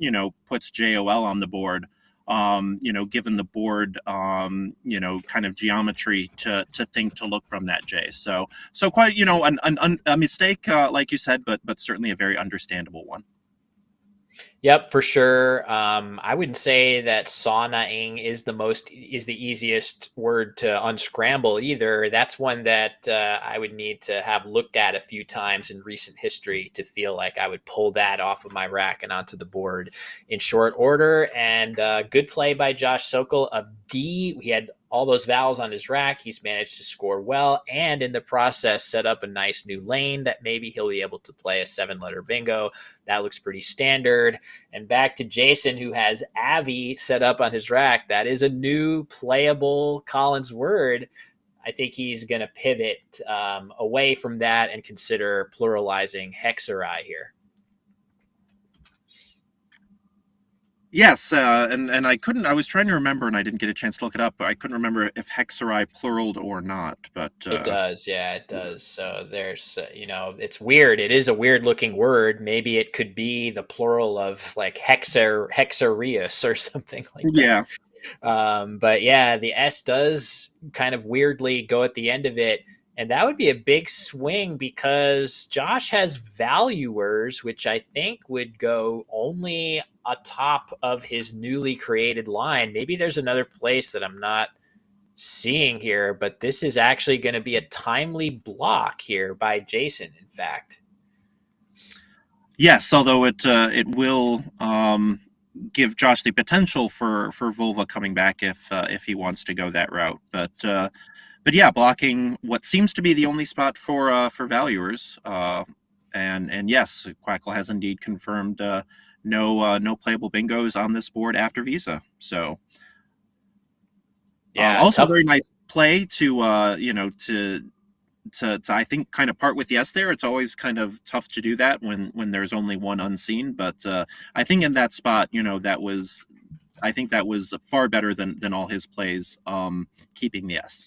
puts JOL on the board, given the board, kind of geometry to think to look from that J. So quite, a mistake, like you said, but certainly a very understandable one. Yep, for sure. I wouldn't say that saunaing is the easiest word to unscramble either. That's one that I would need to have looked at a few times in recent history to feel like I would pull that off of my rack and onto the board in short order. And good play by Josh Sokol of D. He had all those vowels on his rack. He's managed to score well and in the process set up a nice new lane that maybe he'll be able to play a 7-letter bingo. That looks pretty standard. And back to Jason, who has Avi set up on his rack. That is a new playable Collins word. I think he's going to pivot away from that and consider pluralizing hexeri here. Yes, and I couldn't. I was trying to remember, and I didn't get a chance to look it up. But I couldn't remember if hexeri pluraled or not. But It does, yeah, it does. So there's, it's weird. It is a weird looking word. Maybe it could be the plural of like hexerius or something like that. yeah, But yeah, the S does kind of weirdly go at the end of it. And that would be a big swing because Josh has valuers, which I think would go only atop of his newly created line. Maybe there's another place that I'm not seeing here, but this is actually going to be a timely block here by Jason, in fact. yes. Although it will give Josh the potential for Volva coming back if he wants to go that route. But yeah, blocking what seems to be the only spot for valuers. And yes, Quackle has indeed confirmed no playable bingos on this board after Visa. So Yeah, also tough. very nice play to to I think kind of part with yes there. It's always kind of tough to do that when there's only one unseen. But I think in that spot, I think that was far better than all his plays, keeping the S.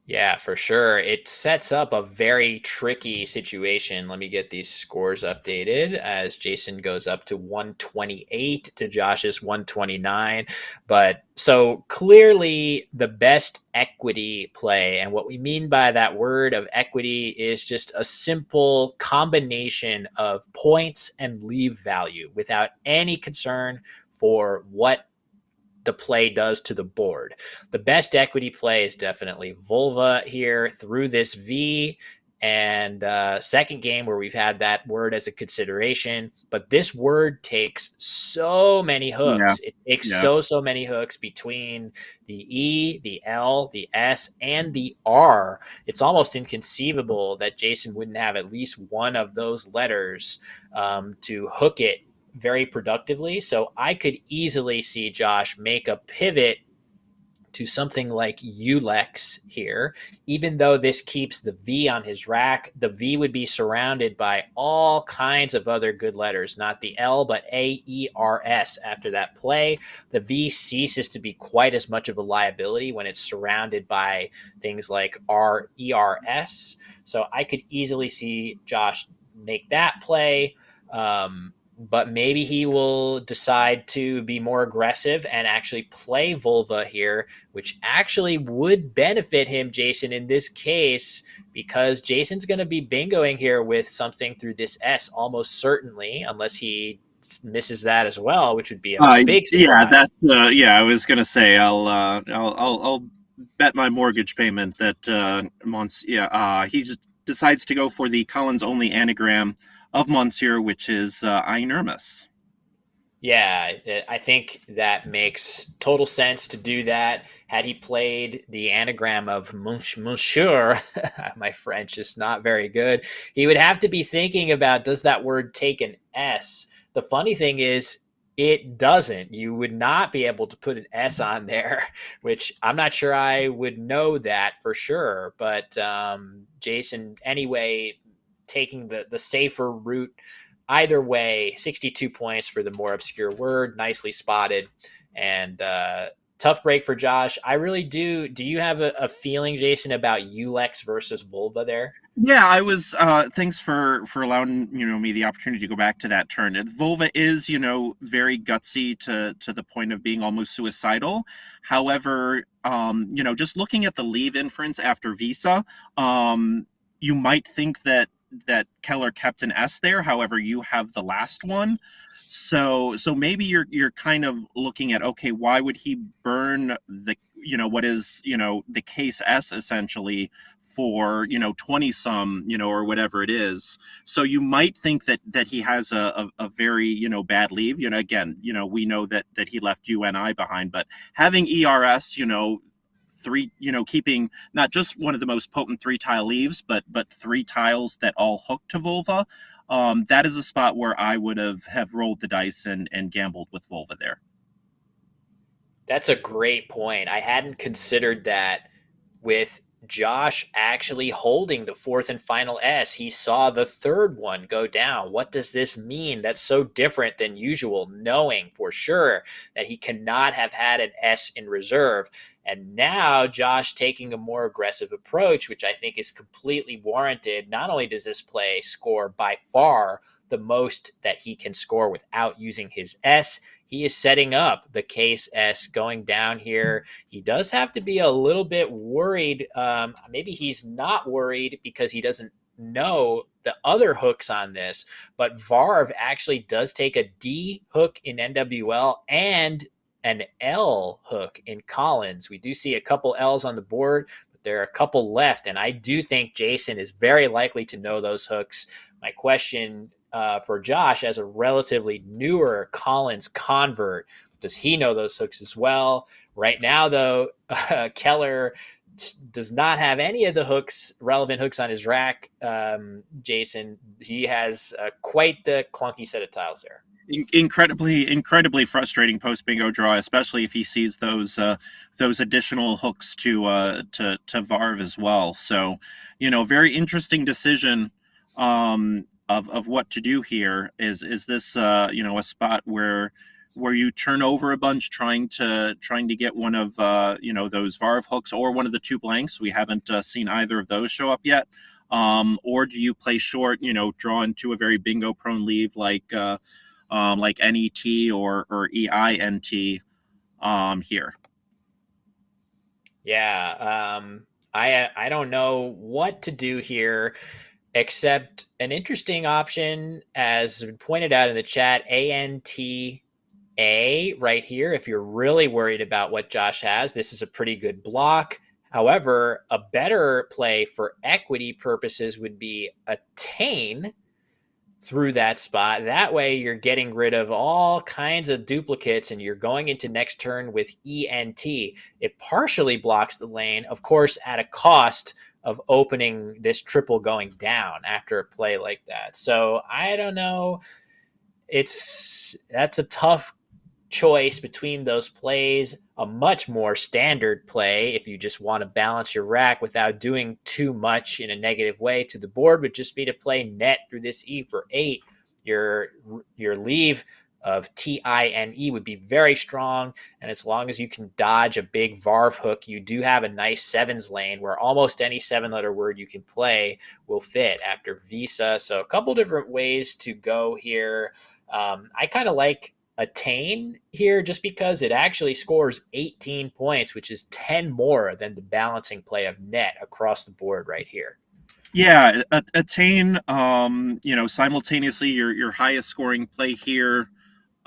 Yeah, for sure. It sets up a very tricky situation. Let me get these scores updated as Jason goes up to 128 to Josh's 129. But so clearly the best equity play. And what we mean by that word of equity is just a simple combination of points and leave value without any concern for what the play does to the board. The best equity play is definitely Volva here through this V and second game where we've had that word as a consideration. But this word takes so many Yeah, hooks. It takes yeah. so many hooks between the E, the L, the S, and the R. It's almost inconceivable that Jason wouldn't have at least one of those letters to hook it very productively. So I could easily see Josh make a pivot to something like Ulex here. Even though this keeps the V on his rack, the V would be surrounded by all kinds of other good letters, not the L, but AERS after that play. The V ceases to be quite as much of a liability when it's surrounded by things like RERS. So I could easily see Josh make that play. But maybe he will decide to be more aggressive and actually play Volva here, which actually would benefit him, Jason, in this case, because Jason's going to be bingoing here with something through this S almost certainly, unless he misses that as well, which would be a big Yeah, surprise. that's yeah. I was gonna say I'll bet my mortgage payment that he just decides to go for the Collins only anagram of Monsieur, which is inermis. Yeah, I think that makes total sense to do that. Had he played the anagram of Monsieur, my French is not very good, he would have to be thinking about, does that word take an S? The funny thing is, it doesn't. You would not be able to put an S on there, which I'm not sure I would know that for sure. But Jason, anyway, taking the safer route. Either way, 62 points for the more obscure word. Nicely spotted. And tough break for Josh. I really do. Do you have a feeling, Jason, about Ulex versus Volva there? Yeah, I was. Thanks for allowing me the opportunity to go back to that turn. Volva is very gutsy to the point of being almost suicidal. However, just looking at the leave inference after Visa, you might think that Keller kept an S there. However, you have the last one. So maybe you're kind of looking at, okay, why would he burn the what is the case S essentially for 20 some or whatever it is. So you might think that he has a very bad leave. Again, we know that he left UNI behind, but having ERS, three, keeping not just one of the most potent 3-tile leaves, but 3 tiles that all hook to Volva. That is a spot where I would have rolled the dice and gambled with Volva there. That's a great point. I hadn't considered that with Josh actually holding the fourth and final S. He saw the third one go down. What does this mean? That's so different than usual, knowing for sure that he cannot have had an S in reserve. And now Josh taking a more aggressive approach, which I think is completely warranted. Not only does this play score by far the most that he can score without using his S, he is setting up the case S going down here. He does have to be a little bit worried. Maybe he's not worried because he doesn't know the other hooks on this, but Varv actually does take a D hook in NWL and an L hook in Collins. We do see a couple L's on the board, but there are a couple left, and I do think Jason is very likely to know those hooks. My question for Josh, as a relatively newer Collins convert, does he know those hooks as well? Right now, though, Keller does not have any of the relevant hooks on his rack. Jason, he has quite the clunky set of tiles there. Incredibly frustrating post bingo draw, especially if he sees those additional hooks to Varv as well. So, very interesting decision of what to do here. Is this a spot where you turn over a bunch trying to get one of those Varv hooks or one of the 2 blanks? We haven't seen either of those show up yet. Or do you play short, draw into a very bingo prone leave like NET or EINT here? Yeah, I don't know what to do here, except an interesting option, as pointed out in the chat, ANTA right here. If you're really worried about what Josh has, this is a pretty good block. However, a better play for equity purposes would be attain through that spot. That way, you're getting rid of all kinds of duplicates and you're going into next turn with ENT. It partially blocks the lane, of course, at a cost of opening this triple going down after a play like that. So I don't know. That's a tough choice between those plays. A much more standard play, if you just want to balance your rack without doing too much in a negative way to the board, would just be to play net through this E for 8. Your your leave of TINE would be very strong, and as long as you can dodge a big Varv hook, you do have a nice sevens lane where almost any 7-letter word you can play will fit after Visa. So a couple different ways to go here. I kind of like Attain here just because it actually scores 18 points, which is 10 more than the balancing play of net across the board right here. Yeah, attain. Simultaneously your highest scoring play here,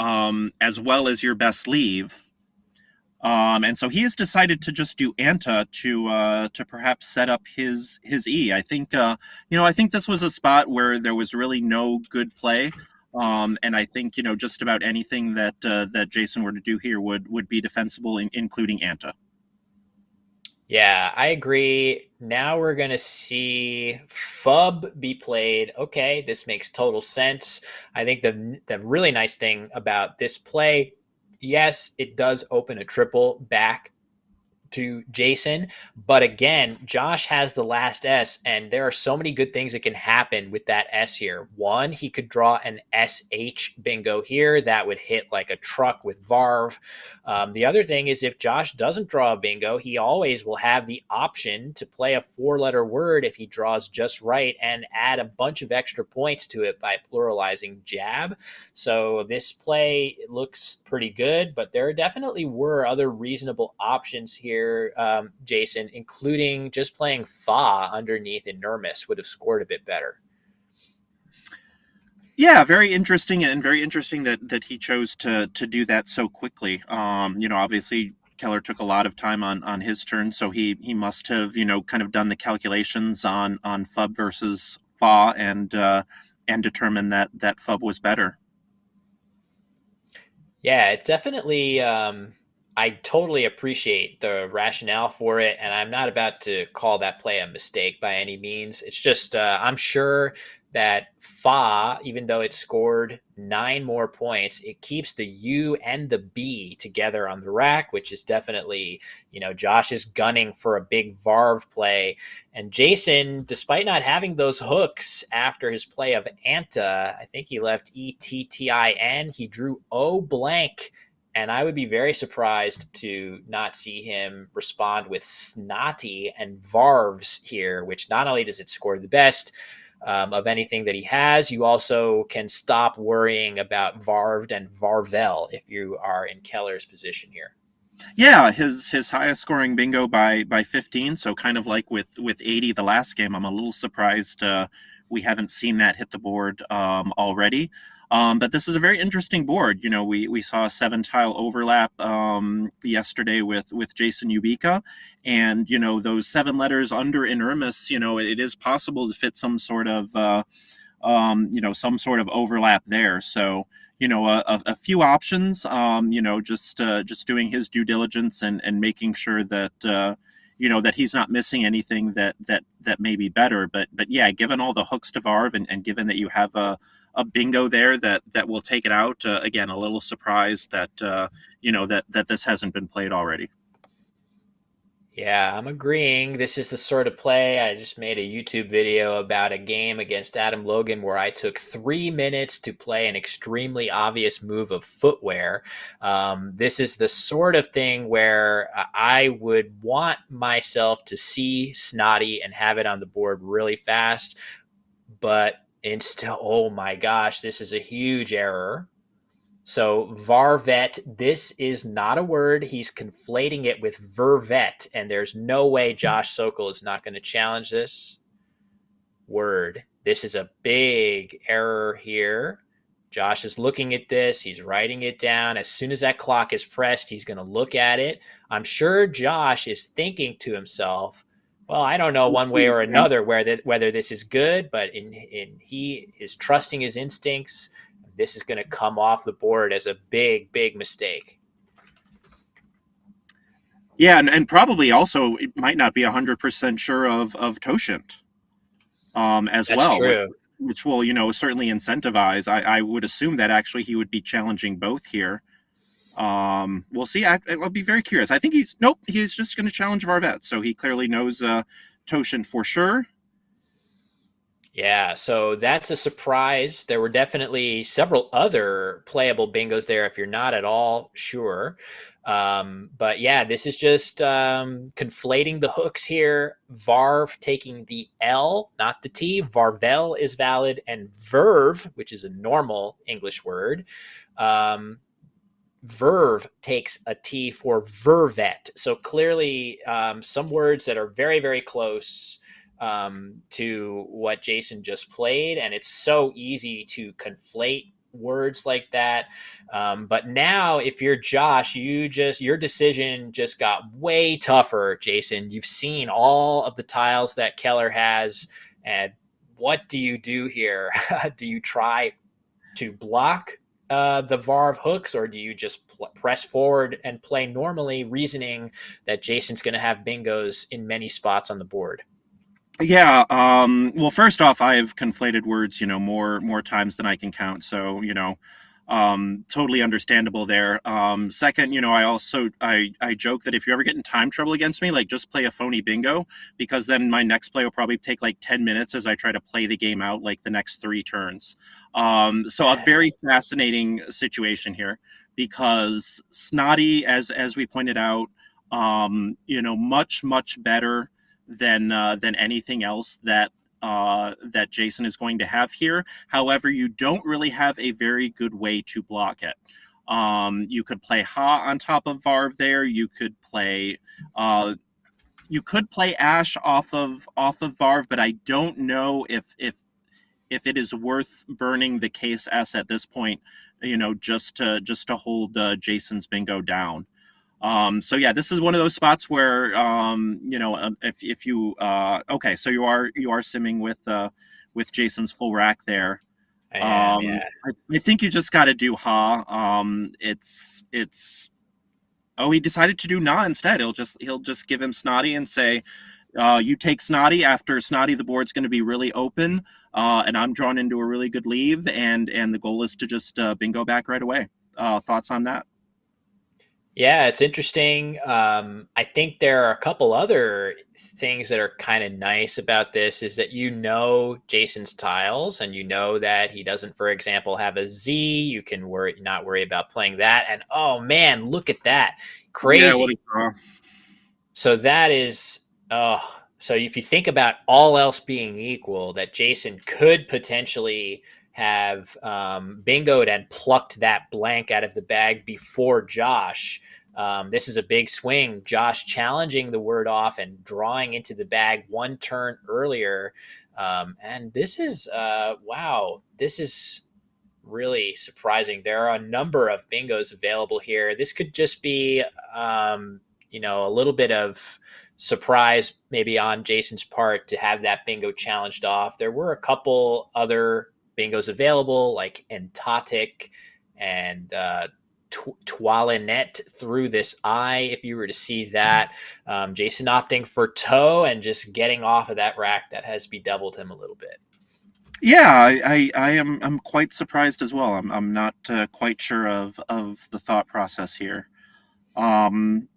as well as your best leave. And so he has decided to just do Anta to perhaps set up his E. I think this was a spot where there was really no good play. And I think just about anything that Jason were to do here would be defensible, including Anta. Yeah, I agree. Now we're going to see Fub be played. Okay, this makes total sense. I think the really nice thing about this play, yes, it does open a triple back to Jason. But again, Josh has the last S, and there are so many good things that can happen with that S here. One, he could draw an SH bingo here that would hit like a truck with Varv. The other thing is if Josh doesn't draw a bingo, he always will have the option to play a 4-letter word if he draws just right and add a bunch of extra points to it by pluralizing jab. So this play looks pretty good, but there definitely were other reasonable options here, Jason, including just playing Fa underneath Enormous would have scored a bit better. Yeah, very interesting, and very interesting that he chose to do that so quickly. Obviously Keller took a lot of time on his turn, so he must have kind of done the calculations on Fub versus Fa and determined that Fub was better. Yeah, it's definitely. I totally appreciate the rationale for it, and I'm not about to call that play a mistake by any means. It's just I'm sure that Fa, even though it scored 9 more points, it keeps the U and the B together on the rack, which is definitely, Josh is gunning for a big Varv play. And Jason, despite not having those hooks after his play of Anta, I think he left ETTIN. He drew O blank. And I would be very surprised to not see him respond with Snotty and Varves here, which not only does it score the best of anything that he has, you also can stop worrying about Varved and Varvel if you are in Keller's position here. Yeah, his highest scoring bingo by 15. So kind of like with 80 the last game, I'm a little surprised we haven't seen that hit the board already. But this is a very interesting board. We saw a 7-tile overlap yesterday with Jason Ubika, and those 7 letters under Inermis. It is possible to fit some sort of some sort of overlap there. So a few options. Just doing his due diligence and making sure that that he's not missing anything that may be better. But yeah, given all the hooks to Varv, and given that you have a bingo there that will take it out, again, a little surprised that that this hasn't been played already. Yeah, I'm agreeing. This is the sort of play. I just made a YouTube video about a game against Adam Logan where I took 3 minutes to play an extremely obvious move of footwear. This is the sort of thing where I would want myself to see Snotty and have it on the board really fast. But instead, oh my gosh, this is a huge error. So Varvet, this is not a word. He's conflating it with vervet, and there's no way Josh Sokol is not going to challenge this word. This is a big error here. Josh is looking at this. He's writing it down. As soon as that clock is pressed, he's going to look at it. I'm sure Josh is thinking to himself, well, I don't know one way or another whether this is good, but he is trusting his instincts. This is going to come off the board as a big, big mistake. Yeah, and probably also it might not be 100% sure of Toshint as That's well. true. which will, certainly incentivize. I would assume that actually he would be challenging both here. We'll see. I'll be very curious. I think he's just going to challenge Varvet. So he clearly knows Toshin for sure. Yeah, so that's a surprise. There were definitely several other playable bingos there if you're not at all sure. But yeah, this is just conflating the hooks here. Varv taking the L, not the T. Varvel is valid, and verve, which is a normal English word, um, verve takes a T for vervet. So clearly, some words that are very, very close to what Jason just played. And it's so easy to conflate words like that. But now, if you're Josh, your decision just got way tougher, Jason. You've seen all of the tiles that Keller has. And what do you do here? Do you try to block the Varv hooks, or do you just press forward and play normally, reasoning that Jason's going to have bingos in many spots on the board? Yeah. Well, first off, I've conflated words, more times than I can count. So, totally understandable there. Second, I joke that if you ever get in time trouble against me, like just play a phony bingo, because then my next play will probably take like 10 minutes as I try to play the game out like the next 3 turns. So a very fascinating situation here, because Snotty, as we pointed out, much better than anything else that Jason is going to have here. However, you don't really have a very good way to block it. You could play Ha on top of Varv there. You could play Ash off of Varv, but I don't know if it is worth burning the case S at this point. Just to hold Jason's bingo down. So yeah, this is one of those spots where if you okay, so you are simming with Jason's full rack there. I am, yeah. I think you just got to do Ha. It's oh, he decided to do Na instead. He'll just give him Snotty and say, you take Snotty. After Snotty, the board's going to be really open, and I'm drawn into a really good leave, and the goal is to just bingo back right away. Thoughts on that? Yeah, it's interesting. I think there are a couple other things that are kind of nice about this is that Jason's tiles, and that he doesn't, for example, have a Z. You can not worry about playing that. And oh man, look at that. Yeah, what Crazy. a draw. So that is so if you think about all else being equal, that Jason could potentially have bingoed and plucked that blank out of the bag before Josh. This is a big swing. Josh challenging the word off and drawing into the bag one turn earlier. And this is, wow, this is really surprising. There are a number of bingos available here. This could just be, a little bit of surprise maybe on Jason's part to have that bingo challenged off. There were a couple other bingos available, like Entatic and Toilinet through this eye. If you were to see that, Jason opting for toe and just getting off of that rack that has bedeviled him a little bit. Yeah, I'm quite surprised as well. I'm not quite sure of the thought process here. Um,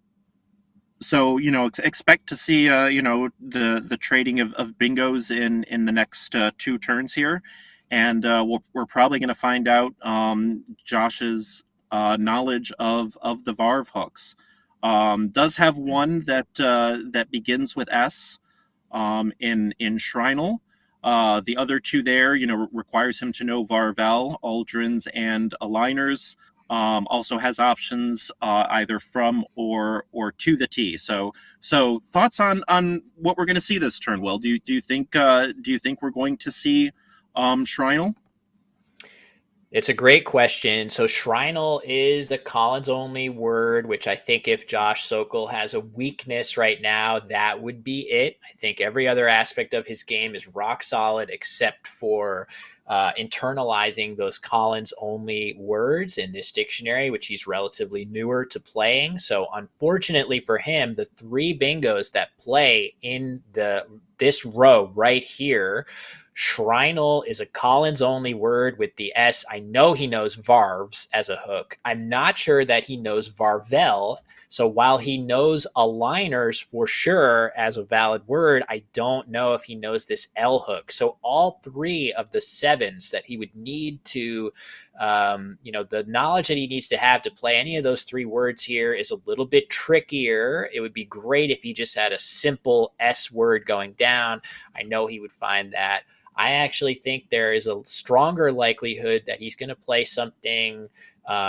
so expect to see the trading of bingos in the next 2 turns here, and we're probably going to find out Josh's knowledge of the Varv hooks. Does have one that begins with S in Shrinal. The other two there, requires him to know Varvel, Aldrins, and Aligners. Also has options either from or to the T. So thoughts on what we're going to see this turn? Will, do you think we're going to see Shrinal? It's a great question. So Shrinal is the Collins only word, which I think if Josh Sokol has a weakness right now, that would be it. I think every other aspect of his game is rock solid except for internalizing those Collins only words in this dictionary, which he's relatively newer to playing. So unfortunately for him, the 3 bingos that play in this row right here Shreinel is a Collins only word with the S. I know he knows varves as a hook. I'm not sure that he knows varvel. So while he knows aligners for sure as a valid word, I don't know if he knows this L hook. So all three of the sevens that he would need to, the knowledge that he needs to have to play any of those three words here is a little bit trickier. It would be great if he just had a simple S word going down. I know he would find that. I actually think there is a stronger likelihood that he's going to play something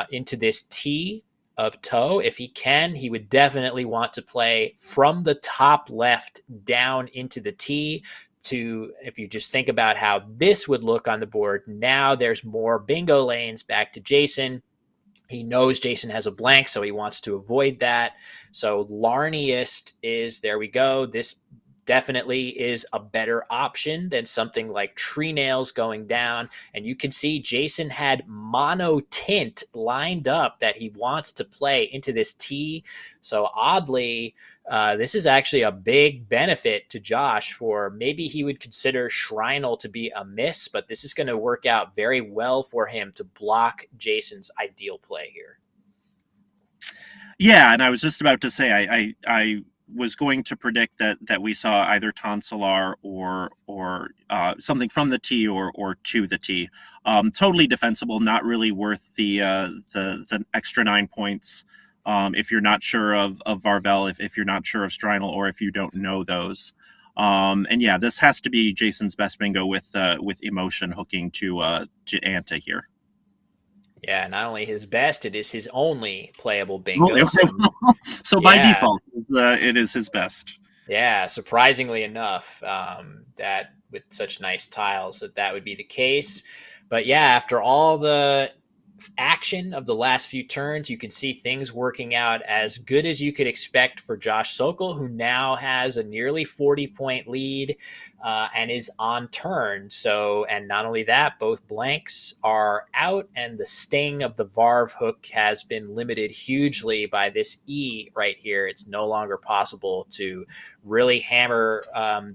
into this T of toe. If he can, he would definitely want to play from the top left down into the T. To, if you just think about how this would look on the board, now there's more bingo lanes back to Jason. He knows Jason has a blank, so he wants to avoid that. So Larniest is, there we go. This definitely is a better option than something like Tree Nails going down. And you can see Jason had mono tint lined up that he wants to play into this T. So oddly, this is actually a big benefit to Josh. For maybe he would consider Shreinel to be a miss, but this is going to work out very well for him to block Jason's ideal play here. Yeah, and I was just about to say I was going to predict that we saw either Tonsillar or something from the T or to the T. Totally defensible, not really worth the extra 9 points. If you're not sure of Varvel, if you're not sure of Strinel, or if you don't know those. And yeah, this has to be Jason's best bingo with emotion hooking to Anta here. Yeah, not only his best, it is his only playable bingo. So by Yeah, default, it is his best. yeah. Surprisingly enough, that with such nice tiles, that would be the case. But yeah, after all the action of the last few turns, you can see things working out as good as you could expect for Josh Sokol, who now has a nearly 40-point lead and is on turn. So, and not only that, both blanks are out, and the sting of the Varv hook has been limited hugely by this E right here. It's no longer possible to really hammer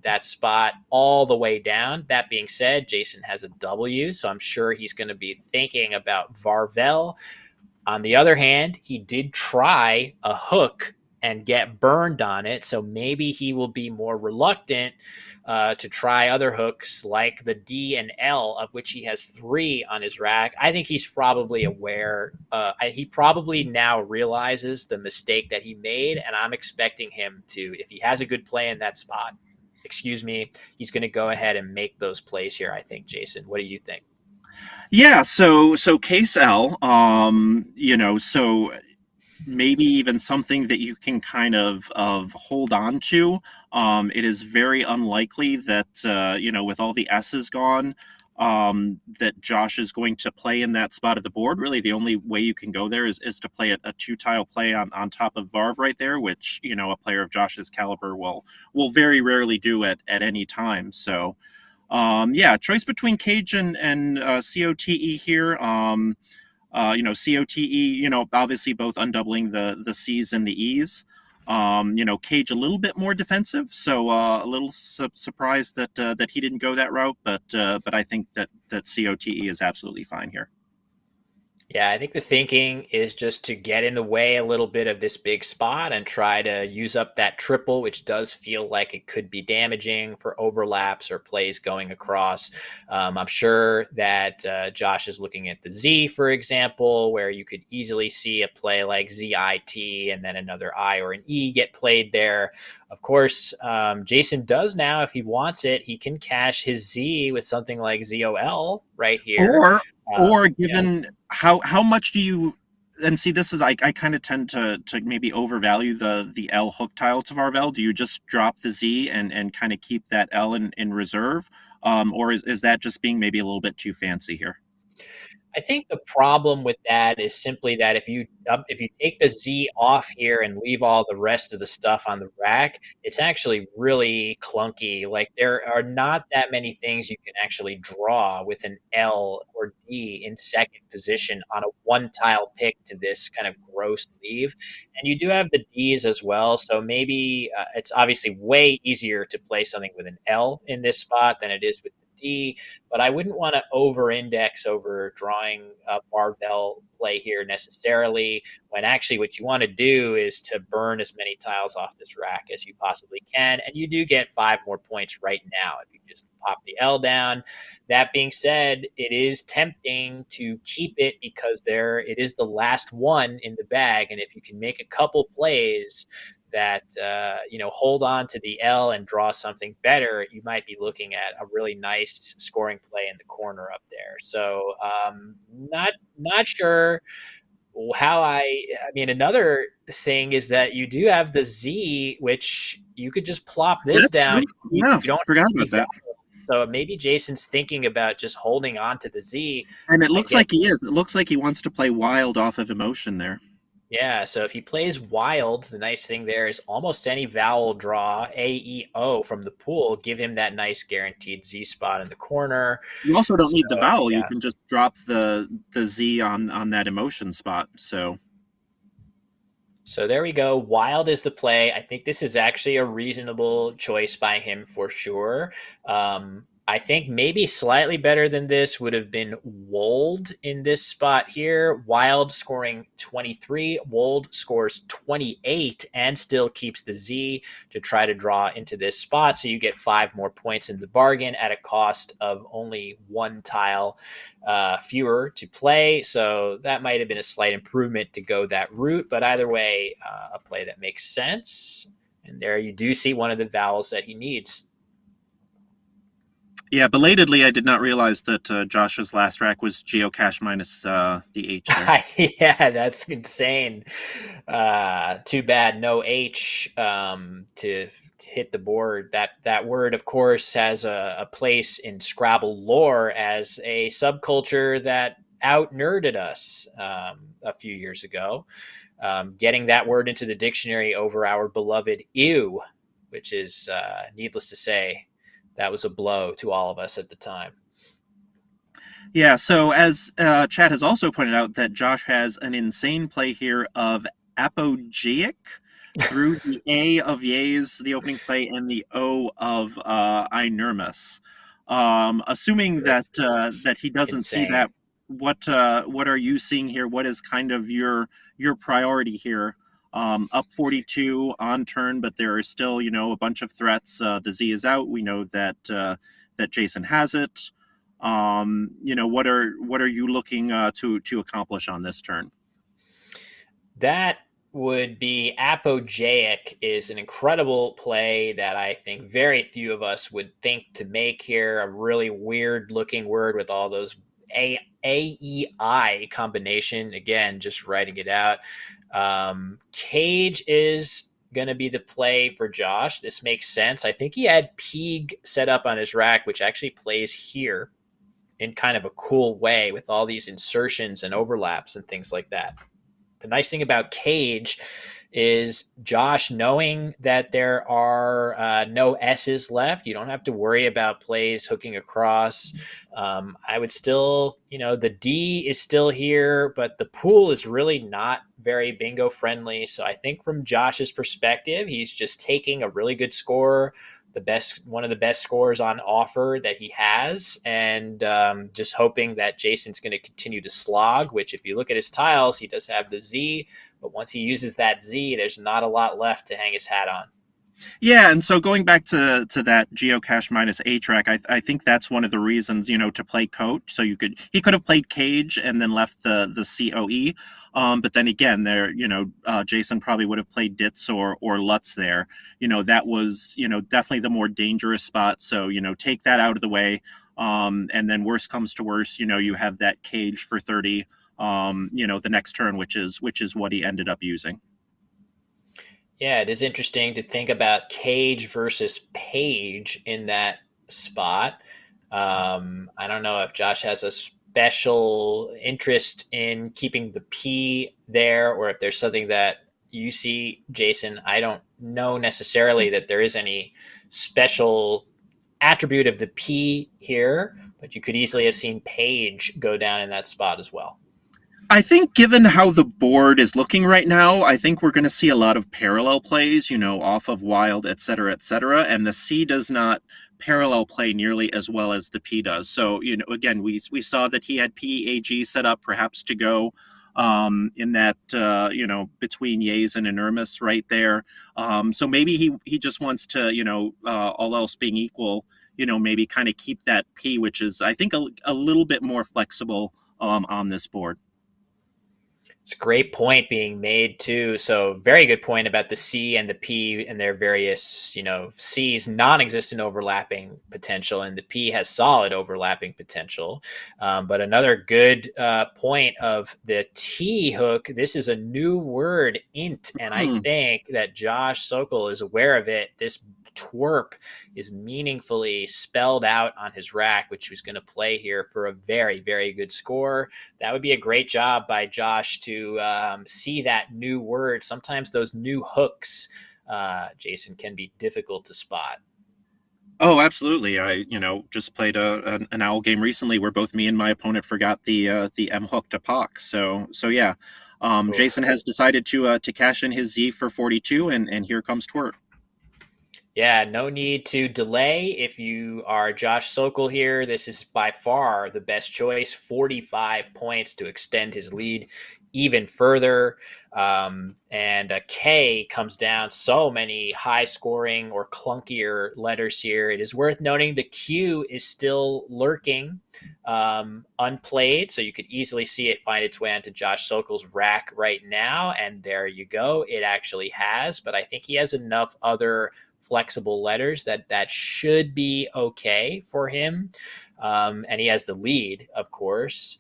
that spot all the way down. That being said, Jason has a W, so I'm sure he's going to be thinking about Varvel. On the other hand, he did try a hook and get burned on it, so maybe he will be more reluctant to try other hooks like the D and L, of which he has 3 on his rack. I think he's probably aware. He probably now realizes the mistake that he made, and I'm expecting him to, if he has a good play in that spot, he's going to go ahead and make those plays here, I think. Jason, what do you think? Yeah, so case L, so maybe even something that you can kind of hold on to. It is very unlikely that with all the S's gone, that Josh is going to play in that spot of the board. Really, the only way you can go there is to play a 2-tile play on top of Varv right there, which a player of Josh's caliber will very rarely do at any time. So. Yeah, choice between Cage and COTE here. COTE, obviously both undoubling the C's and the E's. Cage a little bit more defensive, so a little surprised that he didn't go that route, but I think that COTE is absolutely fine here. Yeah, I think the thinking is just to get in the way a little bit of this big spot and try to use up that triple, which does feel like it could be damaging for overlaps or plays going across. I'm sure that Josh is looking at the Z, for example, where you could easily see a play like ZIT and then another I or an E get played there. Of course, Jason does now, if he wants it, he can cash his Z with something like ZOL right here. Or Yeah. given how much do you, and see, this is I kind of tend to maybe overvalue the L hook tile to Varvel. Do you just drop the Z and kind of keep that L in reserve? Or is that just being maybe a little bit too fancy here? I think the problem with that is simply that if you take the Z off here and leave all the rest of the stuff on the rack, it's actually really clunky. Like, there are not that many things you can actually draw with an L or D in second position on a one tile pick to this kind of gross leave. And you do have the Ds as well, so maybe it's obviously way easier to play something with an L in this spot than it is with the D, but I wouldn't want to over-index over drawing a Varvel play here necessarily, when actually what you want to do is to burn as many tiles off this rack as you possibly can, and you do get 5 more points right now if you just pop the L down. That being said, it is tempting to keep it because it is the last one in the bag, and if you can make a couple plays that hold on to the L and draw something better, you might be looking at a really nice scoring play in the corner up there. So not sure how I mean, another thing is that you do have the Z, which you could just plop this That's down. true. You Yeah, don't have forgot any about that. value. So maybe Jason's thinking about just holding on to the Z. And it I looks get like he is. It looks like he wants to play wild off of emotion there. Yeah, so if he plays wild, the nice thing there is almost any vowel draw, A, E, O from the pool, give him that nice guaranteed Z spot in the corner. You also don't So need the vowel. You yeah, can just drop the Z on that emotion spot. So so there we go. Wild is the play. I think this is actually a reasonable choice by him for sure. I think maybe slightly better than this would have been Wold in this spot here. Wild scoring 23. Wold scores 28 and still keeps the Z to try to draw into this spot. So you get 5 more points in the bargain at a cost of only one tile fewer to play. So that might have been a slight improvement to go that route. But either way, a play that makes sense. And there you do see one of the vowels that he needs. yeah, belatedly, I did not realize that Josh's last rack was geocache minus the H there. Yeah, that's insane. Too bad no H to hit the board. That word, of course, has a place in Scrabble lore as a subculture that out nerded us a few years ago. Getting that word into the dictionary over our beloved ew, which is needless to say, that was a blow to all of us at the time. Yeah, so as Chad has also pointed out, that Josh has an insane play here of apogeic through the A of Yays, the opening play, and the O of Inermus. Assuming that This is that he doesn't see insane. that, what are you seeing here? What is kind of your priority here? Up 42 on turn, but there are still a bunch of threats. The Z is out. We know that that Jason has it. What are you looking to accomplish on this turn? That would be apogeic is an incredible play that I think very few of us would think to make here. A really weird looking word with all those AEI combination. Again, just writing it out. Cage is going to be the play for Josh. This makes sense. I think he had Peeg set up on his rack, which actually plays here in kind of a cool way with all these insertions and overlaps and things like that. The nice thing about Cage is Josh knowing that there are no S's left. You don't have to worry about plays hooking across. I would still, the D is still here, but the pool is really not very bingo friendly. So I think from Josh's perspective, he's just taking a really good score, one of the best scores on offer that he has, and just hoping that Jason's going to continue to slog, which if you look at his tiles, he does have the Z, but once he uses that Z, there's not a lot left to hang his hat on. Yeah, and so going back to that geocache minus A track, I think that's one of the reasons, to play coach. So he could have played Cage and then left the COE. But then again, there, Jason probably would have played Ditz or Lutz there. That was, definitely the more dangerous spot. So, take that out of the way. And then worst comes to worst, you have that Cage for 30, the next turn, which is what he ended up using. Yeah, it is interesting to think about Cage versus Page in that spot. I don't know if Josh has a special interest in keeping the P there, or if there's something that you see, Jason. I don't know necessarily that there is any special attribute of the P here, but you could easily have seen Page go down in that spot as well. I think given how the board is looking right now, I think we're going to see a lot of parallel plays, off of wild, et cetera, et cetera. And the C does not parallel play nearly as well as the P does. So, again, we saw that he had PAG set up perhaps to go in that, between Yays and Inermis right there. So maybe he just wants to, all else being equal, maybe kind of keep that P, which is, I think, a little bit more flexible on this board. It's a great point being made too. So very good point about the C and the P and their various, C's non-existent overlapping potential, and the P has solid overlapping potential. But another good point of the T hook. This is a new word, int, and I Hmm. think that Josh Sokol is aware of it. This twerp is meaningfully spelled out on his rack, which he's going to play here for a very, very good score. That would be a great job by Josh to see that new word. Sometimes those new hooks, Jason, can be difficult to spot. Oh, absolutely. I, just played an owl game recently where both me and my opponent forgot the M hook to Pock. So yeah, Jason Oof. has decided to cash in his Z for 42, and here comes Twirt. Yeah, no need to delay. If you are Josh Sokol here, this is by far the best choice. 45 points to extend his lead even further. And a K comes down so many high scoring or clunkier letters here. It is worth noting the Q is still lurking, unplayed. So you could easily see it find its way onto Josh Sokol's rack right now. And there you go. It actually has. But I think he has enough other flexible letters that should be okay for him. And he has the lead, of course.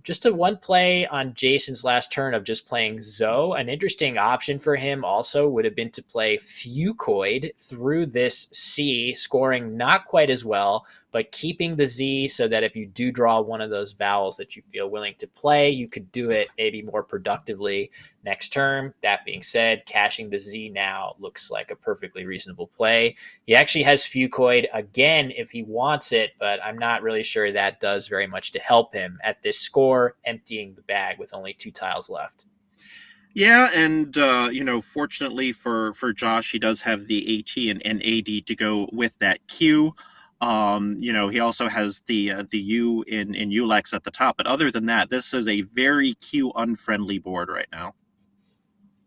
Just a one play on Jason's last turn of just playing Zoe. An interesting option for him also would have been to play Fucoid through this C, scoring not quite as well, but keeping the Z so that if you do draw one of those vowels that you feel willing to play, you could do it maybe more productively next turn. That being said, cashing the Z now looks like a perfectly reasonable play. He actually has Fucoid again if he wants it, but I'm not really sure that does very much to help him at this score, emptying the bag with only 2 tiles left. Yeah, and fortunately for Josh, he does have the AT and AD to go with that Q. He also has the U in ULEX at the top. But other than that, this is a very Q unfriendly board right now.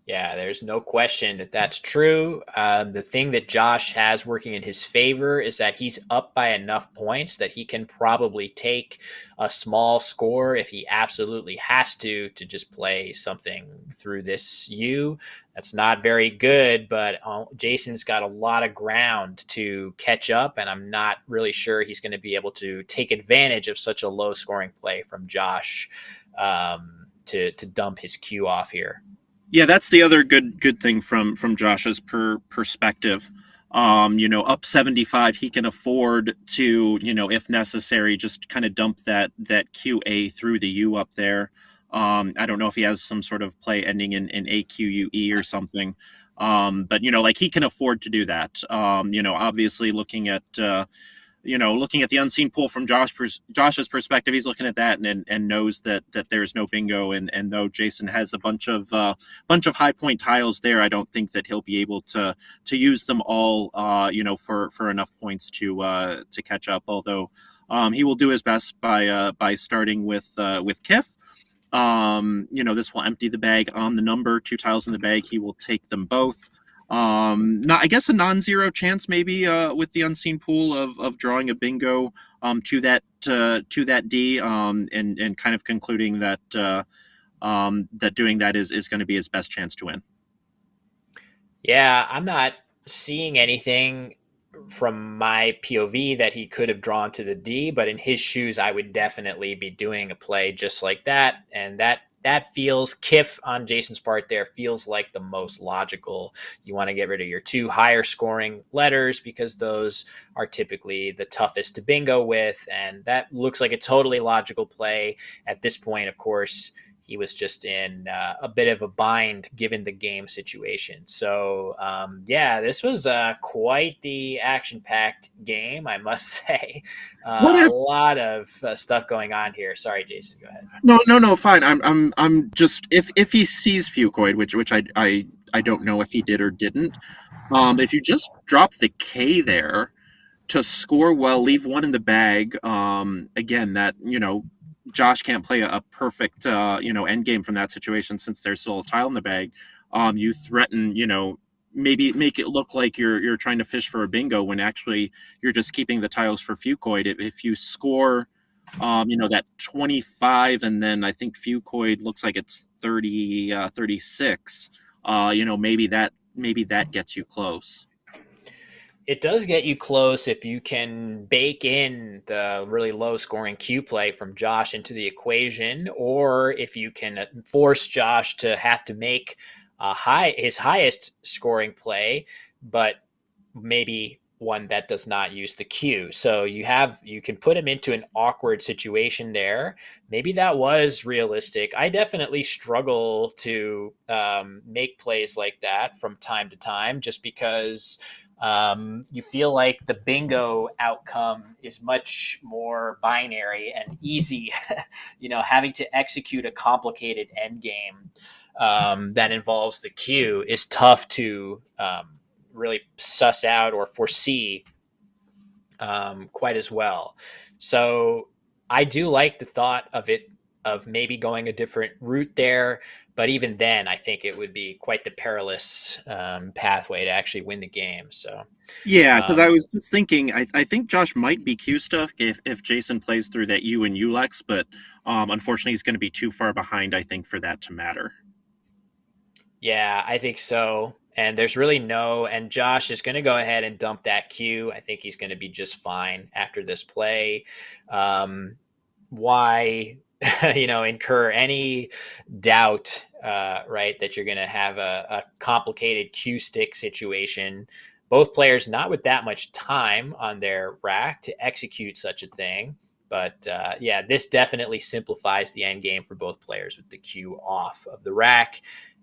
Yeah, there's no question that that's true. The thing that Josh has working in his favor is that he's up by enough points that he can probably take a small score if he absolutely has to just play something through this U. That's not very good, but Jason's got a lot of ground to catch up, and I'm not really sure he's going to be able to take advantage of such a low scoring play from Josh to dump his Q off here. Yeah, that's the other good thing from Josh's perspective. Up 75, he can afford to, if necessary, just kind of dump that QA through the U up there. I don't know if he has some sort of play ending in AQUE or something. But like he can afford to do that. Obviously looking at the unseen pool from Josh's perspective, he's looking at that and knows that there's no bingo. And though Jason has a bunch of high point tiles there, I don't think that he'll be able to use them all, for enough points to catch up. Although he will do his best by starting with Kiff. This will empty the bag on the number, 2 tiles in the bag. He will take them both. Not, I guess, a non-zero chance maybe with the unseen pool of drawing a bingo to that D, and kind of concluding that doing that is going to be his best chance to win. Yeah, I'm not seeing anything from my POV that he could have drawn to the D, but in his shoes, I would definitely be doing a play just like that. And that feels Kiff on Jason's part there feels like the most logical. You want to get rid of your two higher scoring letters because those are typically the toughest to bingo with. And that looks like a totally logical play at this point. Of course, he was just in a bit of a bind given the game situation. So, yeah, this was quite the action packed game, I must say. What A if lot of stuff going on here. Sorry, Jason, go ahead. no, fine. I'm just if he sees Fucoid, which I don't know if he did or didn't. If you just drop the K there to score well, leave one in the bag. Again, that Josh can't play a perfect end game from that situation since there's still a tile in the bag. You threaten, maybe make it look like you're trying to fish for a bingo when actually you're just keeping the tiles for Fucoid. If you score, that 25, and then I think Fucoid looks like it's 30, 36. Maybe that gets you close. It does get you close if you can bake in the really low scoring Q play from Josh into the equation, or if you can force Josh to have to make his highest scoring play, but maybe one that does not use the Q. So you can put him into an awkward situation there. Maybe that was realistic. I definitely struggle to make plays like that from time to time, just because you feel like the bingo outcome is much more binary and easy. Having to execute a complicated end game that involves the queue is tough to really suss out or foresee quite as well. So I do like the thought of it, of maybe going a different route there. But even then, I think it would be quite the perilous pathway to actually win the game. So, Yeah, because I um, was just thinking, I think Josh might be Q stuck if Jason plays through that U and Ulex, but unfortunately he's going to be too far behind, I think, for that to matter. yeah, I think so. And there's really and Josh is going to go ahead and dump that Q. I think he's going to be just fine after this play. Why, incur any doubt, right, that you're going to have a complicated Q stick situation? Both players not with that much time on their rack to execute such a thing. But yeah, this definitely simplifies the end game for both players with the Q off of the rack.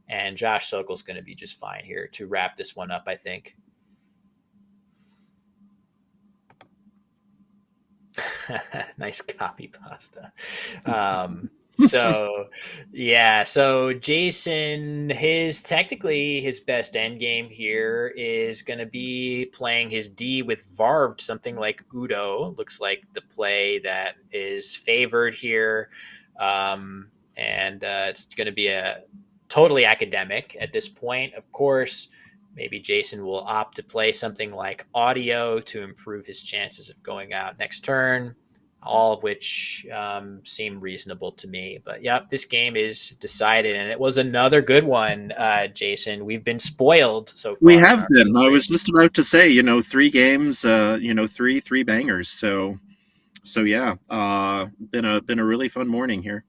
And Josh Sokol's going to be just fine here to wrap this one up, I think. Nice copy pasta. So yeah, so Jason, his best end game here is going to be playing his D with Varved, something like Udo. Looks like the play that is favored here, and it's going to be a totally academic at this point. Of course, maybe Jason will opt to play something like audio to improve his chances of going out next turn, all of which seem reasonable to me. But yeah, this game is decided, and it was another good one, Jason. We've been spoiled so We far in have our been. I was coverage. just about to say, 3 games, three bangers. So yeah, been a really fun morning here.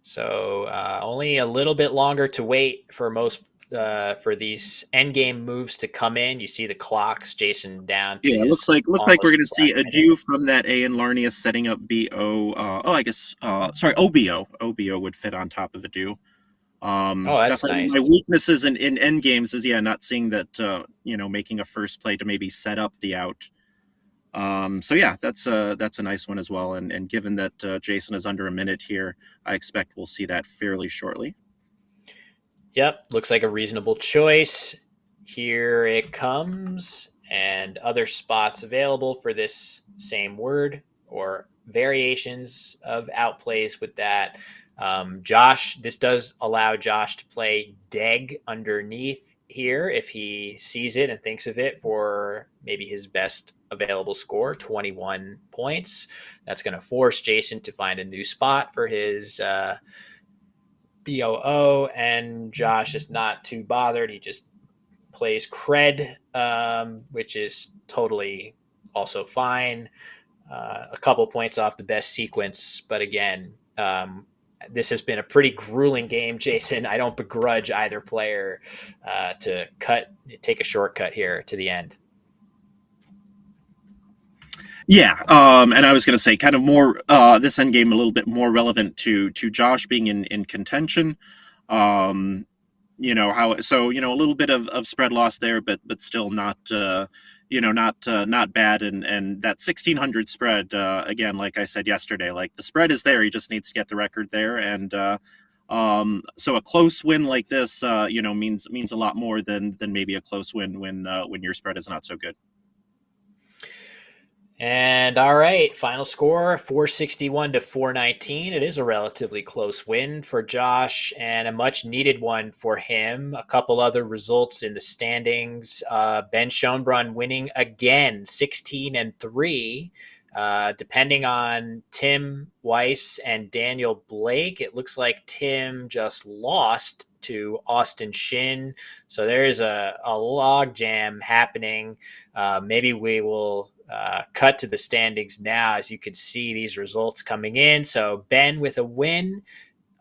So only a little bit longer to wait for most for these end game moves to come in. You see the clocks, Jason, down to Yeah, his looks like we're almost going to his see last a minute. Jew from that A and Larnius setting up BO. I guess. Sorry, OBO. OBO would fit on top of a do. Oh, that's Definitely nice. my weaknesses in end games is not seeing that making a first play to maybe set up the out. So yeah, that's a nice one as well. And given that Jason is under a minute here, I expect we'll see that fairly shortly. Yep, looks like a reasonable choice. Here it comes, and other spots available for this same word or variations of outplays with that. This does allow Josh to play Deg underneath here if he sees it and thinks of it for maybe his best available score, 21 points. That's going to force Jason to find a new spot for his BOO, and Josh is not too bothered. He just plays cred, which is totally also fine. A couple points off the best sequence, but again, this has been a pretty grueling game, Jason. I don't begrudge either player take a shortcut here to the end. Yeah, and I was going to say kind of more this end game a little bit more relevant to Josh being in contention. Um, how so a little bit of spread loss there, but still not not bad, and that 1600 spread again, like I said yesterday, like the spread is there, he just needs to get the record there, and so a close win like this means a lot more than maybe a close win when your spread is not so good. And all right, final score 461 to 419. It is a relatively close win for Josh and a much needed one for him. A couple other results in the standings. Ben Schonbrun winning again, 16-3. Depending on Tim Weiss and Daniel Blake, it looks like Tim just lost to Austin Shin. So there's a log jam happening. Maybe we will cut to the standings now as you can see these results coming in. So Ben with a win.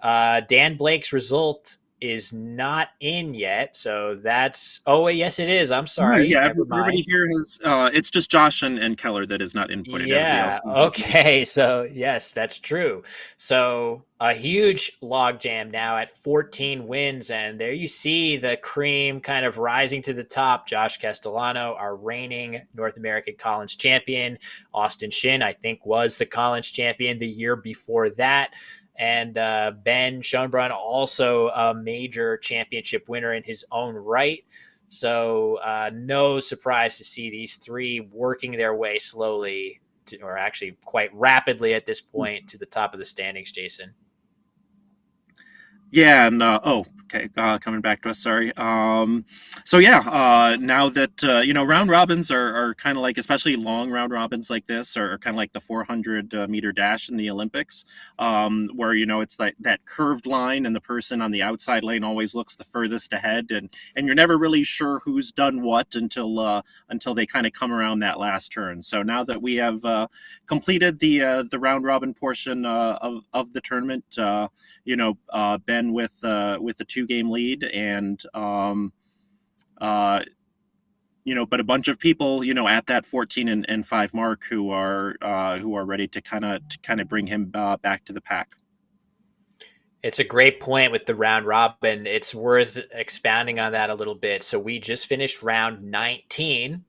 Dan Blake's result is not in yet. So that's, oh, yes, it is. I'm No, sorry. yeah, Never everybody mind. here has. It's just Josh and Keller that is not inputted. Everybody else. Yeah. Okay. So, yes, that's true. So, a huge logjam now at 14 wins. And there you see the cream kind of rising to the top. Josh Castellano, our reigning North American Collins champion. Austin Shin, I think, was the Collins champion the year before that. And Ben Schonbrun, also a major championship winner in his own right. So no surprise to see these three working their way slowly to, or actually quite rapidly at this point, to the top of the standings, Jason. Yeah, and okay, coming back to us. Sorry. So yeah, now that round robins are kind of like, especially long round robins like this, are kind of like the 400 meter dash in the Olympics, where it's like that curved line, and the person on the outside lane always looks the furthest ahead, and you're never really sure who's done what until they kind of come around that last turn. So now that we have completed the round robin portion of the tournament. Ben with the 2 game lead, and but a bunch of people at that 14 and 5 mark who are ready to kind of bring him back to the pack. It's a great point with the round robin. It's worth expounding on that a little bit. So we just finished round 19,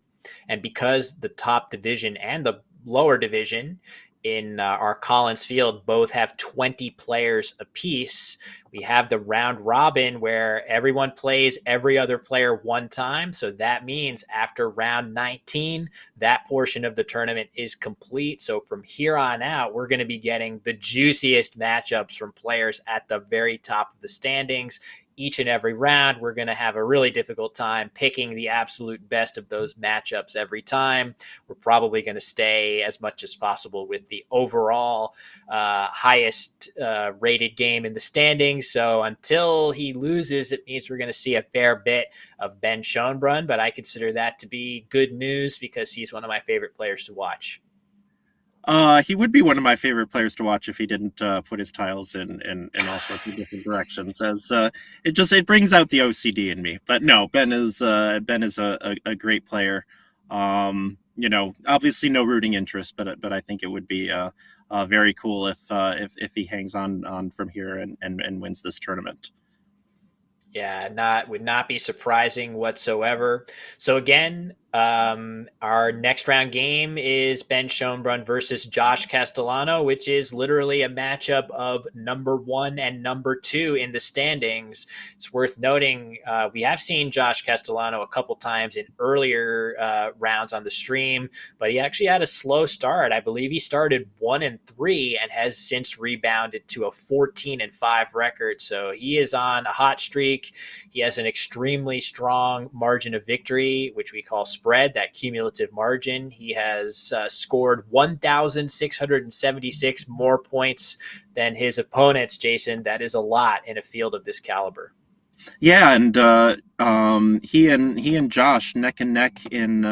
and because the top division and the lower division in our Collins field both have 20 players apiece, we have the round robin where everyone plays every other player one time. So that means after round 19, that portion of the tournament is complete. So from here on out, we're going to be getting the juiciest matchups from players at the very top of the standings. Each and every round, we're going to have a really difficult time picking the absolute best of those matchups every time. We're probably going to stay as much as possible with the overall highest rated game in the standings. So until he loses, it means we're going to see a fair bit of Ben Schonbrun, but I consider that to be good news because he's one of my favorite players to watch. He would be one of my favorite players to watch if he didn't put his tiles in all sorts of different directions. As it brings out the OCD in me. But no, Ben is a great player. Obviously no rooting interest, but I think it would be very cool if he hangs on from here and wins this tournament. Yeah, would not be surprising whatsoever. So again, our next round game is Ben Schonbrun versus Josh Castellano, which is literally a matchup of number 1 and number 2 in the standings. It's worth noting we have seen Josh Castellano a couple times in earlier rounds on the stream, but he actually had a slow start. I believe he started 1-3 and has since rebounded to a 14-5 record. So he is on a hot streak. He has an extremely strong margin of victory, which we call spread, that cumulative margin. He has scored 1,676 more points than his opponents, Jason. That is a lot in a field of this caliber. Yeah, and he and Josh neck and neck in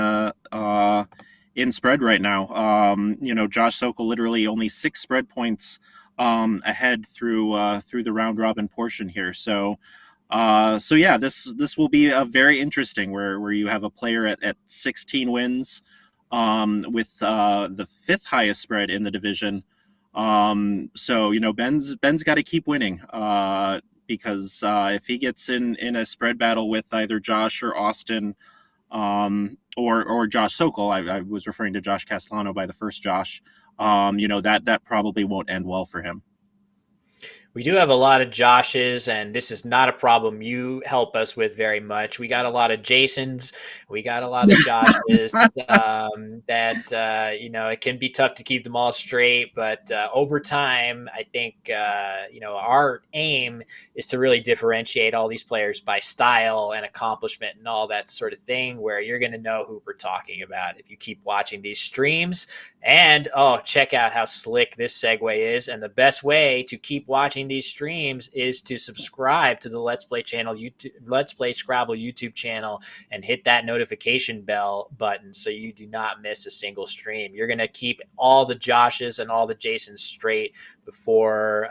spread right now. Josh Sokol literally only 6 spread points ahead through the round robin portion here. So yeah, this will be a very interesting where you have a player at 16 wins, with the fifth highest spread in the division. So Ben's got to keep winning because if he gets in a spread battle with either Josh or Austin, or Josh Sokol, I was referring to Josh Castellano by the first Josh. That probably won't end well for him. We do have a lot of Joshes, and this is not a problem you help us with very much. We got a lot of Jasons, we got a lot of Joshes. It can be tough to keep them all straight, but over time, I think our aim is to really differentiate all these players by style and accomplishment and all that sort of thing. Where you're going to know who we're talking about if you keep watching these streams. And check out how slick this segue is. And the best way to keep watching these streams is to subscribe to the Let's Play channel, Let's Play Scrabble YouTube channel, and hit that notification bell button so you do not miss a single stream. You're gonna keep all the Joshes and all the Jasons straight before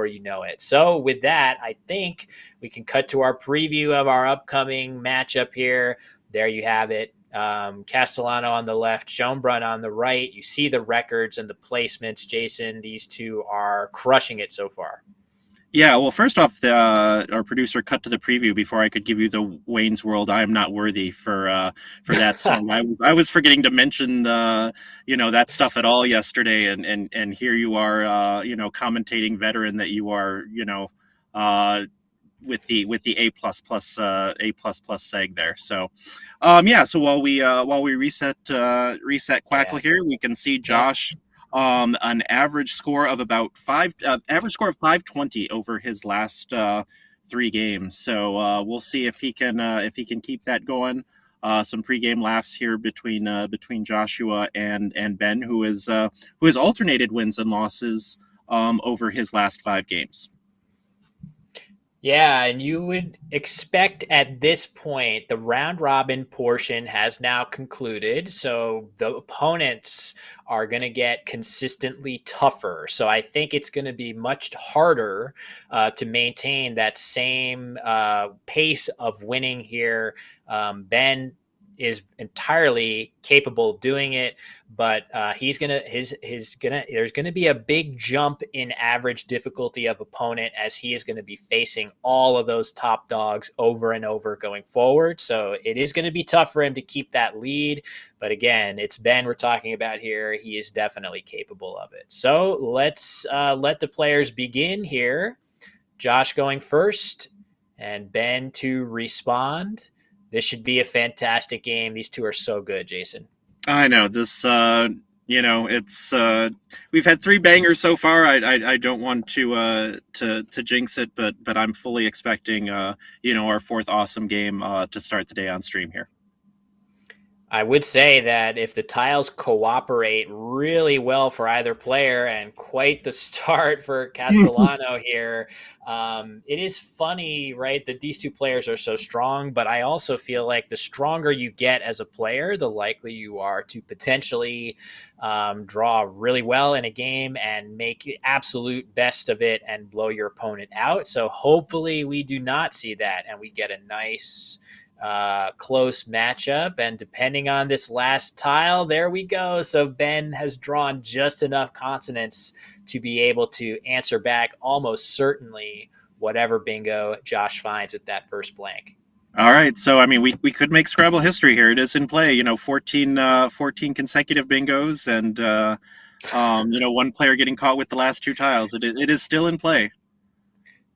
you know it. So with that, I think we can cut to our preview of our upcoming matchup here. There you have it. Castellano on the left, Shon Brun on the right. You see the records and the placements, Jason. These two are crushing it so far. Yeah, well, first off, our producer cut to the preview before I could give you the Wayne's World "I Am Not Worthy" for that song. I was forgetting to mention that stuff at all yesterday, and here you are, commentating veteran that you are, with the A plus plus seg there. So, So while we reset Quackle here, we can see Josh an average score of about 520 over his last 3 games. So we'll see if he can keep that going. Some pregame laughs here between Joshua and Ben, who has alternated wins and losses over his last 5 games. Yeah, and you would expect at this point the round robin portion has now concluded. So the opponents are going to get consistently tougher. So I think it's going to be much harder to maintain that same pace of winning here. Ben is entirely capable of doing it, but there's gonna be a big jump in average difficulty of opponent as he is going to be facing all of those top dogs over and over going forward. So it is going to be tough for him to keep that lead, but again, it's Ben we're talking about here. He is definitely capable of it. So let's let the players begin here. Josh going first and Ben to respond. This should be a fantastic game. These two are so good, Jason. I know this. It's we've had 3 bangers so far. I don't want to jinx it, but I'm fully expecting our 4th awesome game to start the day on stream here. I would say that if the tiles cooperate really well for either player, and quite the start for Castellano here, it is funny, right, that these two players are so strong, but I also feel like the stronger you get as a player, the likely you are to potentially draw really well in a game and make the absolute best of it and blow your opponent out. So hopefully we do not see that and we get a nice close matchup. And depending on this last tile, there we go. So Ben has drawn just enough consonants to be able to answer back almost certainly whatever bingo Josh finds with that first blank. All right, so I mean, we could make Scrabble history here. It is in play, 14 consecutive bingos, and one player getting caught with the last 2 tiles. It is still in play.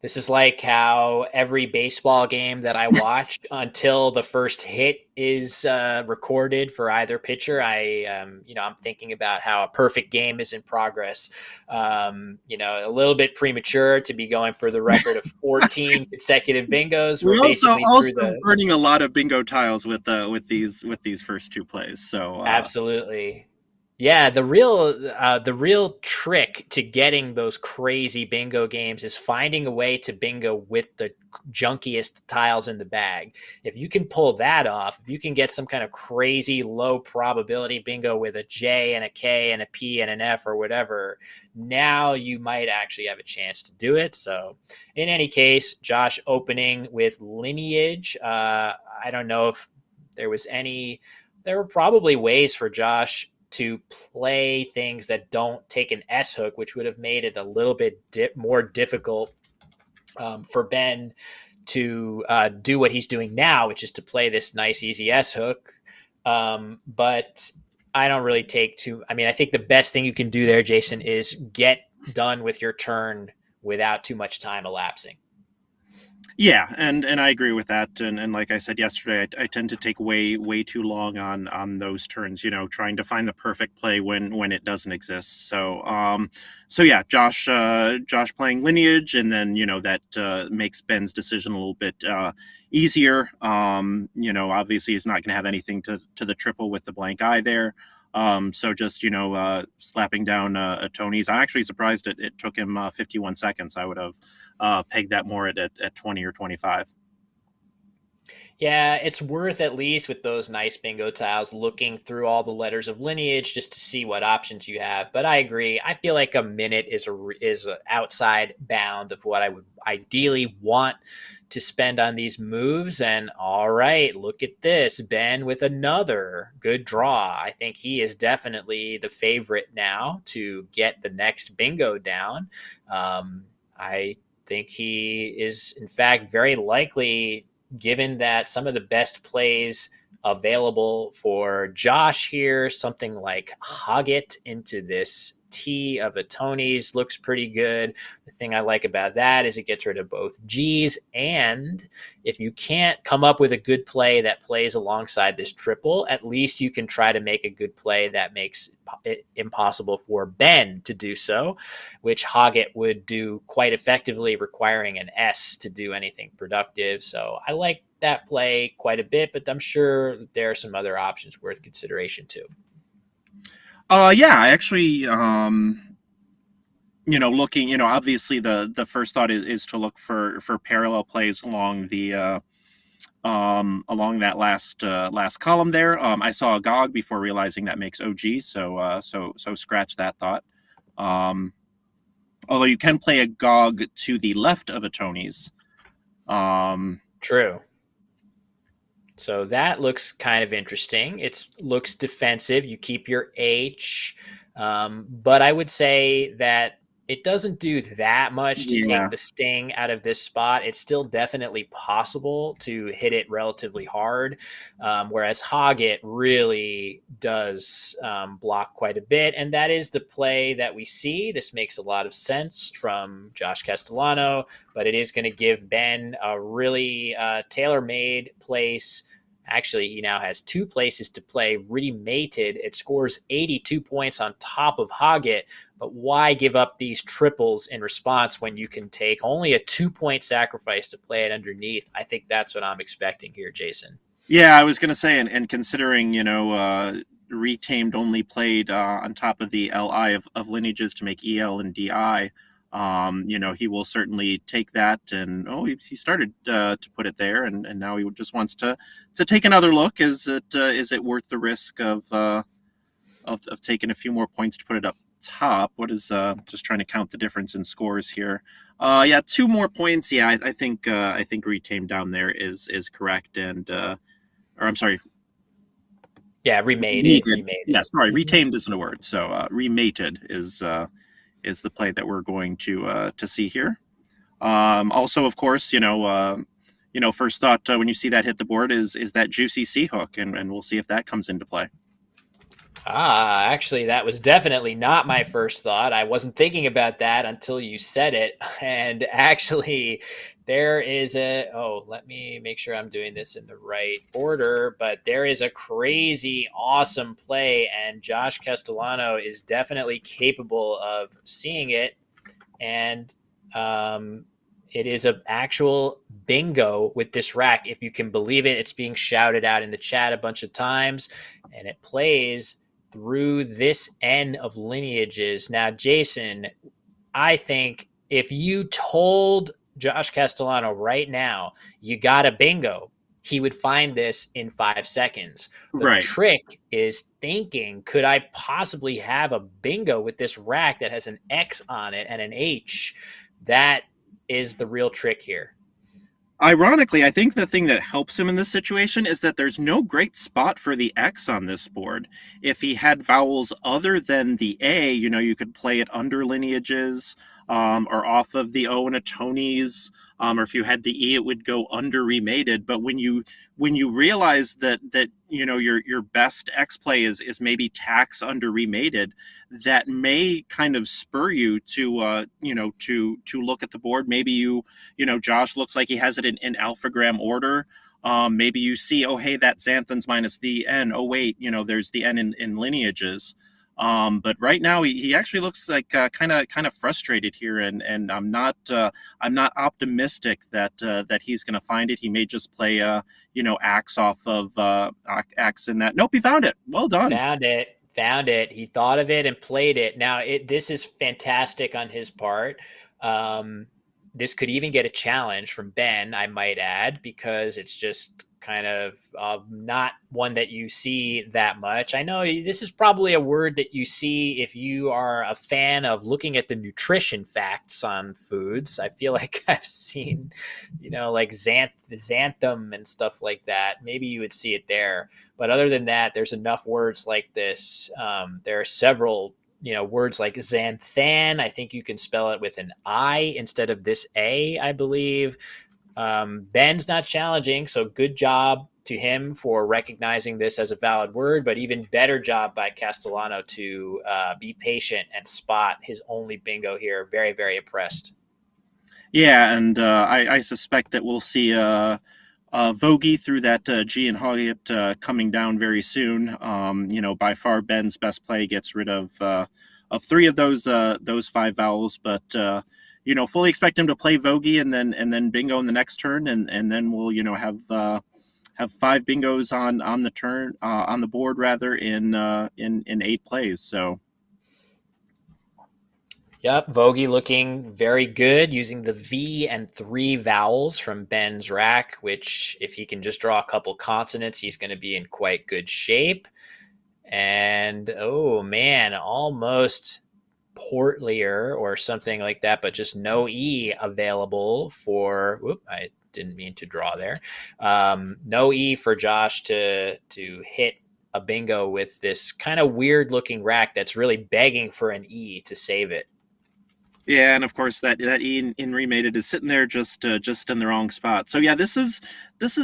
This is like how every baseball game that I watched until the first hit is recorded for either pitcher. I'm thinking about how a perfect game is in progress. A little bit premature to be going for the record of 14 consecutive bingos. We're also through burning a lot of bingo tiles with these first 2 plays. So absolutely. Yeah, the real trick to getting those crazy bingo games is finding a way to bingo with the junkiest tiles in the bag. If you can pull that off, if you can get some kind of crazy low probability bingo with a J and a K and a P and an F or whatever, now you might actually have a chance to do it. So in any case, Josh opening with Lineage. I don't know if there was any there were probably ways for Josh to play things that don't take an S hook, which would have made it a little bit more difficult for Ben to do what he's doing now, which is to play this nice, easy S hook. But I don't really take too. I mean, I think the best thing you can do there, Jason, is get done with your turn without too much time elapsing. Yeah, and I agree with that. And like I said yesterday, I tend to take way too long on those turns. Trying to find the perfect play when it doesn't exist. So yeah, Josh playing lineage, and then that makes Ben's decision a little bit easier. Obviously he's not going to have anything to the triple with the blank eye there. So just slapping down a Tony's. I'm actually surprised it took him 51 seconds. I would have pegged that more at 20 or 25. Yeah, it's worth at least with those nice bingo tiles looking through all the letters of lineage just to see what options you have. But I agree. I feel like a minute is a outside bound of what I would ideally want to spend on these moves. And all right, look at this. Ben with another good draw. I think he is definitely the favorite now to get the next bingo down. I think he is, in fact, very likely, given that some of the best plays available for Josh here, something like Hoggett into this T of a Tony's looks pretty good. The thing I like about that is it gets rid of both G's, and if you can't come up with a good play that plays alongside this triple, at least you can try to make a good play that makes it impossible for Ben to do so, which Hoggett would do quite effectively, requiring an S to do anything productive. So I like that play quite a bit, but I'm sure there are some other options worth consideration too. Yeah, I actually, looking, obviously the first thought is to look for parallel plays along the along that last column there. I saw a GOG before realizing that makes OG, so scratch that thought. Although you can play a GOG to the left of a Tony's. True. So that looks kind of interesting. It looks defensive. You keep your H, but I would say that it doesn't do that much to Yeah. take the sting out of this spot. It's still definitely possible to hit it relatively hard, whereas Hoggett really does block quite a bit, and that is the play that we see. This makes a lot of sense from Josh Castellano, but it is going to give Ben a really tailor-made place. Actually, he now has two places to play remated. It scores 82 points on top of Hoggett, but why give up these triples in response when you can take only a 2-point sacrifice to play it underneath? I think that's what I'm expecting here, Jason. Yeah, I was going to say, and considering, Retamed only played on top of the LI of lineages to make EL and DI, he will certainly take that. And, he started to put it there, and now he just wants to take another look. Is it worth the risk of taking a few more points to put it up top? What is just trying to count the difference in scores here? Yeah, 2 more points. Yeah, I think Retamed down there is correct, and or I'm sorry. Yeah, remade it. Remated. Remade it. Yeah, sorry, Mm-hmm. retamed isn't a word. So remated is the play that we're going to see here. Also, of course, first thought when you see that hit the board is that juicy C hook, and we'll see if that comes into play. Actually, that was definitely not my first thought. I wasn't thinking about that until you said it. And actually, there is let me make sure I'm doing this in the right order. But there is a crazy, awesome play, and Josh Castellano is definitely capable of seeing it. And it is an actual bingo with this rack. If you can believe it, it's being shouted out in the chat a bunch of times, and it plays through this N of lineages. Now, Jason, I think if you told Josh Castellano right now you got a bingo, he would find this in 5 seconds. The Right. trick is thinking, could I possibly have a bingo with this rack that has an X on it and an H? That is the real trick here. Ironically, I think the thing that helps him in this situation is that there's no great spot for the X on this board. If he had vowels other than the A, you could play it under lineages, or off of the O and a Tony's, or if you had the E, it would go under remated. But when you realize that your best X play is maybe tax under remated, that may kind of spur you to look at the board. Maybe Josh looks like he has it in alphagram order. Maybe you see, oh, hey, that xanthon's minus the N. Oh, wait, there's the N in lineages. But right now, he actually looks like kind of frustrated here, and I'm not optimistic that he's going to find it. He may just play axe off of axe in that. Nope, he found it. Well done. Found it. Found it. He thought of it and played it. Now, this is fantastic on his part. Um, this could even get a challenge from Ben, I might add, because it's just kind of not one that you see that much. I know this is probably a word that you see if you are a fan of looking at the nutrition facts on foods. I feel like I've seen, like xanthan and stuff like that. Maybe you would see it there. But other than that, there's enough words like this. There are several, words like xanthan. I think you can spell it with an I instead of this A, I believe. Ben's not challenging, so good job to him for recognizing this as a valid word, but even better job by Castellano to be patient and spot his only bingo here. Very, very impressed. Yeah, and I suspect that we'll see Vogie through that G and Hoggett coming down very soon. By far Ben's best play gets rid of three of those five vowels, but fully expect him to play Vogie and then bingo in the next turn, and then we'll have five bingos on the turn on the board rather in 8 plays. So. Yep, Vogie looking very good using the V and three vowels from Ben's rack, which if he can just draw a couple consonants, he's going to be in quite good shape. And oh man, almost portlier or something like that, but just no E available for. Whoop, I didn't mean to draw there. No E for Josh to hit a bingo with this kind of weird looking rack that's really begging for an E to save it. Yeah, and of course that E in remated is sitting there just in the wrong spot. So yeah, this is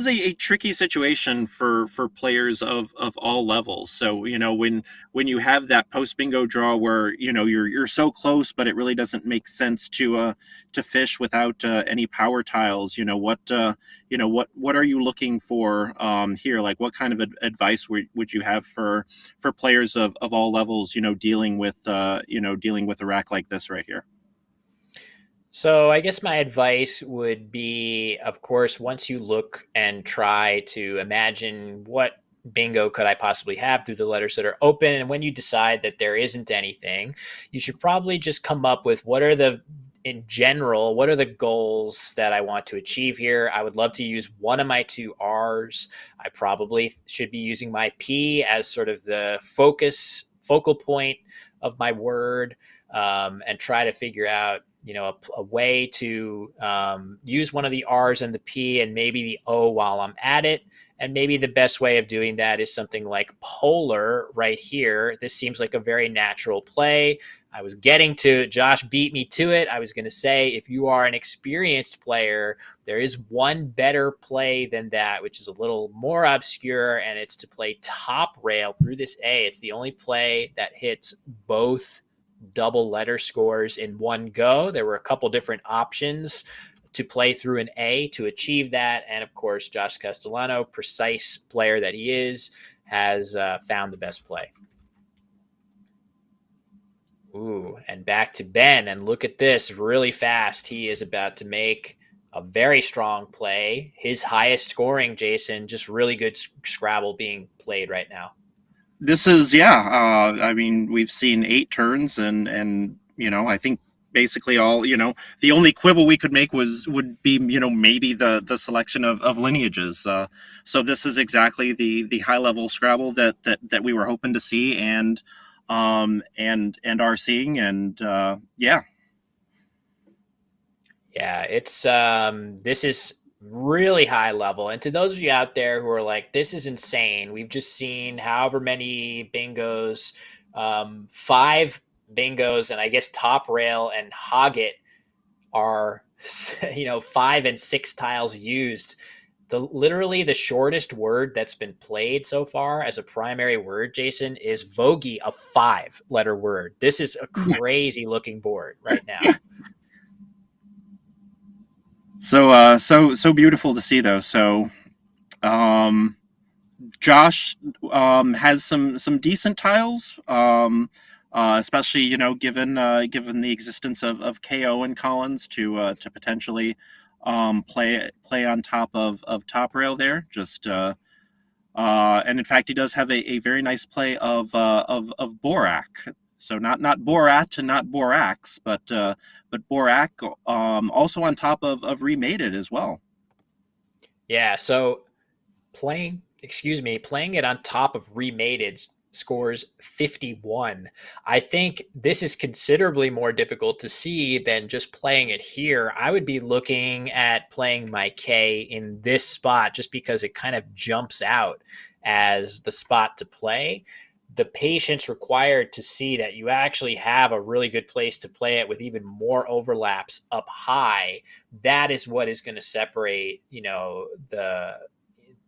a tricky situation for players of all levels. So when you have that post bingo draw where you're so close, but it really doesn't make sense to fish without any power tiles. What are you looking for here? Like what kind of advice would you have for players of all levels? Dealing with a rack like this right here. So I guess my advice would be, of course, once you look and try to imagine what bingo could I possibly have through the letters that are open, and when you decide that there isn't anything, you should probably just come up with in general, what are the goals that I want to achieve here? I would love to use one of my two R's. I probably should be using my P as sort of the focal point of my word, and try to figure out a way to use one of the R's and the P and maybe the O while I'm at it. And maybe the best way of doing that is something like polar right here. This seems like a very natural play. I was getting to, Josh beat me to it. I was going to say, if you are an experienced player, there is one better play than that, which is a little more obscure, and it's to play top rail through this A. It's the only play that hits both double letter scores in one go. There were a couple different options to play through an A to achieve that. And of course, Josh Castellano, precise player that he is, has found the best play. Ooh, and back to Ben. And look at this really fast. He is about to make a very strong play. His highest scoring, Jason, just really good Scrabble being played right now. This is, yeah. I mean, we've seen 8 turns, and I think basically all the only quibble we could make would be maybe the selection of lineages. So this is exactly the high level Scrabble that we were hoping to see and are seeing, and yeah. Yeah, it's this is really high level. And to those of you out there who are like, this is insane, we've just seen however many bingos, five bingos, and I guess Top Rail and Hoggett are, 5 and 6 tiles used. Literally the shortest word that's been played so far as a primary word, Jason, is Vogie, a 5-letter word. This is a crazy looking board right now. So beautiful to see though. So um, Josh has some decent tiles, especially given the existence of KO and Collins to potentially play on top of Top Rail there. And in fact, he does have a very nice play of Borak. So not Borat and not Borax, but Borak, also on top of Remade It as well. Yeah, so playing it on top of Remade It scores 51. I think this is considerably more difficult to see than just playing it here. I would be looking at playing my K in this spot just because it kind of jumps out as the spot to play. The patience required to see that you actually have a really good place to play it with even more overlaps up high, that is what is going to separate,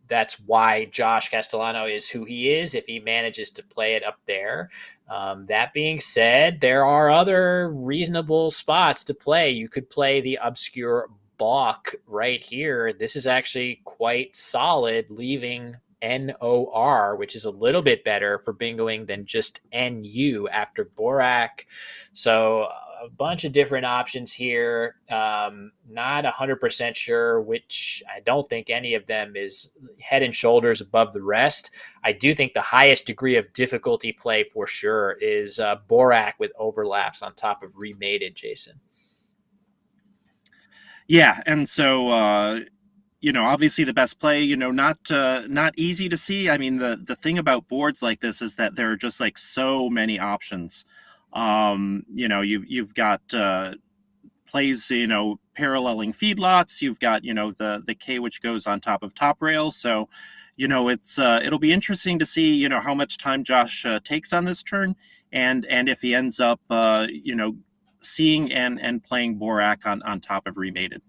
that's why Josh Castellano is who he is if he manages to play it up there. That being said, there are other reasonable spots to play. You could play the obscure balk right here. This is actually quite solid, leaving NOR, which is a little bit better for bingoing than just NU after Borak. So a bunch of different options here. Not 100% sure which. I don't think any of them is head and shoulders above the rest. I do think the highest degree of difficulty play for sure is Borak with overlaps on top of Remade It, Jason. Yeah, and so obviously the best play, not easy to see. I mean, the thing about boards like this is that there are just like so many options. You've got plays, paralleling feedlots. You've got, the K which goes on top of Top Rail. So, it'll be interesting to see, how much time Josh takes on this turn, and if he ends up, seeing and playing Borak on top of Remated.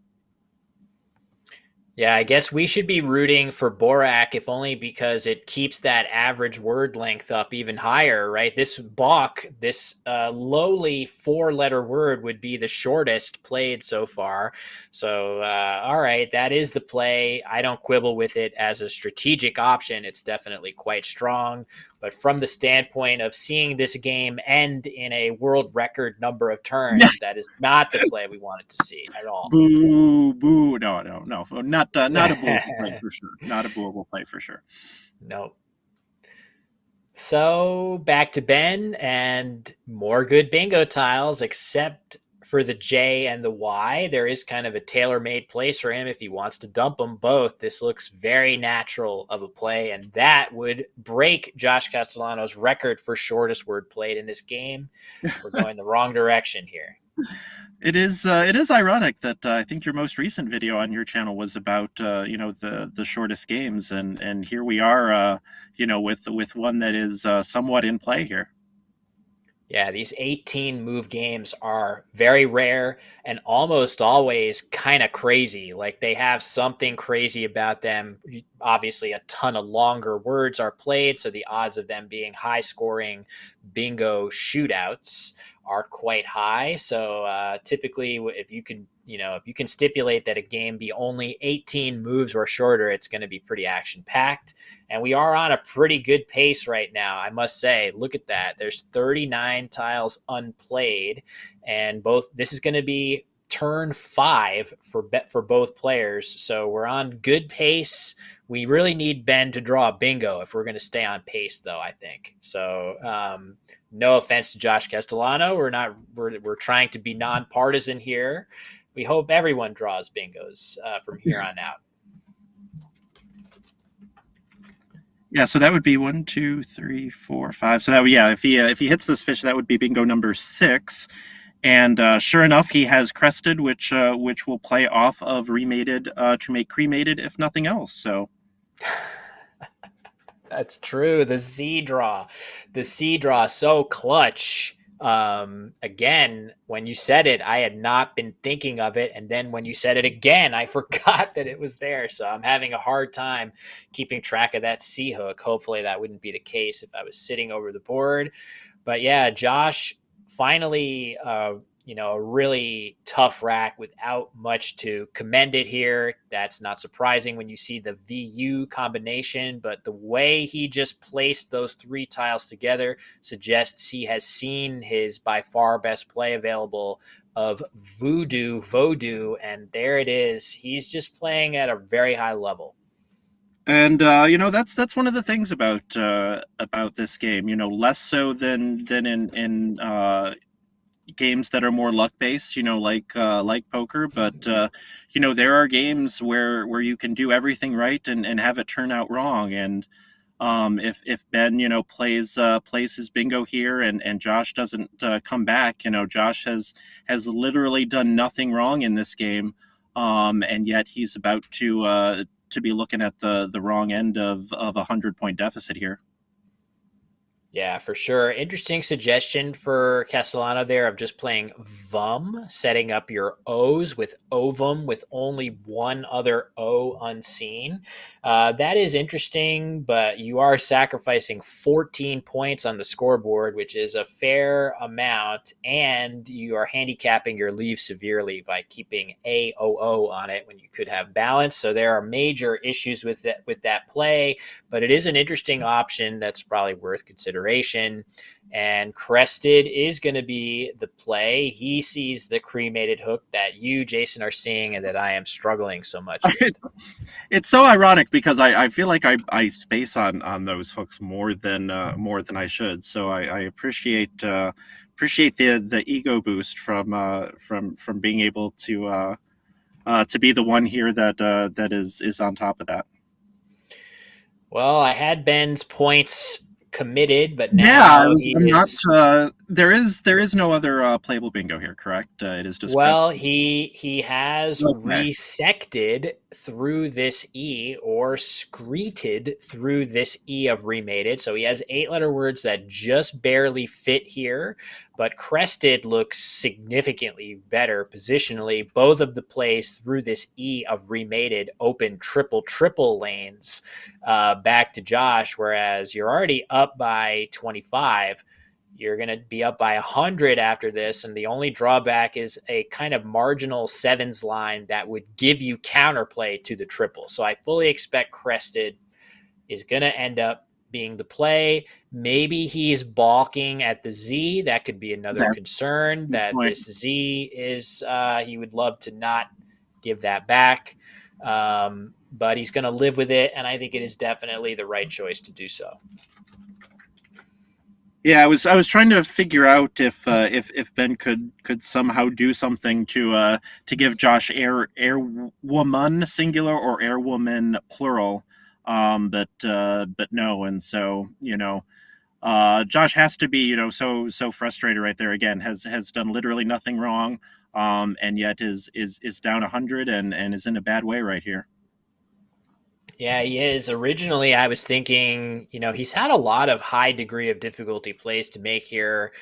Yeah, I guess we should be rooting for Borak, if only because it keeps that average word length up even higher, right? This balk, this lowly 4-letter word, would be the shortest played so far. So, all right, that is the play. I don't quibble with it as a strategic option. It's definitely quite strong. But from the standpoint of seeing this game end in a world record number of turns, that is not the play we wanted to see at all. Boo, boo. No, no, no. Not a booable play for sure. Not a booable play for sure. Nope. So back to Ben and more good bingo tiles, except for the J and the Y. There is kind of a tailor-made place for him if he wants to dump them both. This looks very natural of a play, and that would break Josh Castellano's record for shortest word played in this game. We're going the wrong direction here. It is ironic that I think your most recent video on your channel was about the shortest games, and here we are with one that is somewhat in play here. Yeah, these 18 move games are very rare and almost always kind of crazy. Like they have something crazy about them. Obviously, a ton of longer words are played, so the odds of them being high scoring bingo shootouts are quite high. So typically, if you can stipulate that a game be only 18 moves or shorter, it's going to be pretty action packed. And we are on a pretty good pace right now, I must say. Look at that. There's 39 tiles unplayed, and this is going to be turn 5 for both players. So we're on good pace. We really need Ben to draw a bingo if we're going to stay on pace, though, I think. So no offense to Josh Castellano. We're trying to be nonpartisan here. We hope everyone draws bingos from here on out. Yeah, so that would be 1, 2, 3, 4, 5. So that would, yeah, if he hits this fish, that would be bingo number 6. And sure enough, he has crested, which will play off of remated to make cremated, if nothing else. So That's true. The C draw, so clutch. Again, when you said it, I had not been thinking of it, and then when you said it again, I forgot that it was there. So I'm having a hard time keeping track of that C hook. Hopefully, that wouldn't be the case if I was sitting over the board. But yeah, Josh finally, a really tough rack without much to commend it here. That's not surprising when you see the VU combination, but the way he just placed those three tiles together suggests he has seen his by far best play available of Voodoo, and there it is. He's just playing at a very high level. and that's one of the things about this game. Less so than in games that are more luck based. Like poker, but there are games where you can do everything right and have it turn out wrong. And if Ben plays his bingo here and Josh doesn't come back, Josh has literally done nothing wrong in this game, and yet he's about to be looking at the wrong end of 100-point deficit here. Yeah, for sure. Interesting suggestion for Castellano there of just playing Vum, setting up your O's with Ovum with only one other O unseen. That is interesting, but you are sacrificing 14 points on the scoreboard, which is a fair amount, and you are handicapping your leave severely by keeping AOO on it when you could have balance. So there are major issues with that play, but it is an interesting option that's probably worth consideration. And Crested is going to be the play. He sees the cremated hook that you, Jason, are seeing and that I am struggling so much with. It's so ironic because I feel like I space on those hooks more than I should. So I appreciate the ego boost from being able to be the one here that is on top of that. Well, I had Ben's points committed, but Yeah, now he I'm not. is. There is no other playable bingo here, correct? It is just Well, Crest. he has Okay. resected through this E or screeted through this E of remated. So he has 8 letter words that just barely fit here, but crested looks significantly better positionally. Both of the plays through this E of remated open triple lanes back to Josh, whereas you're already up by 25. You're going to be up by 100 after this, and the only drawback is a kind of marginal sevens line that would give you counterplay to the triple. So I fully expect Crested is going to end up being the play. Maybe he's balking at the Z. That could be another That's concern a good that point. this Z is, he would love to not give that back. But he's going to live with it, and I think it is definitely the right choice to do so. Yeah, I was trying to figure out if Ben could somehow do something to give Josh air woman singular or air woman plural, but no, and so Josh has to be so frustrated right there again. Has done literally nothing wrong, and yet is down 100 and is in a bad way right here. Yeah, he is. Originally, I was thinking, he's had a lot of high degree of difficulty plays to make here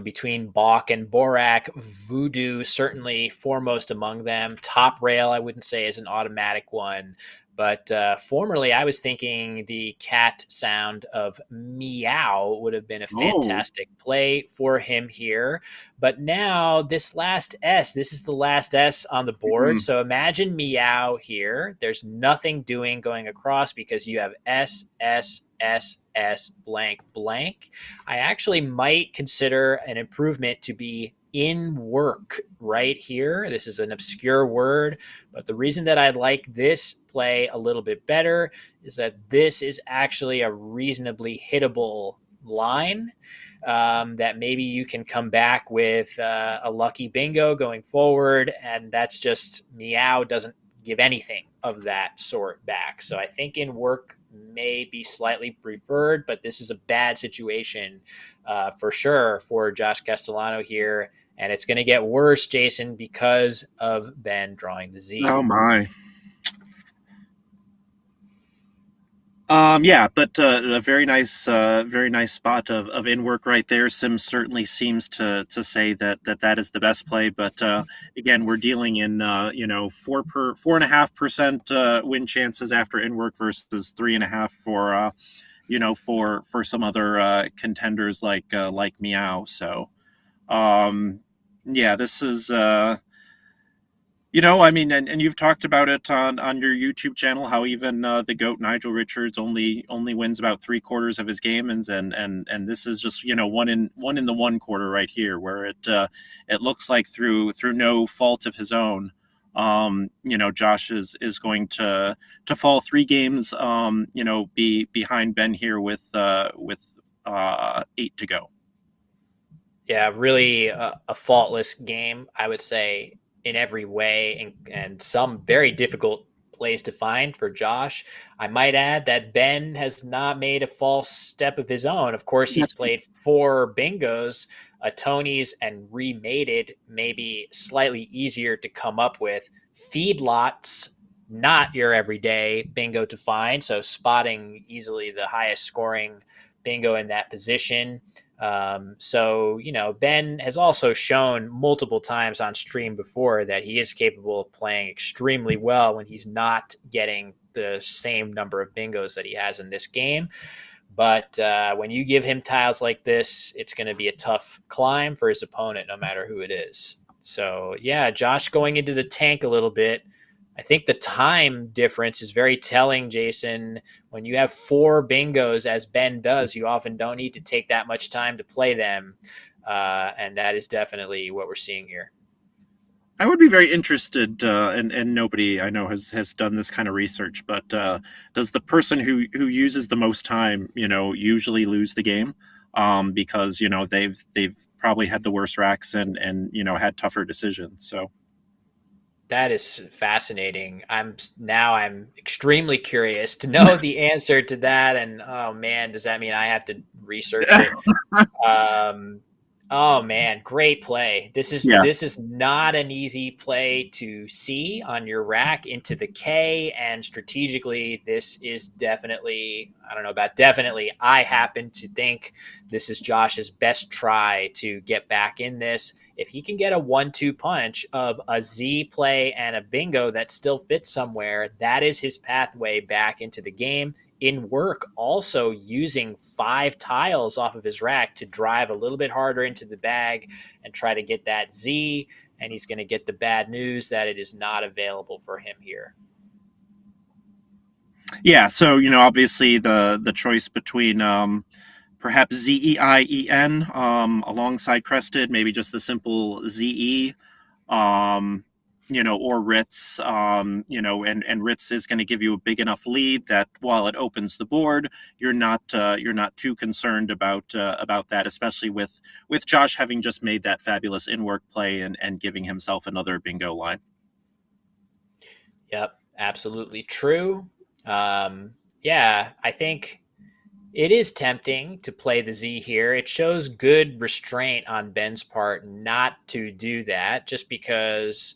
between Bach and Borak. Voodoo, certainly foremost among them. Top Rail, I wouldn't say is an automatic one. But formerly, I was thinking the cat sound of meow would have been a Oh. fantastic play for him here. But now, this is the last S on the board. Mhm. So imagine meow here. There's nothing doing going across because you have S, S, S, S, blank, blank. I actually might consider an improvement to be in work right here. This is an obscure word, but the reason that I like this play a little bit better is that this is actually a reasonably hittable line that maybe you can come back with a lucky bingo going forward. And that's just meow doesn't give anything of that sort back. So I think in work may be slightly preferred, but this is a bad situation for sure for Josh Castellano here. And it's going to get worse, Jason, because of Ben drawing the Z. Oh my. Yeah, but a very nice spot of in work right there. Sims certainly seems to say that is the best play. But again, we're dealing in 4.5% win chances after in work versus 3.5 for for some other contenders like Meow. So yeah, this is. I mean, and you've talked about it on your YouTube channel, how even the GOAT Nigel Richards only wins about 3/4 of his games, and this is just one in the one quarter right here, where it looks like through no fault of his own, Josh is going to fall 3 games, be behind Ben here with 8 to go. Yeah, really a faultless game, I would say, in every way, and some very difficult plays to find for Josh. I might add that Ben has not made a false step of his own. Of course, he's That's played 4 bingos, a Tony's, and remated, maybe slightly easier to come up with. Feedlots, not your everyday bingo to find, so spotting easily the highest scoring bingo in that position. So, Ben has also shown multiple times on stream before that he is capable of playing extremely well when he's not getting the same number of bingos that he has in this game. But when you give him tiles like this, it's going to be a tough climb for his opponent, no matter who it is. So, yeah, Josh going into the tank a little bit. I think the time difference is very telling, Jason. When you have 4 bingos, as Ben does, you often don't need to take that much time to play them. And that is definitely what we're seeing here. I would be very interested, and nobody I know has done this kind of research, but does the person who uses the most time, usually lose the game? Because they've probably had the worst racks and had tougher decisions. So That is fascinating. I'm extremely curious to know the answer to that. And oh man, does that mean I have to research it? Um, oh man, great play. yeah, This is not an easy play to see on your rack into the K, and strategically, this is definitely, I don't know about definitely. I happen to think this is Josh's best try to get back in this. If he can get a 1-2 punch of a Z play and a bingo that still fits somewhere, that is his pathway back into the game. In work, also using 5 tiles off of his rack to drive a little bit harder into the bag and try to get that Z. And he's going to get the bad news that it is not available for him here. yeah. So obviously the choice between perhaps ZEIEN alongside crested, maybe just the simple ZE. Um, or Ritz, and Ritz is going to give you a big enough lead that while it opens the board, you're not too concerned about that, especially with Josh having just made that fabulous in work play and giving himself another bingo line. Yep, absolutely true. Yeah, I think it is tempting to play the Z here. It shows good restraint on Ben's part not to do that, just because,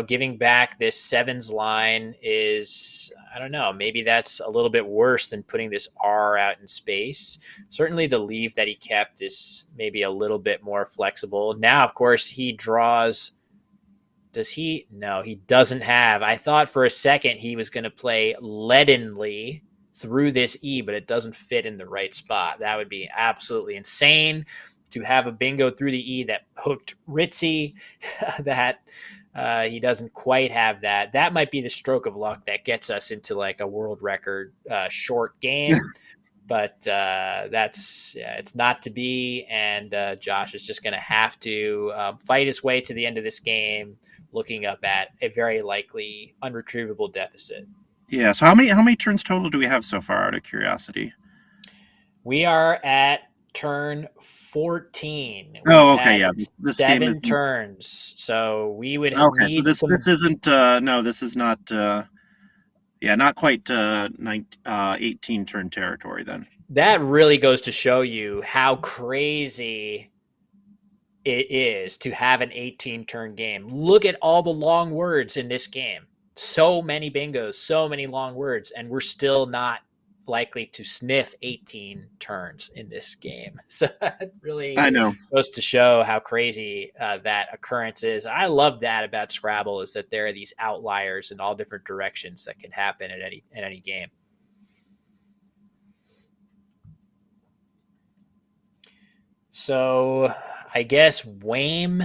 giving back this sevens line is, I don't know, maybe that's a little bit worse than putting this R out in space. Certainly the leave that he kept is maybe a little bit more flexible. Now, of course, he draws. Does he? No, he doesn't have. I thought for a second he was going to play leadenly through this E, but it doesn't fit in the right spot. That would be absolutely insane to have a bingo through the E that hooked Ritzy. That he doesn't quite have that. That might be the stroke of luck that gets us into like a world record short game. But it's not to be, and Josh is just going to have to fight his way to the end of this game, looking up at a very likely unretrievable deficit. Yeah. So how many turns total do we have so far, out of curiosity? We are at turn 14. We've Oh, okay. had Yeah. This game is 7 turns, so we would okay. So need this some. isn't. No, this is not. Yeah, not quite 18 turn territory then. That really goes to show you how crazy it is to have an 18 turn game. Look at all the long words in this game. So many bingos, so many long words, and we're still not likely to sniff 18 turns in this game. So it really I know. goes to show how crazy that occurrence is. I love that about Scrabble, is that there are these outliers in all different directions that can happen at any game. So I guess Wame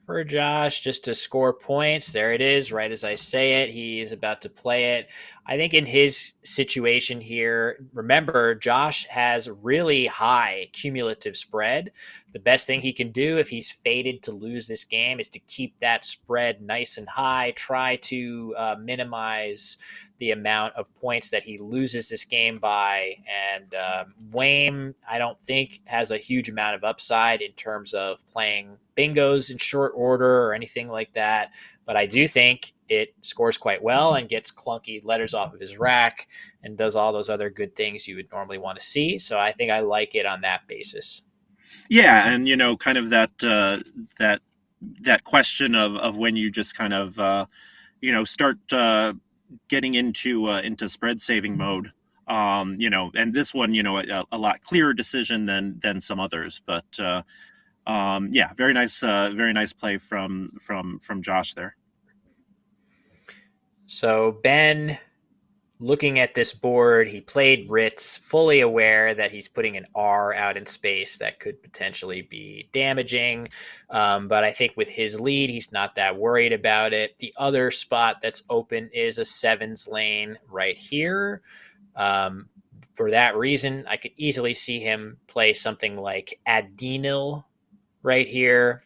for Josh just to score points. There it is, right as I say it. He is about to play it. I think in his situation here, remember, Josh has really high cumulative spread. The best thing he can do if he's fated to lose this game is to keep that spread nice and high, try to minimize the amount of points that he loses this game by. And Wayne, I don't think, has a huge amount of upside in terms of playing bingos in short order or anything like that. But I do think it scores quite well and gets clunky letters off of his rack and does all those other good things you would normally want to see. So I think I like it on that basis. Yeah, and kind of that question of when you just kind of start getting into spread saving mode. And this one, a lot clearer decision than some others, but yeah, very nice play from Josh there. So Ben, looking at this board, he played Ritz, fully aware that he's putting an R out in space that could potentially be damaging. But I think with his lead, he's not that worried about it. The other spot that's open is a sevens lane right here. For that reason, I could easily see him play something like Adinil right here.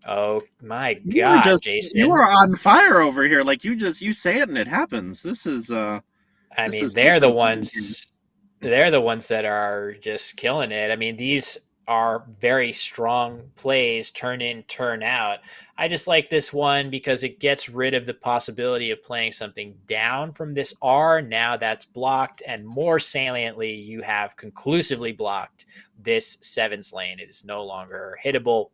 Oh my God, You Jason. are on fire over here. Like you say it and it happens. I This mean, is different from here. they're the ones that are just killing it. I mean, these are very strong plays, turn in, turn out. I just like this one because it gets rid of the possibility of playing something down from this R. Now that's blocked, and more saliently, you have conclusively blocked this sevens lane. It is no longer hittable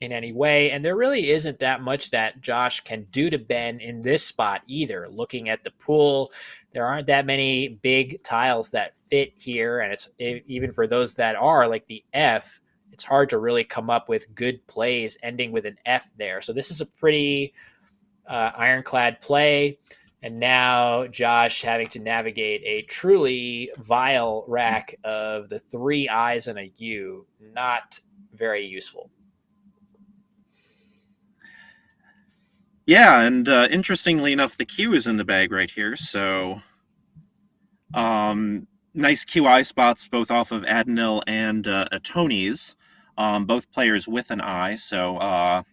in any way. And there really isn't that much that Josh can do to Ben in this spot either. Looking at the pool, there aren't that many big tiles that fit here. And even for those that are, like the F, it's hard to really come up with good plays ending with an F there. So this is a pretty ironclad play. And now Josh having to navigate a truly vile rack of the 3 I's and a U. Not very useful. Yeah, and interestingly enough, the Q is in the bag right here. So, nice QI spots both off of Adnil and a Tony's. Both players with an I. So,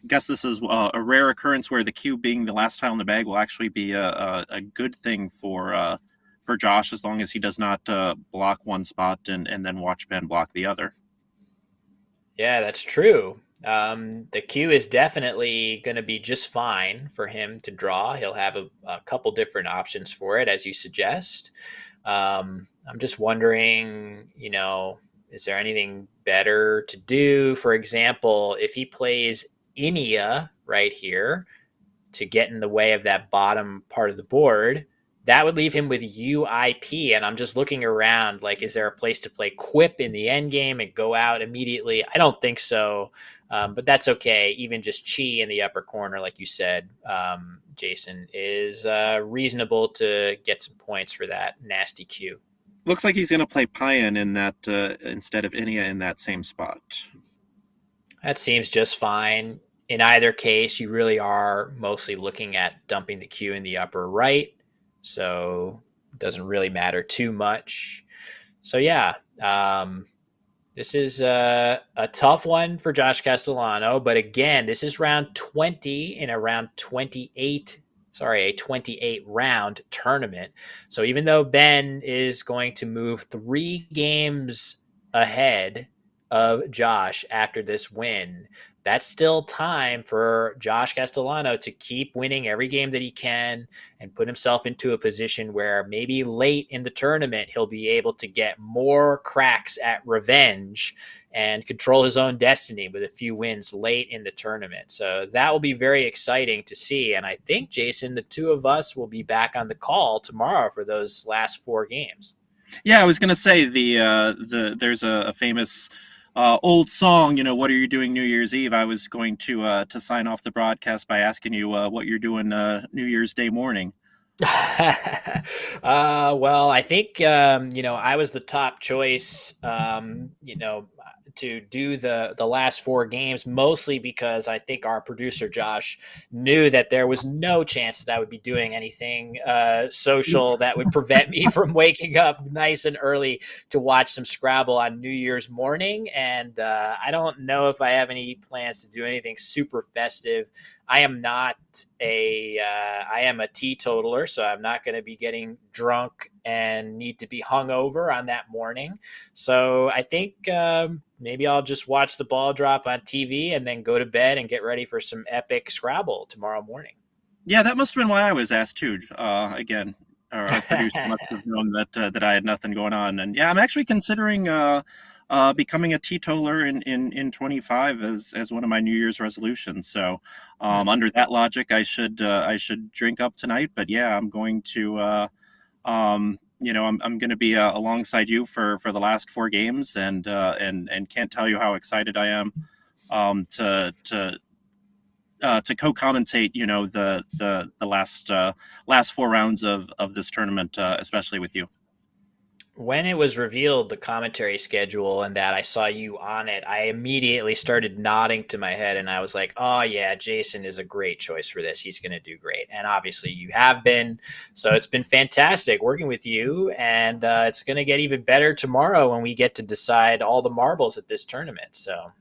guess this is a rare occurrence where the Q being the last tile in the bag will actually be a good thing for Josh, as long as he does not block one spot and then watch Ben block the other. Yeah, that's true. The Q is definitely going to be just fine for him to draw. He'll have a couple different options for it, as you suggest. I'm just wondering, is there anything better to do? For example, if he plays Inia right here to get in the way of that bottom part of the board, that would leave him with UIP. And I'm just looking around, like, is there a place to play Quip in the end game and go out immediately? I don't think so, but that's okay. Even just Chi in the upper corner, like you said, Jason, is reasonable to get some points for that nasty Q. Looks like he's going to play Payan in that instead of Inia in that same spot. That seems just fine. In either case, you really are mostly looking at dumping the Q in the upper right. So it doesn't really matter too much. So yeah, this is a tough one for Josh Castellano. But again, this is round 20 in a round 28. Sorry, a 28 round tournament. So even though Ben is going to move 3 games ahead of Josh after this win, that's still time for Josh Castellano to keep winning every game that he can and put himself into a position where maybe late in the tournament he'll be able to get more cracks at revenge and control his own destiny with a few wins late in the tournament. So that will be very exciting to see. And I think, Jason, the two of us will be back on the call tomorrow for those last four games. Yeah, I was gonna say there's a famous old song. What are you doing New Year's Eve? I was going to sign off the broadcast by asking you what you're doing New Year's Day morning. Well, I think I was the top choice. To do the last four games, mostly because I think our producer Josh knew that there was no chance that I would be doing anything social that would prevent me from waking up nice and early to watch some Scrabble on New Year's morning. And I don't know if I have any plans to do anything super festive. I am not I am a teetotaler, so I'm not going to be getting drunk and need to be hungover on that morning. So I think maybe I'll just watch the ball drop on TV and then go to bed and get ready for some epic Scrabble tomorrow morning. Yeah, that must have been why I was asked too. Again, our producer must have known that I had nothing going on, and yeah, I'm actually considering becoming a teetotaler in 25 as one of my New Year's resolutions. So, under that logic, I should drink up tonight. But yeah, I'm going to I'm going to be alongside you for the last four games, and can't tell you how excited I am to co-commentate, the last four rounds of this tournament, especially with you. When it was revealed, the commentary schedule and that I saw you on it, I immediately started nodding to my head and I was like, oh, yeah, Jason is a great choice for this. He's going to do great. And obviously, you have been. So it's been fantastic working with you. And it's going to get even better tomorrow when we get to decide all the marbles at this tournament. So.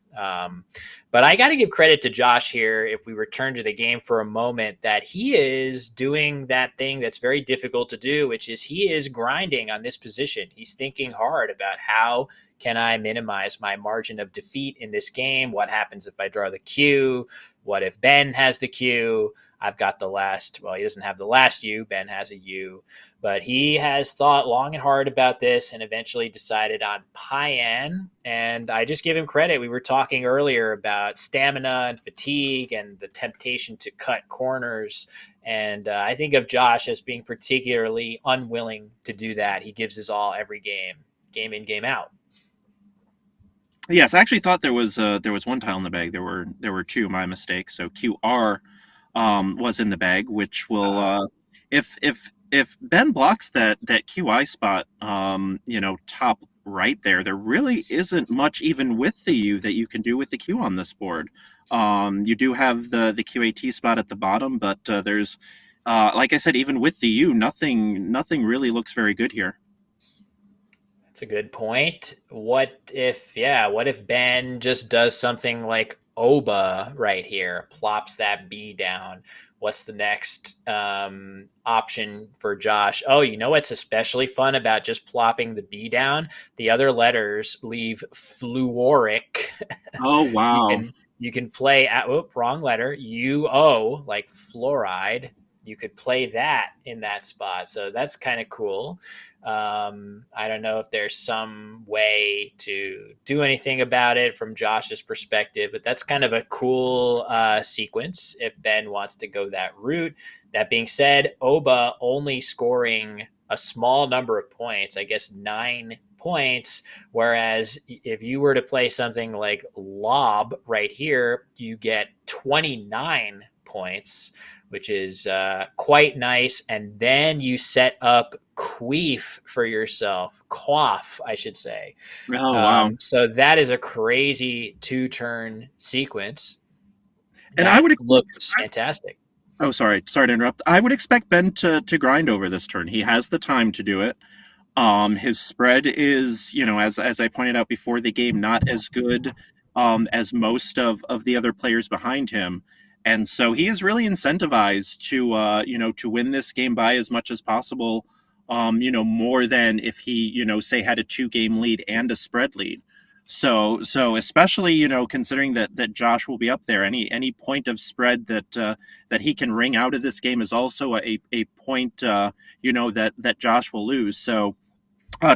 But I got to give credit to Josh here, if we return to the game for a moment, that he is doing that thing that's very difficult to do, which is he is grinding on this position. He's thinking hard about how can I minimize my margin of defeat in this game? What happens if I draw the Q? What if Ben has the Q? I've got the last, well, he doesn't have the last U. Ben has a U. But he has thought long and hard about this and eventually decided on Payan. And I just give him credit. We were talking earlier about stamina and fatigue and the temptation to cut corners. And I think of Josh as being particularly unwilling to do that. He gives his all every game, game in, game out. Yes, I actually thought there was one tile in the bag. There were two. My mistake. So QR was in the bag, which will if Ben blocks that QI spot, top right there, there really isn't much even with the U that you can do with the Q on this board. You do have the QAT spot at the bottom, but there's like I said, even with the U, nothing really looks very good here. That's a good point. What if Ben just does something like Oba right here, plops that B down? What's the next option for Josh? Oh, you know what's especially fun about just plopping the B down? The other letters leave fluoric. Oh you wow. can you can play at wrong letter UO like fluoride. You could play that in that spot, so that's kind of cool. I don't know if there's some way to do anything about it from Josh's perspective, but that's kind of a cool sequence if Ben wants to go that route. That being said, Oba only scoring a small number of points, I guess 9 points, whereas if you were to play something like Lob right here, you get 29 points, which is quite nice. And then you set up Queef for yourself. Quaff, I should say. Oh wow. So that is a crazy two-turn sequence And I that would looks fantastic. Oh, sorry to interrupt. I would expect Ben to grind over this turn. He has the time to do it. His spread is, as I pointed out before the game, not as good as most of the other players behind him, and so he is really incentivized to win this game by as much as possible. More than if he, say, had a 2-game lead and a spread lead. So especially, considering that Josh will be up there, any point of spread that he can wring out of this game is also a point, that Josh will lose. So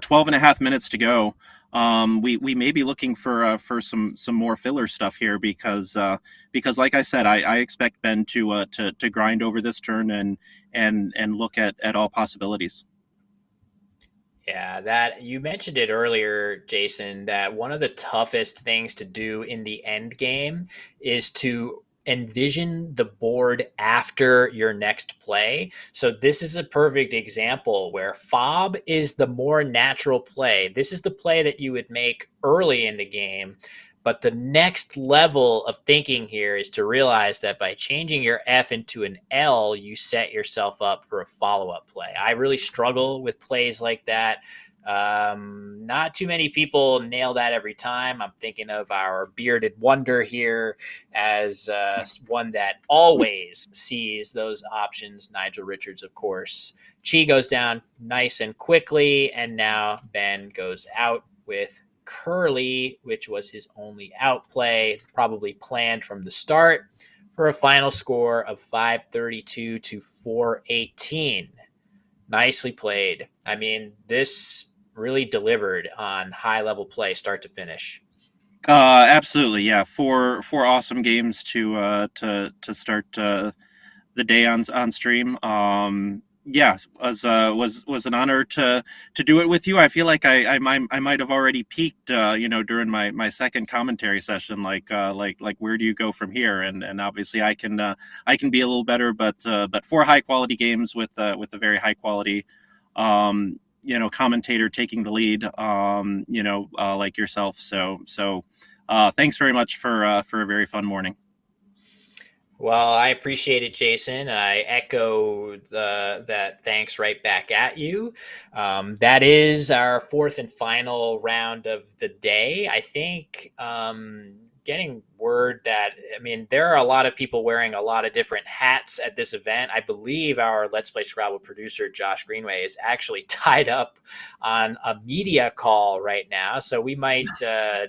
12 and a half minutes to go. We may be looking for some more filler stuff here because like I said, I expect Ben to grind over this turn and look at all possibilities. Yeah, that you mentioned it earlier, Jason, that one of the toughest things to do in the end game is to envision the board after your next play. So this is a perfect example where fob is the more natural play. This is the play that you would make early in the game. But the next level of thinking here is to realize that by changing your F into an L, you set yourself up for a follow up play. I really struggle with plays like that. Not too many people nail that every time. I'm thinking of our bearded wonder here as one that always sees those options. Nigel Richards, of course. Chi goes down nice and quickly, and now Ben goes out with Curly, which was his only outplay, probably planned from the start, for a final score of 532 to 418. Nicely played. I mean, this really delivered on high level play, start to finish. Absolutely, yeah. Four awesome games to start the day on stream. Yeah, was an honor to do it with you. I feel like I might have already peaked, during my second commentary session. Like where do you go from here? And obviously I can be a little better, but four high quality games with a very high quality, commentator taking the lead, like yourself. So thanks very much for a very fun morning. Well, I appreciate it, Jason. I echo that thanks right back at you. That is our fourth and final round of the day. I think getting word that, I mean, there are a lot of people wearing a lot of different hats at this event. I believe our Let's Play Scrabble producer, Josh Greenway, is actually tied up on a media call right now. So we might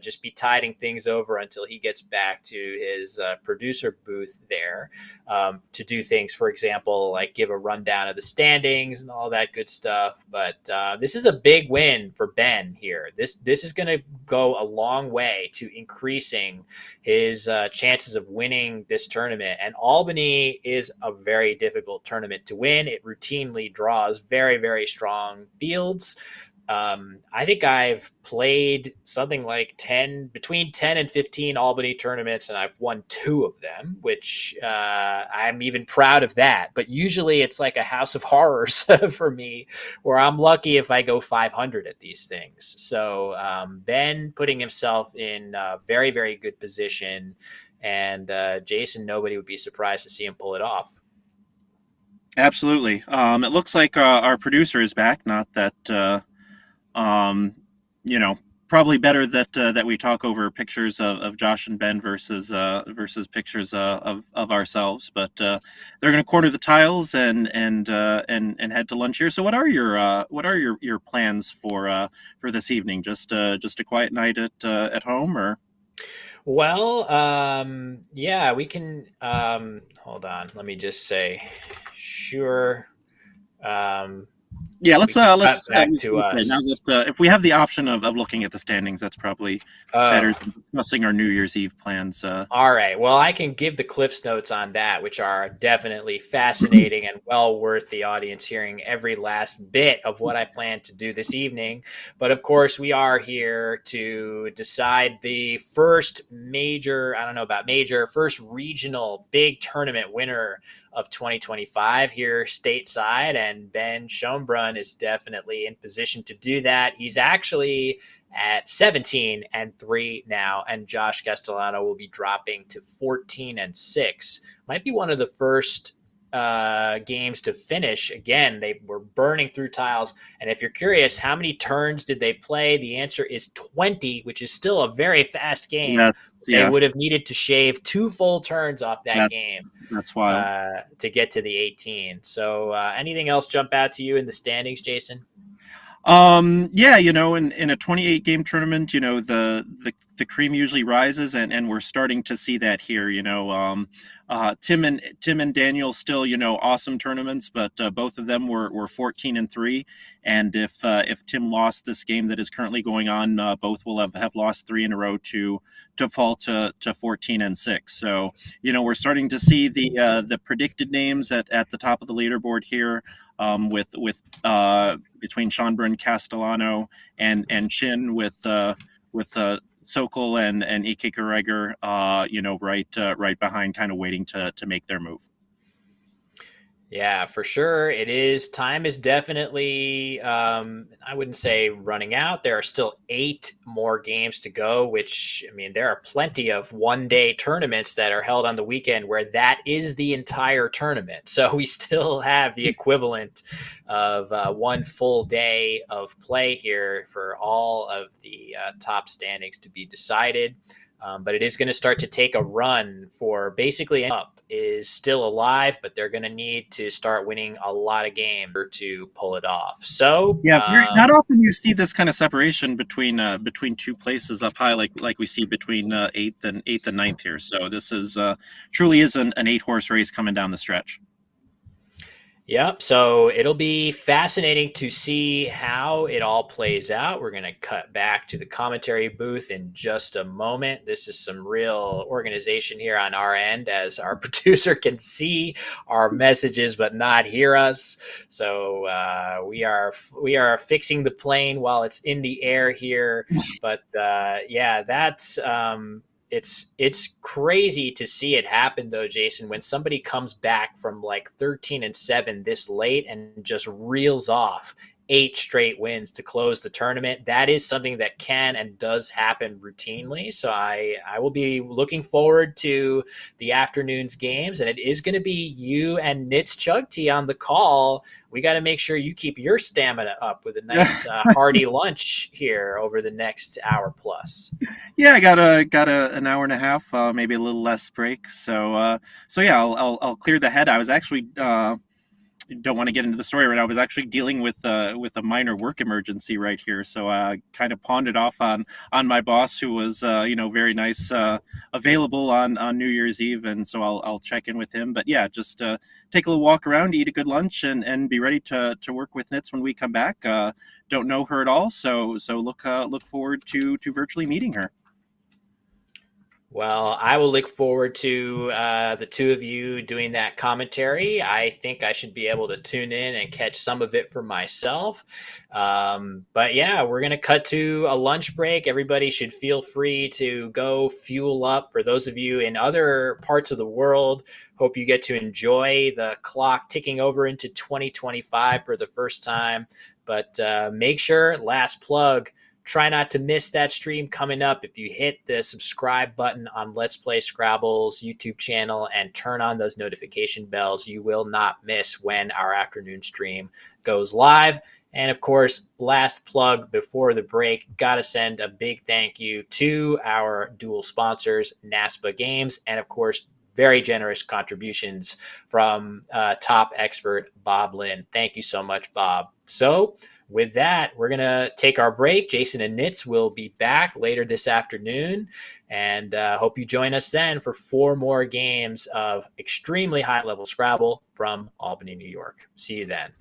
just be tiding things over until he gets back to his producer booth there to do things, for example, like give a rundown of the standings and all that good stuff. But this is a big win for Ben here. This is going to go a long way to increasing his chances of winning this tournament. And Albany is a very difficult tournament to win. It routinely draws very, very strong fields. I think I've played something like between 10 and 15 Albany tournaments, and I've won two of them, which I'm even proud of that. But usually it's like a house of horrors for me, where I'm lucky if I go 500 at these things. So Ben putting himself in a very, very good position. And Jason, nobody would be surprised to see him pull it off. Absolutely. It looks like our producer is back. Not that um, probably better that we talk over pictures of Josh and Ben versus pictures of ourselves. But they're going to corner the tiles and head to lunch here. So what are your plans for this evening? Just a quiet night at home, or? Well, yeah, we can. Hold on. Let me just say, sure. Um, Yeah, we can cut let's back to say now us. that if we have the option of looking at the standings, that's probably better Oh, than discussing our New Year's Eve plans. all right. Well, I can give the Cliff's notes on that, which are definitely fascinating and well worth the audience hearing every last bit of what I plan to do this evening. But of course, we are here to decide the first major, I don't know about major, first regional big tournament winner of 2025 here stateside. And Ben Schonbrun is definitely in position to do that. He's actually at 17-3 now, and Josh Castellano will be dropping to 14-6. Might be one of the first games to finish. Again, they were burning through tiles. And if you're curious, how many turns did they play? The answer is 20, which is still a very fast game. That's They yeah, would have needed to shave 2 full turns off that that's game that's wild. to get to the 18. So, anything else jump out to you in the standings, Jason? Yeah, in a 28 game tournament, the cream usually rises, and we're starting to see that here. Tim and Daniel still, awesome tournaments, but both of them were 14-3, and if Tim lost this game that is currently going on, both will have lost three in a row to fall to 14-6. So we're starting to see the predicted names at the top of the leaderboard here, with between Shon, Brun, Castellano, and Shin, with Sokol and Ike Garegor, right behind, kind of waiting to make their move. Yeah, for sure. It is. Time is definitely, I wouldn't say running out. There are still 8 more games to go, which, I mean, there are plenty of 1 day tournaments that are held on the weekend where that is the entire tournament. So we still have the equivalent of 1 full day of play here for all of the top standings to be decided. But it is going to start to take a run for basically up is still alive, but they're going to need to start winning a lot of games to pull it off. So, Yeah, not often you see this kind of separation between two places up high, like we see between eighth and ninth here. So this is truly is an 8 horse race coming down the stretch. yep. So it'll be fascinating to see how it all plays out. We're going to cut back to the commentary booth in just a moment. This is some real organization here on our end, as our producer can see our messages but not hear us. So we are fixing the plane while it's in the air here. But yeah, that's it's crazy to see it happen though, Jason, when somebody comes back from like 13-7 this late and just reels off 8 straight wins to close the tournament. That is something that can and does happen routinely. So I will be looking forward to the afternoon's games, and it is going to be you and Nits Chagti on the call. We got to make sure you keep your stamina up with a nice hearty lunch here over the next hour plus. Yeah, I got an hour and a half, maybe a little less break. So yeah, I'll clear the head. I was actually don't want to get into the story right now. I was actually dealing with a minor work emergency right here, so I kind of pawned it off on my boss, who was very nice, available on New Year's Eve, and so I'll check in with him. But yeah, just take a little walk around, eat a good lunch, and be ready to work with Nits when we come back. Don't know her at all, so look forward to virtually meeting her. Well, I will look forward to the two of you doing that commentary. I think I should be able to tune in and catch some of it for myself. But yeah, we're going to cut to a lunch break. Everybody should feel free to go fuel up. For those of you in other parts of the world, hope you get to enjoy the clock ticking over into 2025 for the first time. But make sure, last plug, try not to miss that stream coming up. If you hit the subscribe button on Let's Play Scrabble's YouTube channel and turn on those notification bells, you will not miss when our afternoon stream goes live. And of course, last plug before the break, got to send a big thank you to our dual sponsors, NASPA Games, and of course, very generous contributions from top expert Bob Lynn. Thank you so much, Bob. So with that, we're going to take our break. Jason and Nits will be back later this afternoon, and hope you join us then for 4 more games of extremely high-level Scrabble from Albany, New York. See you then.